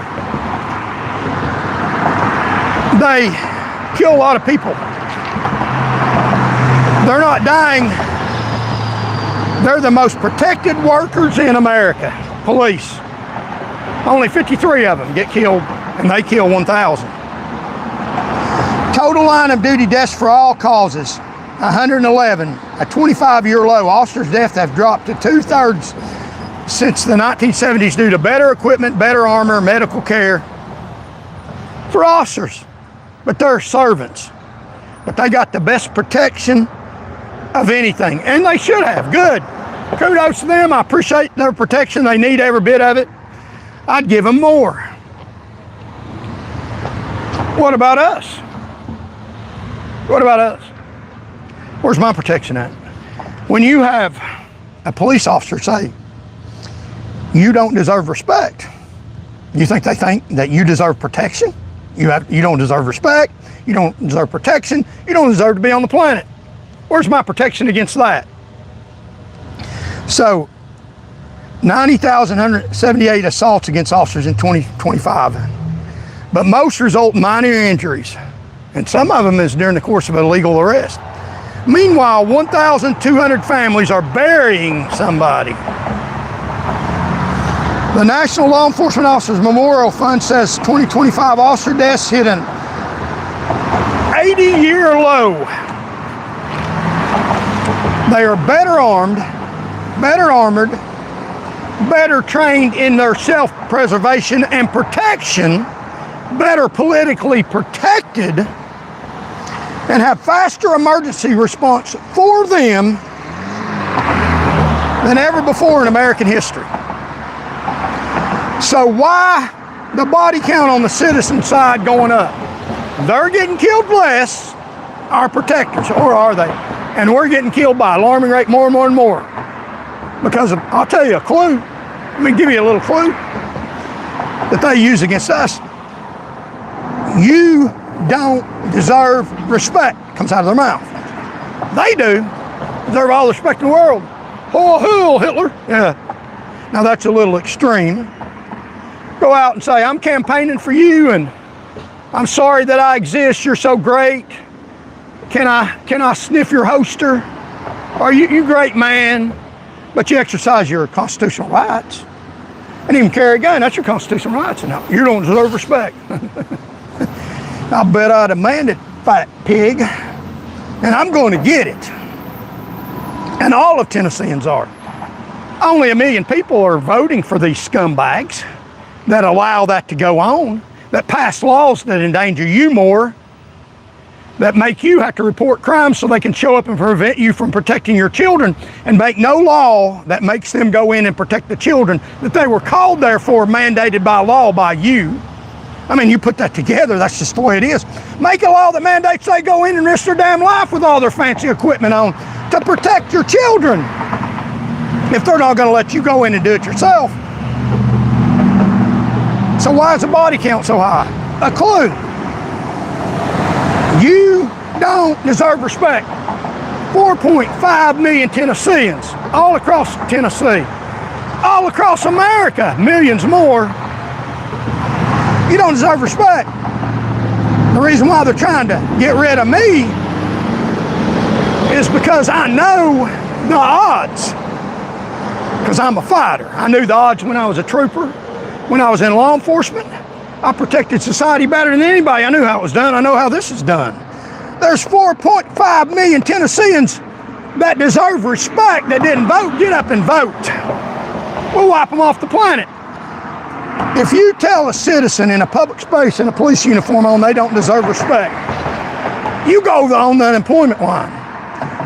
they kill a lot of people. They're not dying. They're the most protected workers in America, police. Only 53 of them get killed, and they kill 1,000. Total line of duty deaths for all causes, 111, a 25-year low. Officers' deaths have dropped to 2/3 since the 1970s due to better equipment, better armor, medical care for officers. But they're servants. But they got the best protection of anything, and they should have. Good. Kudos to them. I appreciate their protection. They need every bit of it. I'd give them more. What about us? What about us? Where's my protection at? When you have a police officer say, you don't deserve respect, you think they think that you deserve protection? You don't deserve respect, you don't deserve protection, you don't deserve to be on the planet. Where's my protection against that? So, 90,178 assaults against officers in 2025, but most result in minor injuries, and some of them is during the course of a legal arrest. Meanwhile, 1,200 families are burying somebody. The National Law Enforcement Officers Memorial Fund says 2025 officer deaths hit an 80-year low. They are better armed, better armored, better trained in their self-preservation and protection, better politically protected, and have faster emergency response for them than ever before in American history. So why the body count on the citizen side going up? They're getting killed less, our protectors, or are they? And we're getting killed by alarming rate more and more and more. Because I'll tell you a clue, let me give you a little clue that they use against us. You don't deserve respect, comes out of their mouth. They do. Deserve all the respect in the world. Oh, hell, Hitler. Yeah. Now that's a little extreme. Go out and say, I'm campaigning for you and I'm sorry that I exist. You're so great. Can I sniff your holster? Are you great man, but you exercise your constitutional rights. And even carry a gun, that's your constitutional rights. No, you don't deserve respect. I bet I demand it, fat pig. And I'm going to get it. And all of Tennesseans are. Only 1 million people are voting for these scumbags that allow that to go on, that pass laws that endanger you more, that make you have to report crimes so they can show up and prevent you from protecting your children, and make no law that makes them go in and protect the children that they were called there for, mandated by law by you. I mean, you put that together, that's just the way it is. Make a law that mandates they go in and risk their damn life with all their fancy equipment on to protect your children. If they're not going to let you go in and do it yourself. So why is the body count so high? A clue. You don't deserve respect. 4.5 million Tennesseans, all across Tennessee, all across America, millions more. You don't deserve respect. The reason why they're trying to get rid of me is because I know the odds. Because I'm a fighter. I knew the odds when I was a trooper, when I was in law enforcement. I protected society better than anybody. I knew how it was done. I know how this is done. There's 4.5 million Tennesseans that deserve respect that didn't vote. Get up and vote. We'll wipe them off the planet. If you tell a citizen in a public space in a police uniform on they don't deserve respect, you go on the unemployment line.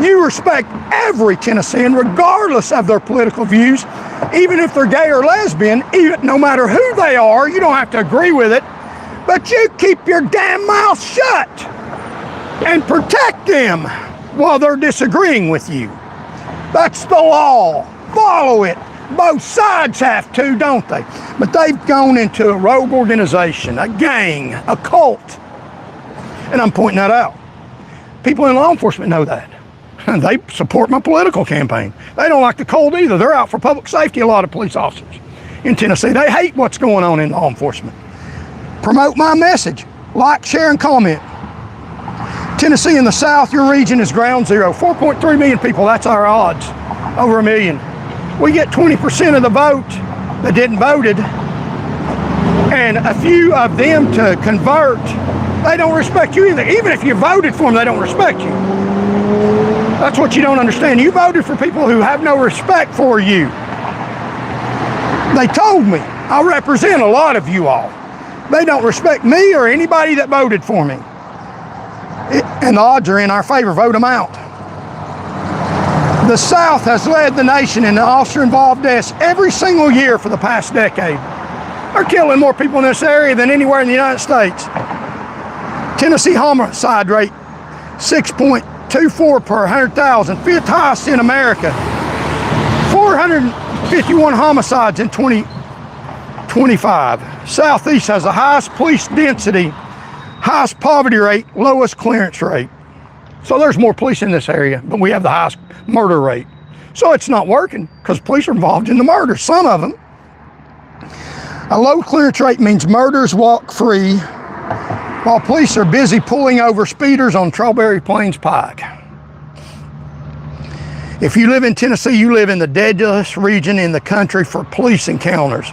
You respect every Tennessean regardless of their political views, even if they're gay or lesbian, even, no matter who they are. You don't have to agree with it, but you keep your damn mouth shut and protect them while they're disagreeing with you. That's the law. Follow it. Both sides have to, don't they? But they've gone into a rogue organization, a gang, a cult. And I'm pointing that out. People in law enforcement know that. They support my political campaign. They don't like the cold either. They're out for public safety, a lot of police officers in Tennessee. They hate what's going on in law enforcement. Promote my message. Like, share, and comment. Tennessee in the South, your region is ground zero. 4.3 million people, that's our odds. Over 1 million. We get 20% of the vote that didn't voted, and a few of them to convert. They don't respect you either. Even if you voted for them, they don't respect you. That's what you don't understand. You voted for people who have no respect for you. They told me, I represent a lot of you all. They don't respect me or anybody that voted for me. And the odds are in our favor. Vote them out. The South has led the nation in the officer-involved deaths every single year for the past decade. They're killing more people in this area than anywhere in the United States. Tennessee homicide rate, 6.24 per 100,000, fifth highest in America. 451 homicides in 2025. Southeast has the highest police density, highest poverty rate, lowest clearance rate. So there's more police in this area, but we have the highest murder rate. So it's not working because police are involved in the murders, some of them. A low clearance rate means murders walk free while police are busy pulling over speeders on Strawberry Plains Pike. If you live in Tennessee, you live in the deadliest region in the country for police encounters.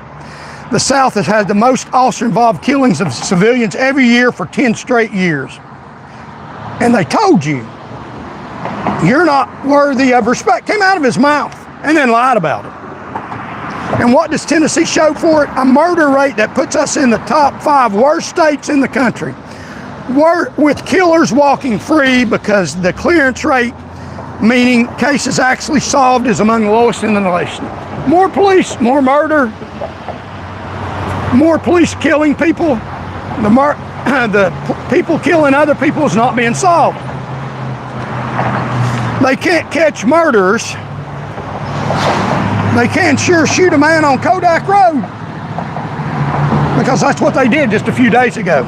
The South has had the most officer-involved killings of civilians every year for 10 straight years. And they told you, you're not worthy of respect. Came out of his mouth and then lied about it. And what does Tennessee show for it? A murder rate that puts us in the top 5 worst states in the country. With killers walking free because the clearance rate, meaning cases actually solved, is among the lowest in the nation. More police, more murder, more police killing people. The people killing other people is not being solved. They can't catch murderers. They can sure shoot a man on Kodak Road because that's what they did just a few days ago.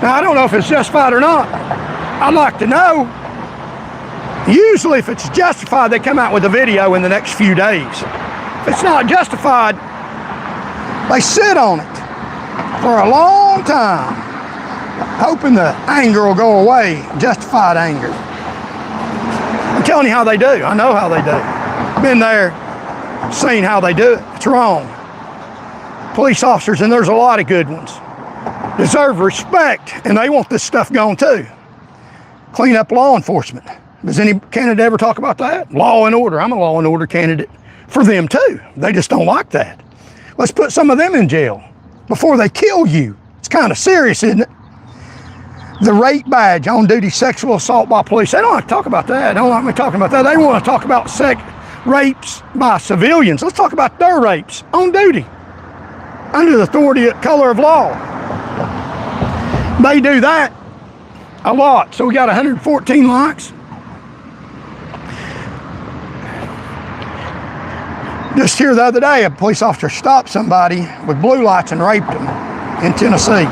Now, I don't know if it's justified or not. I'd like to know. Usually, if it's justified, they come out with a video in the next few days. If it's not justified, they sit on it for a long time, hoping the anger will go away, justified anger. I'm telling you how they do. I know how they do. Been there, seen how they do it. It's wrong. Police officers, and there's a lot of good ones, deserve respect, and they want this stuff gone too. Clean up law enforcement. Does any candidate ever talk about that? Law and order. I'm a law and order candidate for them too. They just don't like that. Let's put some of them in jail before they kill you. It's kind of serious, isn't it? The rape badge, on-duty sexual assault by police. They don't like to talk about that. They don't like me talking about that. They want to talk about rapes by civilians. Let's talk about their rapes on duty, under the authority and color of law. They do that a lot. So we got 114 likes. Just here the other day, a police officer stopped somebody with blue lights and raped them in Tennessee.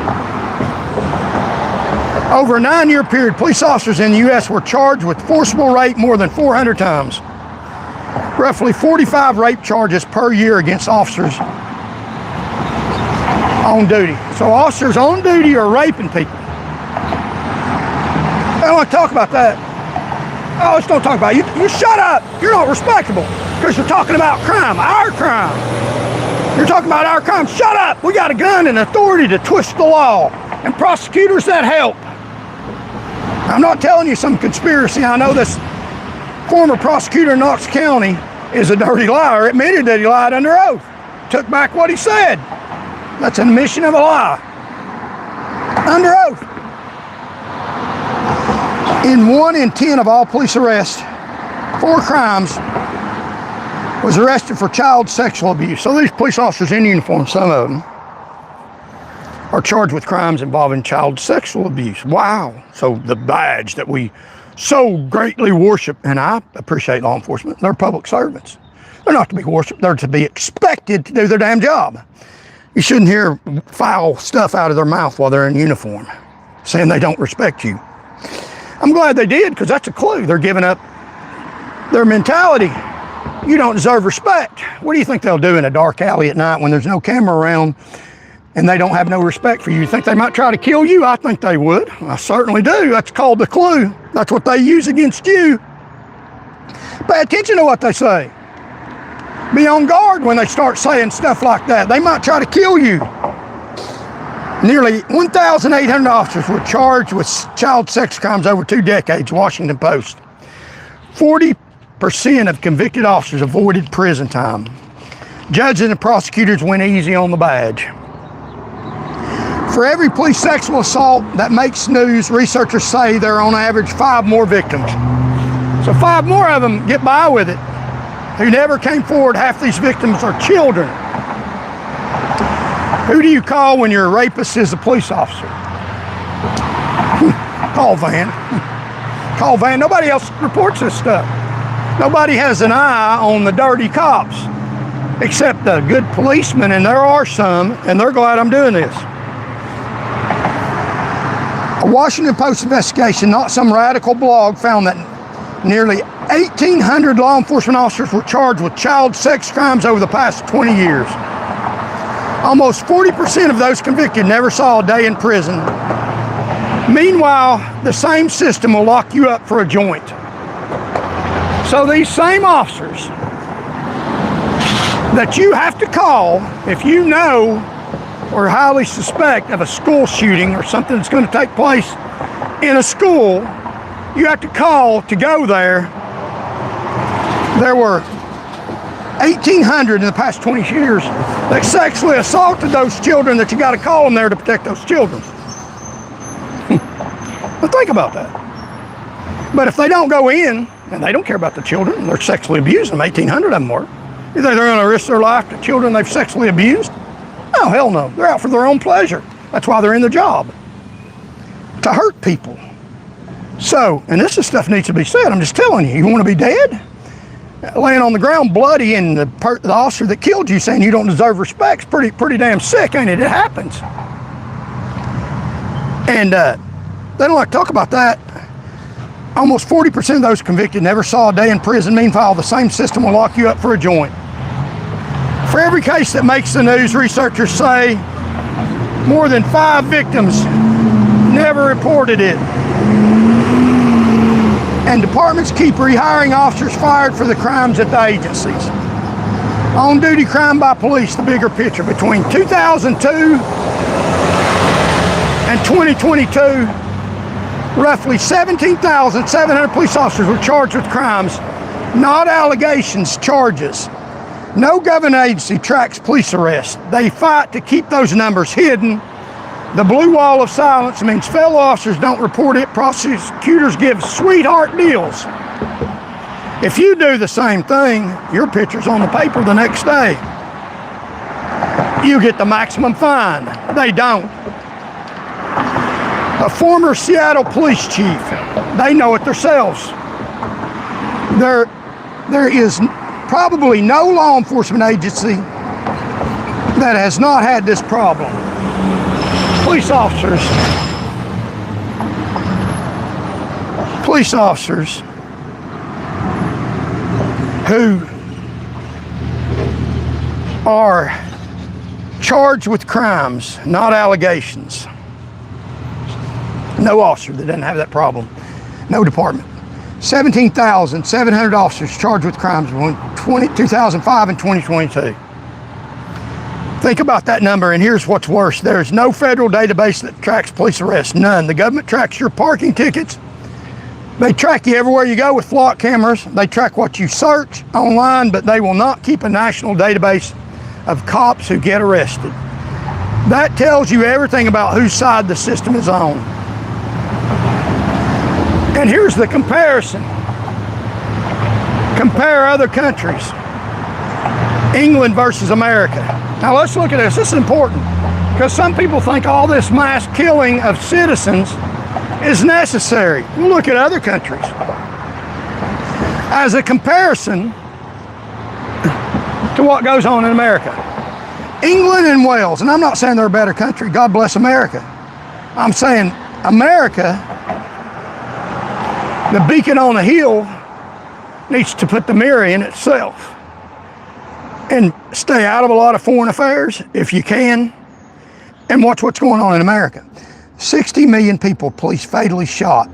Over a 9-year period, police officers in the U.S. were charged with forcible rape more than 400 times. Roughly 45 rape charges per year against officers on duty. So officers on duty are raping people. I don't want to talk about that. Oh, let's don't talk about it. You shut up. You're not respectable because you're talking about crime, our crime. You're talking about our crime. Shut up. We got a gun and authority to twist the law, and prosecutors that help. I'm not telling you some conspiracy. I know this former prosecutor in Knox County is a dirty liar, admitted that he lied under oath, took back what he said. That's an admission of a lie, under oath. In 1 in 10 of all police arrests for crimes was arrested for child sexual abuse. So these police officers in uniform, some of them, are charged with crimes involving child sexual abuse. Wow. So the badge that we so greatly worship, and I appreciate law enforcement, they're public servants. They're not to be worshiped, they're to be expected to do their damn job. You shouldn't hear foul stuff out of their mouth while they're in uniform, saying they don't respect you. I'm glad they did, because that's a clue. They're giving up their mentality. You don't deserve respect. What do you think they'll do in a dark alley at night when there's no camera around and they don't have no respect for you? You think they might try to kill you? I think they would. I certainly do. That's called the clue. That's what they use against you. Pay attention to what they say. Be on guard when they start saying stuff like that. They might try to kill you. Nearly 1,800 officers were charged with child sex crimes over 2 decades, Washington Post. 40% of convicted officers avoided prison time. Judges and prosecutors went easy on the badge. For every police sexual assault that makes news, researchers say there are on average 5 more victims. So 5 more of them get by with it who never came forward. Half these victims are children. Who do you call when your rapist is a police officer? Call Van. Call Van. Nobody else reports this stuff. Nobody has an eye on the dirty cops except the good policemen, and there are some, and they're glad I'm doing this. A Washington Post investigation, not some radical blog, found that nearly 1,800 law enforcement officers were charged with child sex crimes over the past 20 years. Almost 40% of those convicted never saw a day in prison. Meanwhile, the same system will lock you up for a joint. So these same officers that you have to call if you know or highly suspect of a school shooting or something that's going to take place in a school, you have to call to go there. There were 1,800 in the past 20 years that sexually assaulted those children that you got to call them there to protect those children. But think about that. But if they don't go in, and they don't care about the children, they're sexually abusing them, 1,800 of them were. You think they're going to risk their life to children they've sexually abused? No, hell no. They're out for their own pleasure. That's why they're in the job. To hurt people. So, and this is stuff needs to be said. I'm just telling you, you want to be dead? Laying on the ground bloody and the officer that killed you saying you don't deserve respect is pretty damn sick, ain't it? It happens. And they don't like to talk about that. Almost 40% of those convicted never saw a day in prison. Meanwhile, the same system will lock you up for a joint. For every case that makes the news, researchers say more than 5 victims never reported it. And departments keep rehiring officers fired for the crimes at the agencies. On-duty crime by police, the bigger picture. Between 2002 and 2022, roughly 17,700 police officers were charged with crimes, not allegations, charges. No government agency tracks police arrests. They fight to keep those numbers hidden. The blue wall of silence means fellow officers don't report it. Prosecutors give sweetheart deals. If you do the same thing, your picture's on the paper the next day. You get the maximum fine. They don't. A former Seattle police chief, they know it themselves. There is probably no law enforcement agency that has not had this problem. Police officers who are charged with crimes, not allegations. No officer that doesn't have that problem. No department. 17,700 officers charged with crimes between 2005 and 2022. Think about that number, and here's what's worse. There's no federal database that tracks police arrests. None. The government tracks your parking tickets. They track you everywhere you go with flock cameras. They track what you search online, but they will not keep a national database of cops who get arrested. That tells you everything about whose side the system is on. And here's the comparison. Compare other countries. England versus America. Now let's look at this. This is important because some people think all this mass killing of citizens is necessary. We'll look at other countries. As a comparison to what goes on in America. England and Wales, and I'm not saying they're a better country, God bless America. I'm saying America, the beacon on the hill, needs to put the mirror in itself and stay out of a lot of foreign affairs if you can, and watch what's going on in America. 60 million people police fatally shot.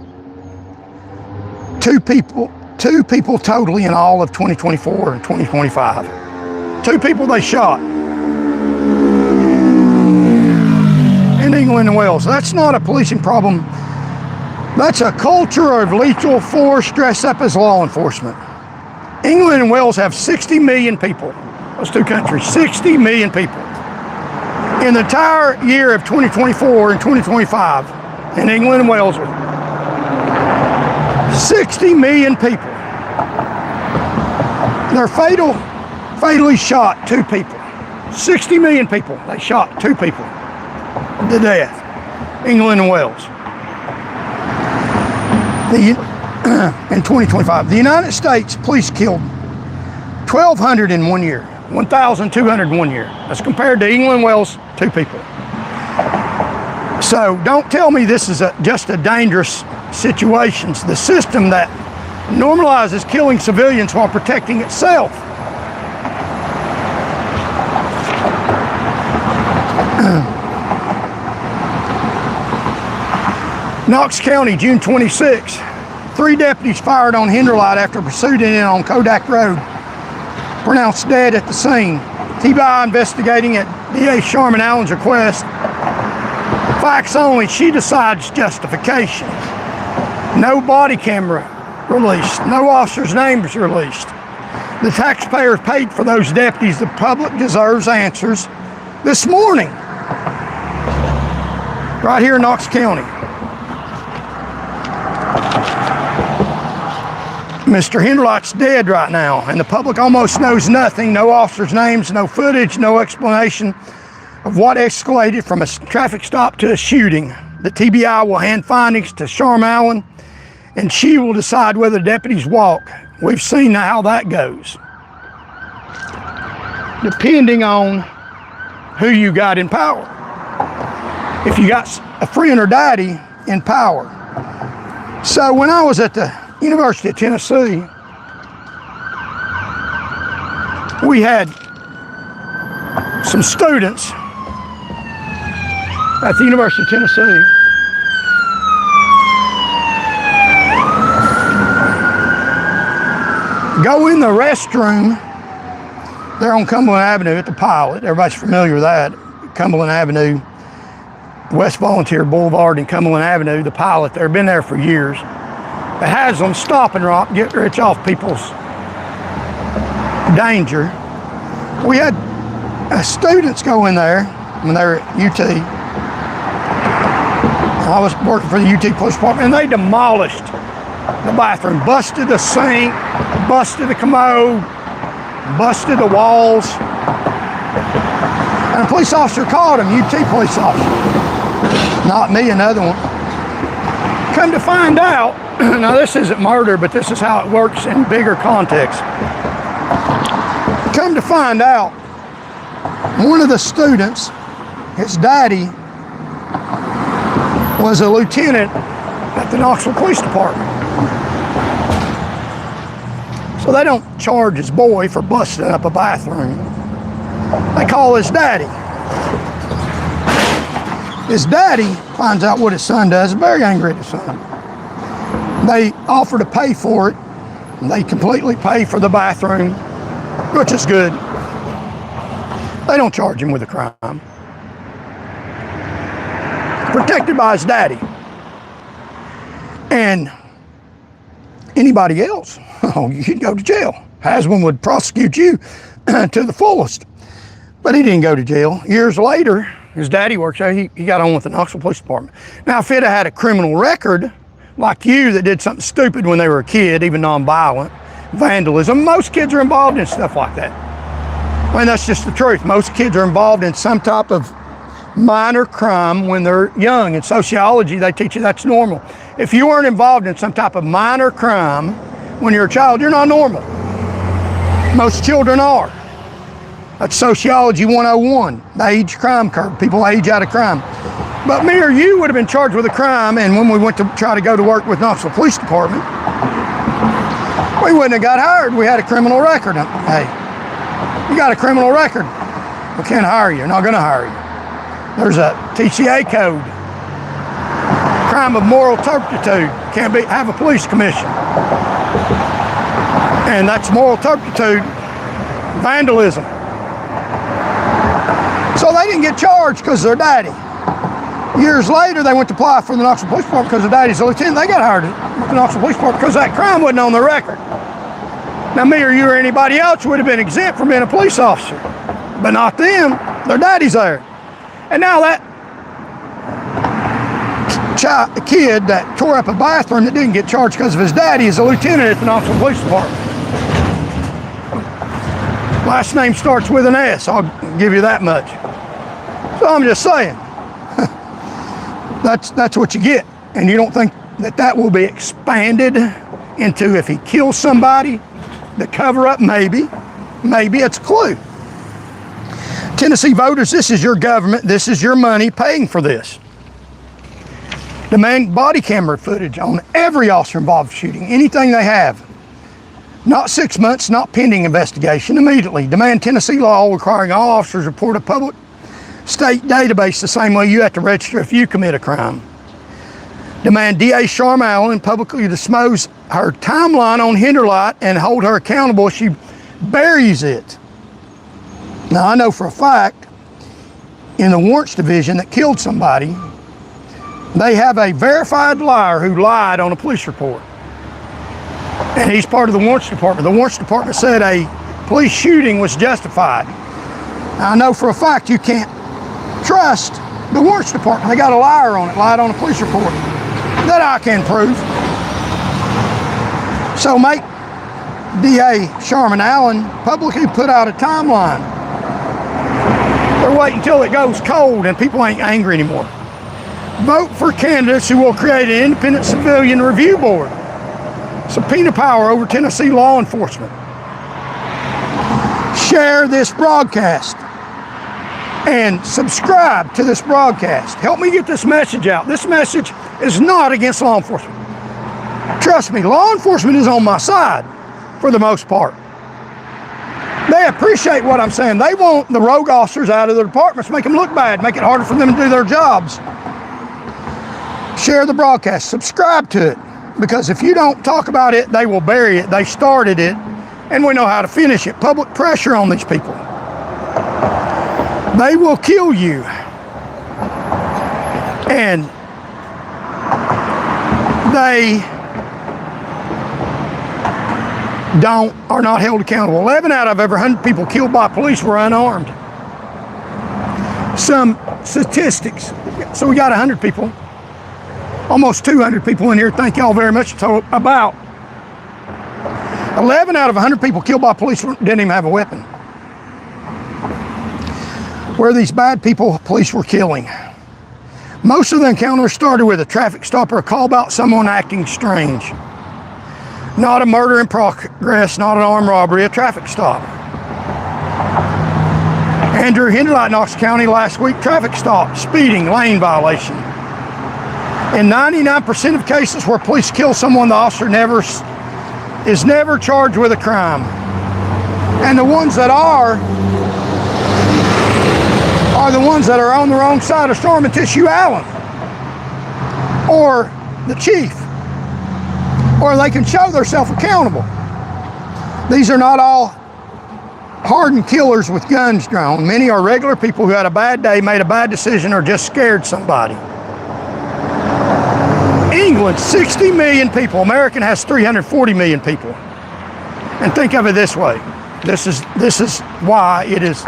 Two people totally in all of 2024 and 2025. 2 people they shot in England and Wales. That's not a policing problem. That's a culture of lethal force dressed up as law enforcement. England and Wales have 60 million people. Those 2 countries, 60 million people. In the entire year of 2024 and 2025, in England and Wales, 60 million people. They're fatally shot 2 people. 60 million people, they shot 2 people to death. England and Wales. In 2025, the United States police killed 1,200 in 1 year. 1,200 in 1 year. That's compared to England and Wales, 2 people. So don't tell me this is just a dangerous situation. It's the system that normalizes killing civilians while protecting itself. Knox County, June 26. 3 deputies fired on Hinderlite after pursuing it on Kodak Road. Pronounced dead at the scene. TBI investigating at DA Sharman Allen's request. Facts only, she decides justification. No body camera released. No officer's names released. The taxpayers paid for those deputies. The public deserves answers this morning. Right here in Knox County. Mr. Hinderlite's dead right now, and the public almost knows nothing. No officers' names, no footage, no explanation of what escalated from a traffic stop to a shooting. The TBI will hand findings to Sharman Allen, and she will decide whether deputies walk. We've seen how that goes. Depending on who you got in power. If you got a friend or daddy in power. So when I was at the University of Tennessee, we had some students at the University of Tennessee go in the restroom there on Cumberland Avenue at the Pilot. Everybody's familiar with that. Cumberland Avenue, West Volunteer Boulevard and Cumberland Avenue, the Pilot. They've been there for years. It has them stop and rock, get rich off people's danger. We had students go in there when they were at UT. I was working for the UT Police Department, and they demolished the bathroom, busted the sink, busted the commode, busted the walls. And a police officer called him, UT police officer. Not me, another one. Come to find out, now this isn't murder, but this is how it works in bigger context. Come to find out, one of the students, his daddy, was a lieutenant at the Knoxville Police Department. So they don't charge his boy for busting up a bathroom. They call his daddy. His daddy finds out what his son does, very angry at his son. They offer to pay for it, and they completely pay for the bathroom, which is good. They don't charge him with a crime. Protected by his daddy. And anybody else, oh, you'd go to jail. Haswin would prosecute you to the fullest. But he didn't go to jail. Years later, his daddy works there. He got on with the Knoxville Police Department. Now, if it had a criminal record, like you that did something stupid when they were a kid, even nonviolent, vandalism, most kids are involved in stuff like that. I mean, that's just the truth. Most kids are involved in some type of minor crime when they're young. In sociology, they teach you that's normal. If you weren't involved in some type of minor crime when you're a child, you're not normal. Most children are. That's Sociology 101, the age crime curve. People age out of crime. But me or you would have been charged with a crime, and when we went to try to go to work with Knoxville Police Department, we wouldn't have got hired. We had a criminal record. Hey, you got a criminal record, we can't hire you. We're not going to hire you. There's a TCA code, crime of moral turpitude. Can't have a police commission. And that's moral turpitude, vandalism. So they didn't get charged because of their daddy. Years later, they went to apply for the Knoxville Police Department because their daddy's a lieutenant. They got hired at the Knoxville Police Department because that crime wasn't on their record. Now, me or you or anybody else would have been exempt from being a police officer, but not them. Their daddy's there. And now that kid that tore up a bathroom that didn't get charged because of his daddy is a lieutenant at the Knoxville Police Department. Last name starts with an S, I'll give you that much. So I'm just saying, that's what you get. And you don't think that that will be expanded into if he kills somebody, the cover up? Maybe it's a clue. Tennessee voters, this is your government, this is your money paying for this. Demand body camera footage on every officer involved in shooting, anything they have. Not 6 months, not pending investigation, immediately. Demand Tennessee law requiring all officers report a public state database the same way you have to register if you commit a crime. Demand DA Sharma Allen publicly disclose her timeline on Hinderlight and hold her accountable if she buries it. Now, I know for a fact, in the warrants division that killed somebody, they have a verified liar who lied on a police report. And he's part of the warrants department. The warrants department said a police shooting was justified. Now, I know for a fact you can't trust the warrants department. They got a liar on it, lied on a police report. That I can prove. So make DA Sharma Allen publicly put out a timeline. They're waiting until it goes cold and people ain't angry anymore. Vote for candidates who will create an independent civilian review board. Subpoena power over Tennessee law enforcement. Share this broadcast. and subscribe to this broadcast. Help me get this message out. This message is not against law enforcement. Trust me, law enforcement is on my side for the most part. They appreciate what I'm saying. They want the rogue officers out of their departments, make them look bad, make it harder for them to do their jobs. Share the broadcast, subscribe to it, because if you don't talk about it, they will bury it. They started it, and we know how to finish it. Public pressure on these people. They will kill you. And they are not held accountable. 11 out of every 100 people killed by police were unarmed. Some statistics. So we got 100 people, almost 200 people in here. Thank y'all very much. So about 11 out of 100 people killed by police didn't even have a weapon. Where these bad people police were killing. Most of the encounters started with a traffic stop or a call about someone acting strange. Not a murder in progress, not an armed robbery, a traffic stop. Andrew Henderlight, Knox County last week, traffic stop, speeding, lane violation. In 99% of cases where police kill someone, the officer is never charged with a crime. And the ones that are the ones that are on the wrong side of Storm and Tissue Allen, or the chief, or they can show themselves accountable. These are not all hardened killers with guns drawn. Many are regular people who had a bad day, made a bad decision, or just scared somebody. England, 60 million people. America has 340 million people. And think of it this way. This is why it is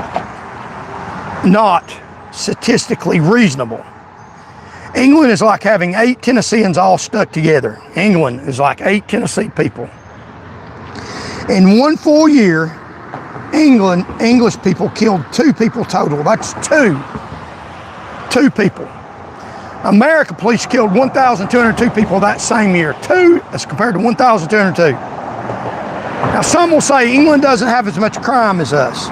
not statistically reasonable. England is like having 8 Tennesseans all stuck together. England is like 8 Tennessee people. In one full year, English people killed 2 people total. That's 2 people. America police killed 1,202 people that same year. 2 as compared to 1,202. Now some will say England doesn't have as much crime as us.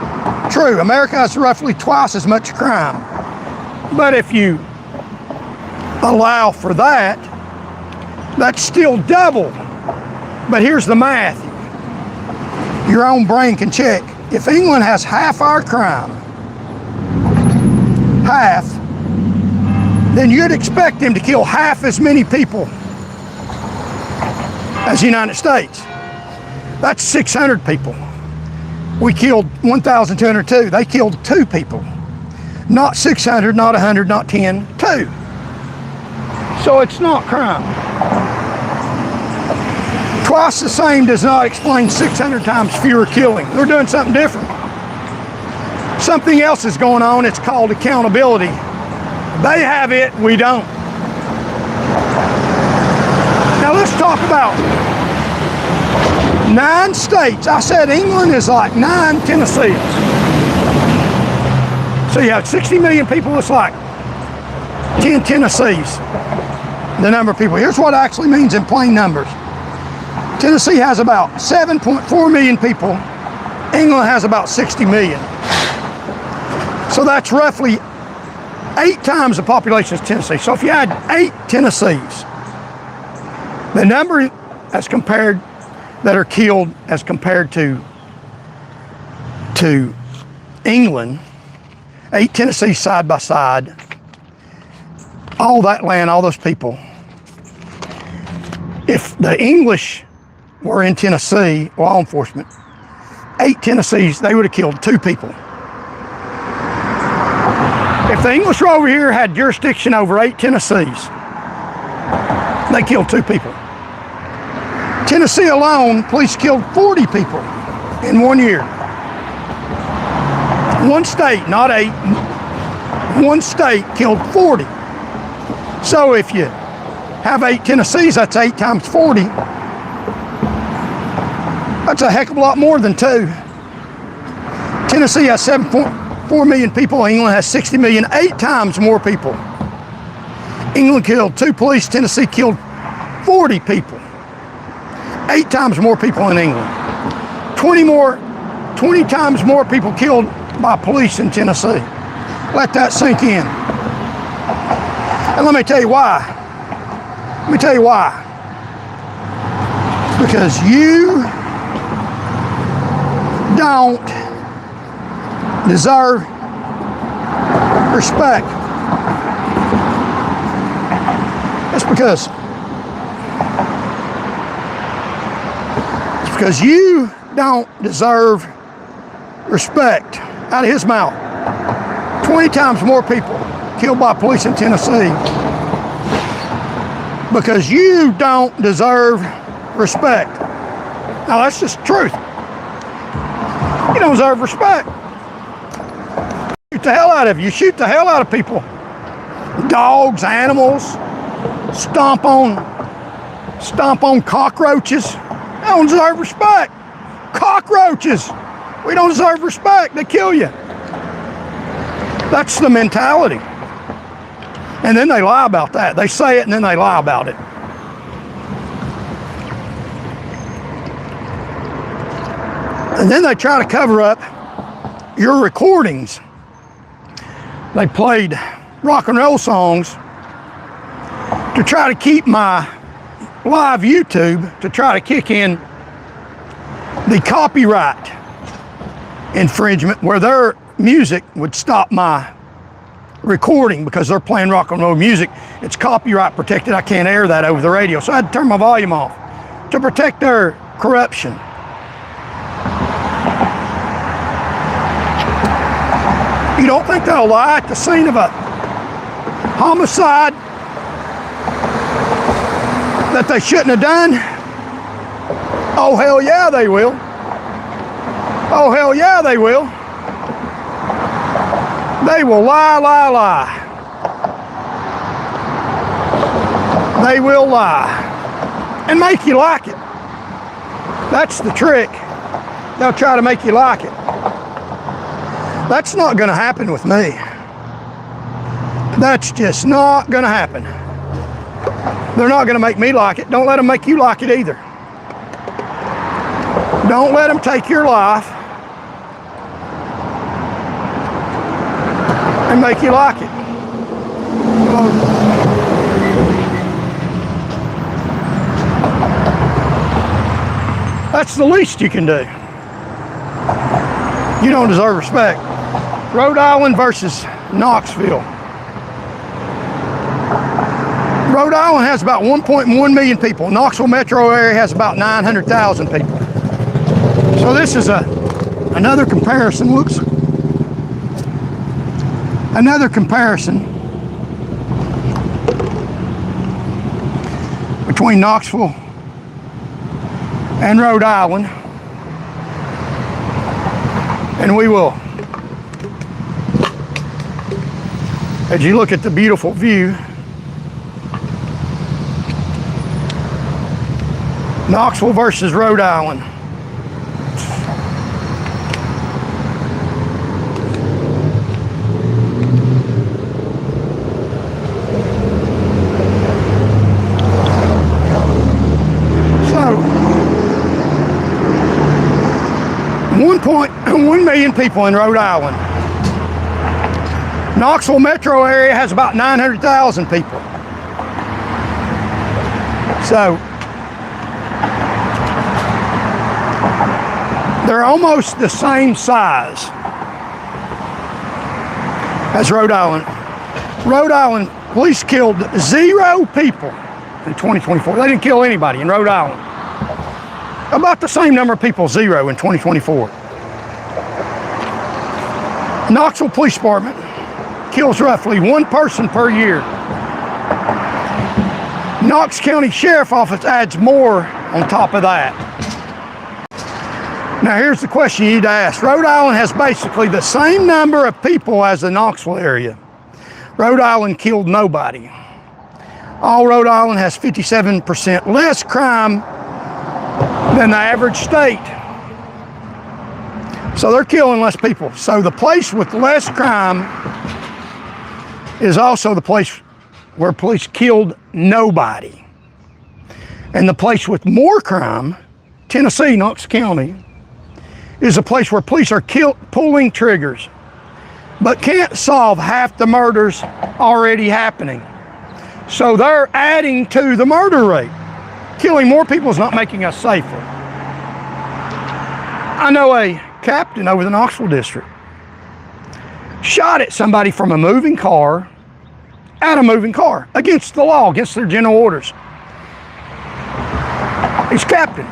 True, America has roughly twice as much crime. But if you allow for that, that's still double. But here's the math. Your own brain can check. If England has half our crime, half, then you'd expect them to kill half as many people as the United States. That's 600 people. We killed 1,202. They killed 2 people. Not 600, not 100, not 10, 2. So it's not crime. Twice the same does not explain 600 times fewer killing. They're doing something different. Something else is going on. It's called accountability. They have it, we don't. Now let's talk about 9 states. I said England is like 9 Tennessees. So you have 60 million people, it's like 10 Tennessees, the number of people. Here's what it actually means in plain numbers. Tennessee has about 7.4 million people. England has about 60 million. So that's roughly 8 times the population of Tennessee. So if you had 8 Tennessees, the number as compared that are killed as compared to England, 8 Tennessees side by side, all that land, all those people. If the English were in Tennessee, law enforcement, 8 Tennessees, they would have killed 2 people. If the English were over here had jurisdiction over 8 Tennessees, they killed 2 people. Tennessee alone, police killed 40 people in 1 year. One state, not 8, one state killed 40. So if you have 8 Tennessees, that's 8 times 40. That's a heck of a lot more than 2. Tennessee has 7.4 million people. England has 60 million, 8 times more people. England killed 2 police. Tennessee killed 40 people. 8 times more people in England. 20 times more people killed by police in Tennessee. Let that sink in. And let me tell you why. Let me tell you why. Because you don't deserve respect. That's because you don't deserve respect. Out of his mouth. 20 times more people killed by police in Tennessee because you don't deserve respect. Now that's just the truth. You don't deserve respect. Shoot the hell out of you. You shoot the hell out of people. Dogs, animals, stomp on cockroaches. They don't deserve respect. Cockroaches. We don't deserve respect. They kill you. That's the mentality. And then they lie about that. They say it and then they lie about it. And then they try to cover up your recordings. They played rock and roll songs to try to keep my live YouTube, to try to kick in the copyright infringement where their music would stop my recording because they're playing rock and roll music. It's copyright protected. I can't air that over the radio. So I had to turn my volume off to protect their corruption. You don't think they'll lie at the scene of a homicide that they shouldn't have done? Oh, hell yeah, they will. Oh, hell yeah, they will. They will lie, lie, lie. They will lie and make you like it. That's the trick. They'll try to make you like it. That's not going to happen with me. That's just not going to happen. They're not going to make me like it. Don't let them make you like it either. Don't let them take your life and make you like it. That's the least you can do. You don't deserve respect. Rhode Island versus Knoxville. Rhode Island has about 1.1 million people. Knoxville metro area has about 900,000 people. So this is another comparison. Whoops. Another comparison between Knoxville and Rhode Island. And we will, as you look at the beautiful view, Knoxville versus Rhode Island. So, 1.1 million people in Rhode Island. Knoxville metro area has about 900,000 people. So, they're almost the same size as Rhode Island. Rhode Island police killed 0 people in 2024. They didn't kill anybody in Rhode Island. About the same number of people, 0 in 2024. Knoxville Police Department kills roughly 1 person per year. Knox County Sheriff Office adds more on top of that. Now here's the question you need to ask. Rhode Island has basically the same number of people as the Knoxville area. Rhode Island killed nobody. All Rhode Island has 57% less crime than the average state. So they're killing less people. So the place with less crime is also the place where police killed nobody. And the place with more crime, Tennessee, Knox County, is a place where police are pulling triggers. but can't solve half the murders already happening. So they're adding to the murder rate. Killing more people is not making us safer. I know a captain over the Knoxville district shot at somebody from a moving car, at a moving car, against the law, against their general orders. He's captain.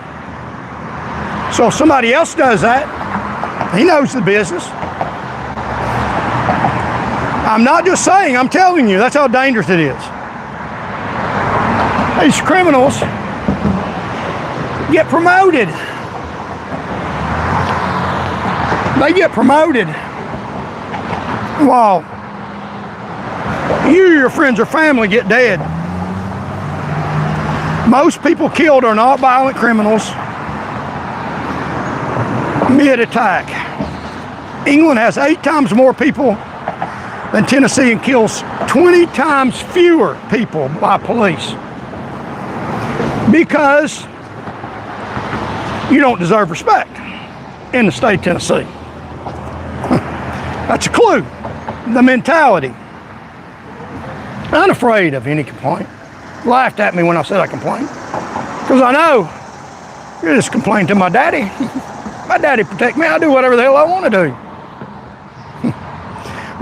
So if somebody else does that, he knows the business. I'm not just saying, I'm telling you, that's how dangerous it is. These criminals get promoted. They get promoted while you, your friends, or family get dead. Most people killed are not violent criminals mid-attack. England has 8 times more people than Tennessee and kills 20 times fewer people by police. Because you don't deserve respect in the state of Tennessee. That's a clue. The mentality. Unafraid of any complaint. Laughed at me when I said I complained. Because I know you're just complaining to my daddy. My daddy protect me. I do whatever the hell I want to do.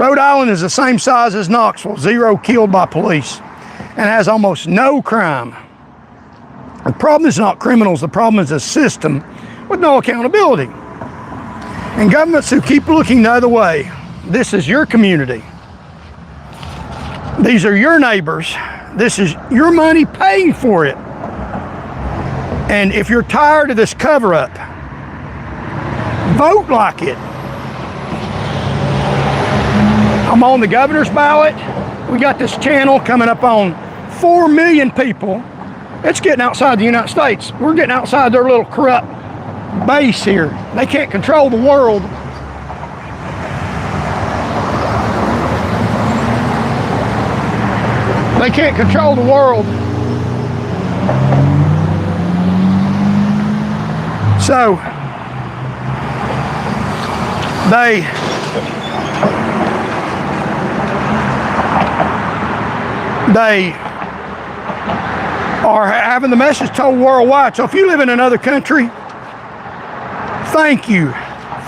Rhode Island is the same size as Knoxville, 0 killed by police, and has almost no crime. The problem is not criminals, the problem is a system with no accountability. And governments who keep looking the other way. This is your community. These are your neighbors. This is your money paying for it. And if you're tired of this cover-up, vote like it. I'm on the governor's ballot. We got this channel coming up on 4 million people. It's getting outside the United States. We're getting outside their little corrupt base here. They can't control the world. They can't control the world. So, they are having the message told worldwide. So if you live in another country, thank you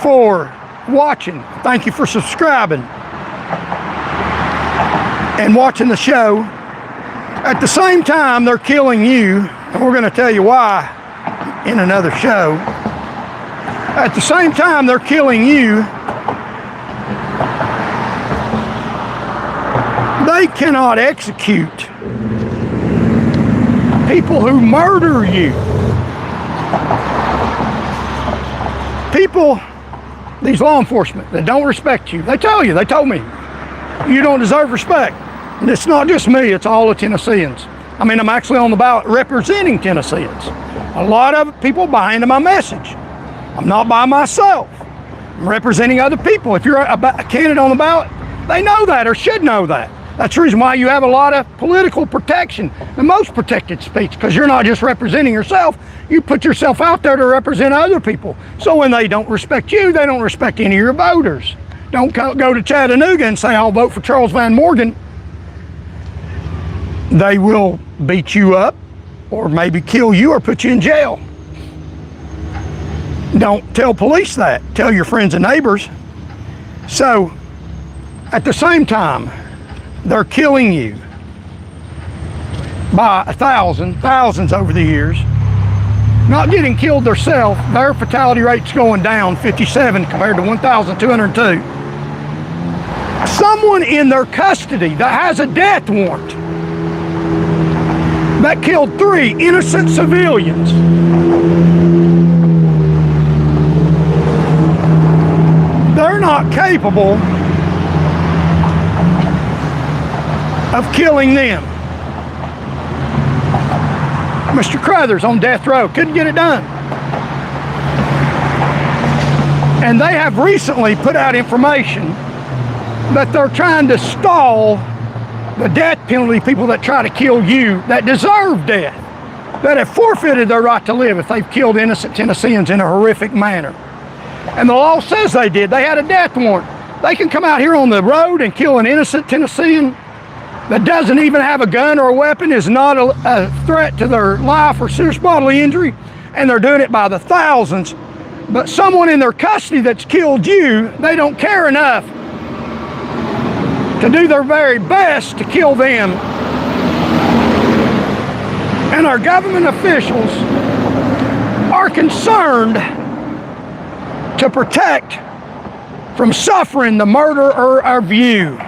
for watching. Thank you for subscribing and watching the show. At the same time, they're killing you, and we're going to tell you why in another show. At the same time, they're killing you. They cannot execute people who murder you. People, these law enforcement that don't respect you, they tell you, they told me, you don't deserve respect. And it's not just me, it's all the Tennesseans. I mean, I'm actually on the ballot representing Tennesseans. A lot of people buy into my message. I'm not by myself. I'm representing other people. If you're a candidate on the ballot, they know that or should know that. That's the reason why you have a lot of political protection, the most protected speech, because you're not just representing yourself, you put yourself out there to represent other people. So when they don't respect you, they don't respect any of your voters. Don't go to Chattanooga and say, I'll vote for Charles Van Morgan. They will beat you up or maybe kill you or put you in jail. Don't tell police that. Tell your friends and neighbors. So, at the same time, they're killing you by thousands over the years. Not getting killed themselves. Their fatality rate's going down 57 compared to 1,202. Someone in their custody that has a death warrant that killed 3 innocent civilians. They're not capable of killing them. Mr. Crothers on death row couldn't get it done. And they have recently put out information that they're trying to stall the death penalty, people that try to kill you that deserve death, that have forfeited their right to live if they've killed innocent Tennesseans in a horrific manner. And the law says they did. They had a death warrant. They can come out here on the road and kill an innocent Tennessean that doesn't even have a gun or a weapon, is not a threat to their life or serious bodily injury, and they're doing it by the thousands. But someone in their custody that's killed you, they don't care enough to do their very best to kill them. And our government officials are concerned to protect from suffering the murderer of you.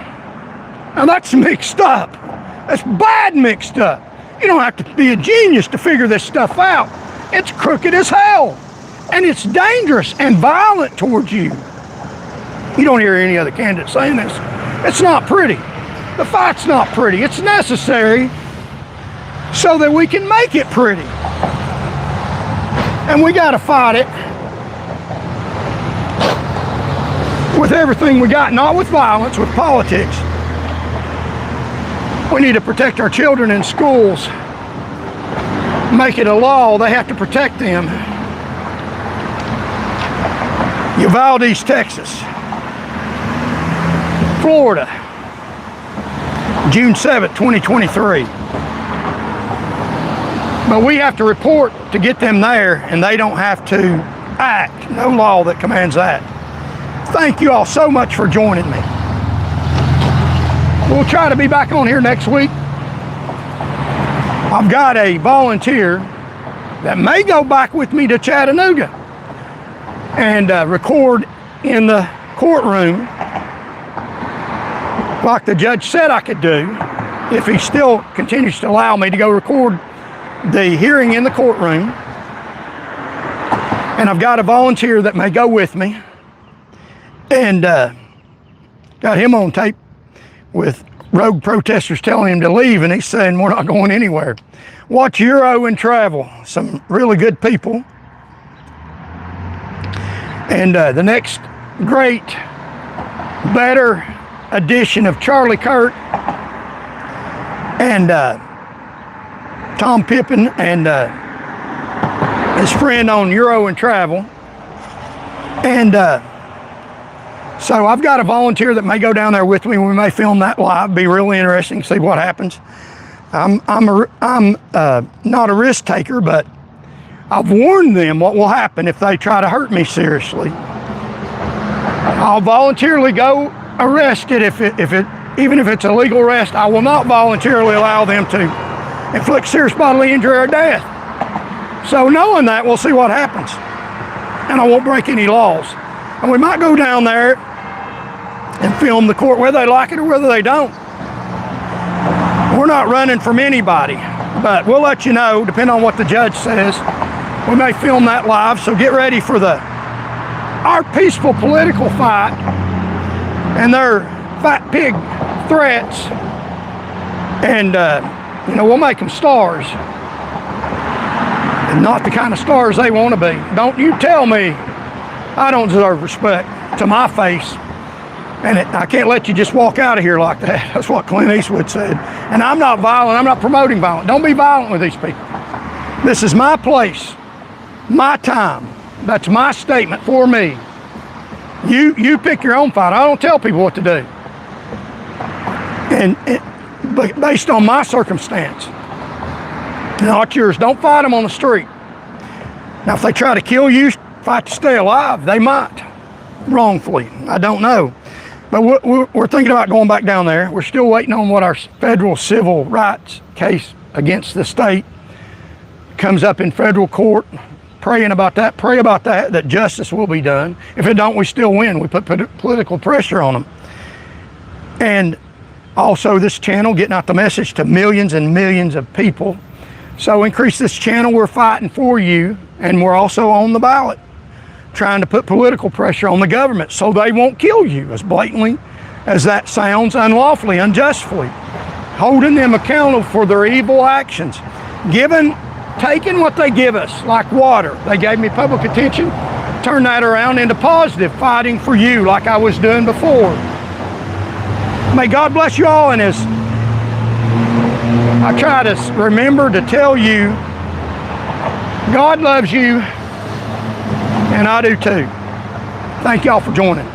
Now that's mixed up. That's bad mixed up. You don't have to be a genius to figure this stuff out. It's crooked as hell. And it's dangerous and violent towards you. You don't hear any other candidate saying this. It's not pretty. The fight's not pretty. It's necessary so that we can make it pretty. And we got to fight it with everything we got, not with violence, with politics. We need to protect our children in schools. Make it a law. They have to protect them. Uvalde, Texas. Florida, June 7th, 2023. But we have to report to get them there, and they don't have to act. No law that commands that. Thank you all so much for joining me. We'll try to be back on here next week. I've got a volunteer that may go back with me to Chattanooga and record in the courtroom like the judge said I could do, if he still continues to allow me to go record the hearing in the courtroom. And I've got a volunteer that may go with me, and got him on tape with rogue protesters telling him to leave, and he's saying we're not going anywhere. Watch Euro and Travel, some really good people. And the next great, better edition of Charlie Kirk and Tom Pippin and his friend on Euro and Travel. And so I've got a volunteer that may go down there with me. We may film that live. Be really interesting to see what happens. I'm not a risk taker, but I've warned them what will happen if they try to hurt me seriously. I'll voluntarily go arrested even if it's a legal arrest. I will not voluntarily allow them to inflict serious bodily injury or death. So knowing that, we'll see what happens. And I won't break any laws. And we might go down there and film the court, whether they like it or whether they don't. We're not running from anybody, but we'll let you know, depending on what the judge says. We may film that live, so get ready for our peaceful political fight and their fat pig threats. And, we'll make them stars. And not the kind of stars they want to be. Don't you tell me I don't deserve respect to my face. And I can't let you just walk out of here like that. That's what Clint Eastwood said. And I'm not violent. I'm not promoting violence. Don't be violent with these people. This is my place, my time. That's my statement for me. You pick your own fight. I don't tell people what to do. But based on my circumstance, not yours. Don't fight them on the street. Now, if they try to kill you, fight to stay alive. They might, wrongfully. I don't know. But we're thinking about going back down there. We're still waiting on what our federal civil rights case against the state comes up in federal court. Praying about that. Pray about that justice will be done. If it don't, we still win. We put political pressure on them. And also this channel, getting out the message to millions and millions of people. So increase this channel. We're fighting for you. And we're also on the ballot, trying to put political pressure on the government so they won't kill you, as blatantly as that sounds, unlawfully, unjustly. Holding them accountable for their evil actions. Taking what they give us, like water. They gave me public attention. Turn that around into positive, fighting for you like I was doing before. May God bless you all, and as I try to remember to tell you, God loves you, and I do too. Thank y'all for joining.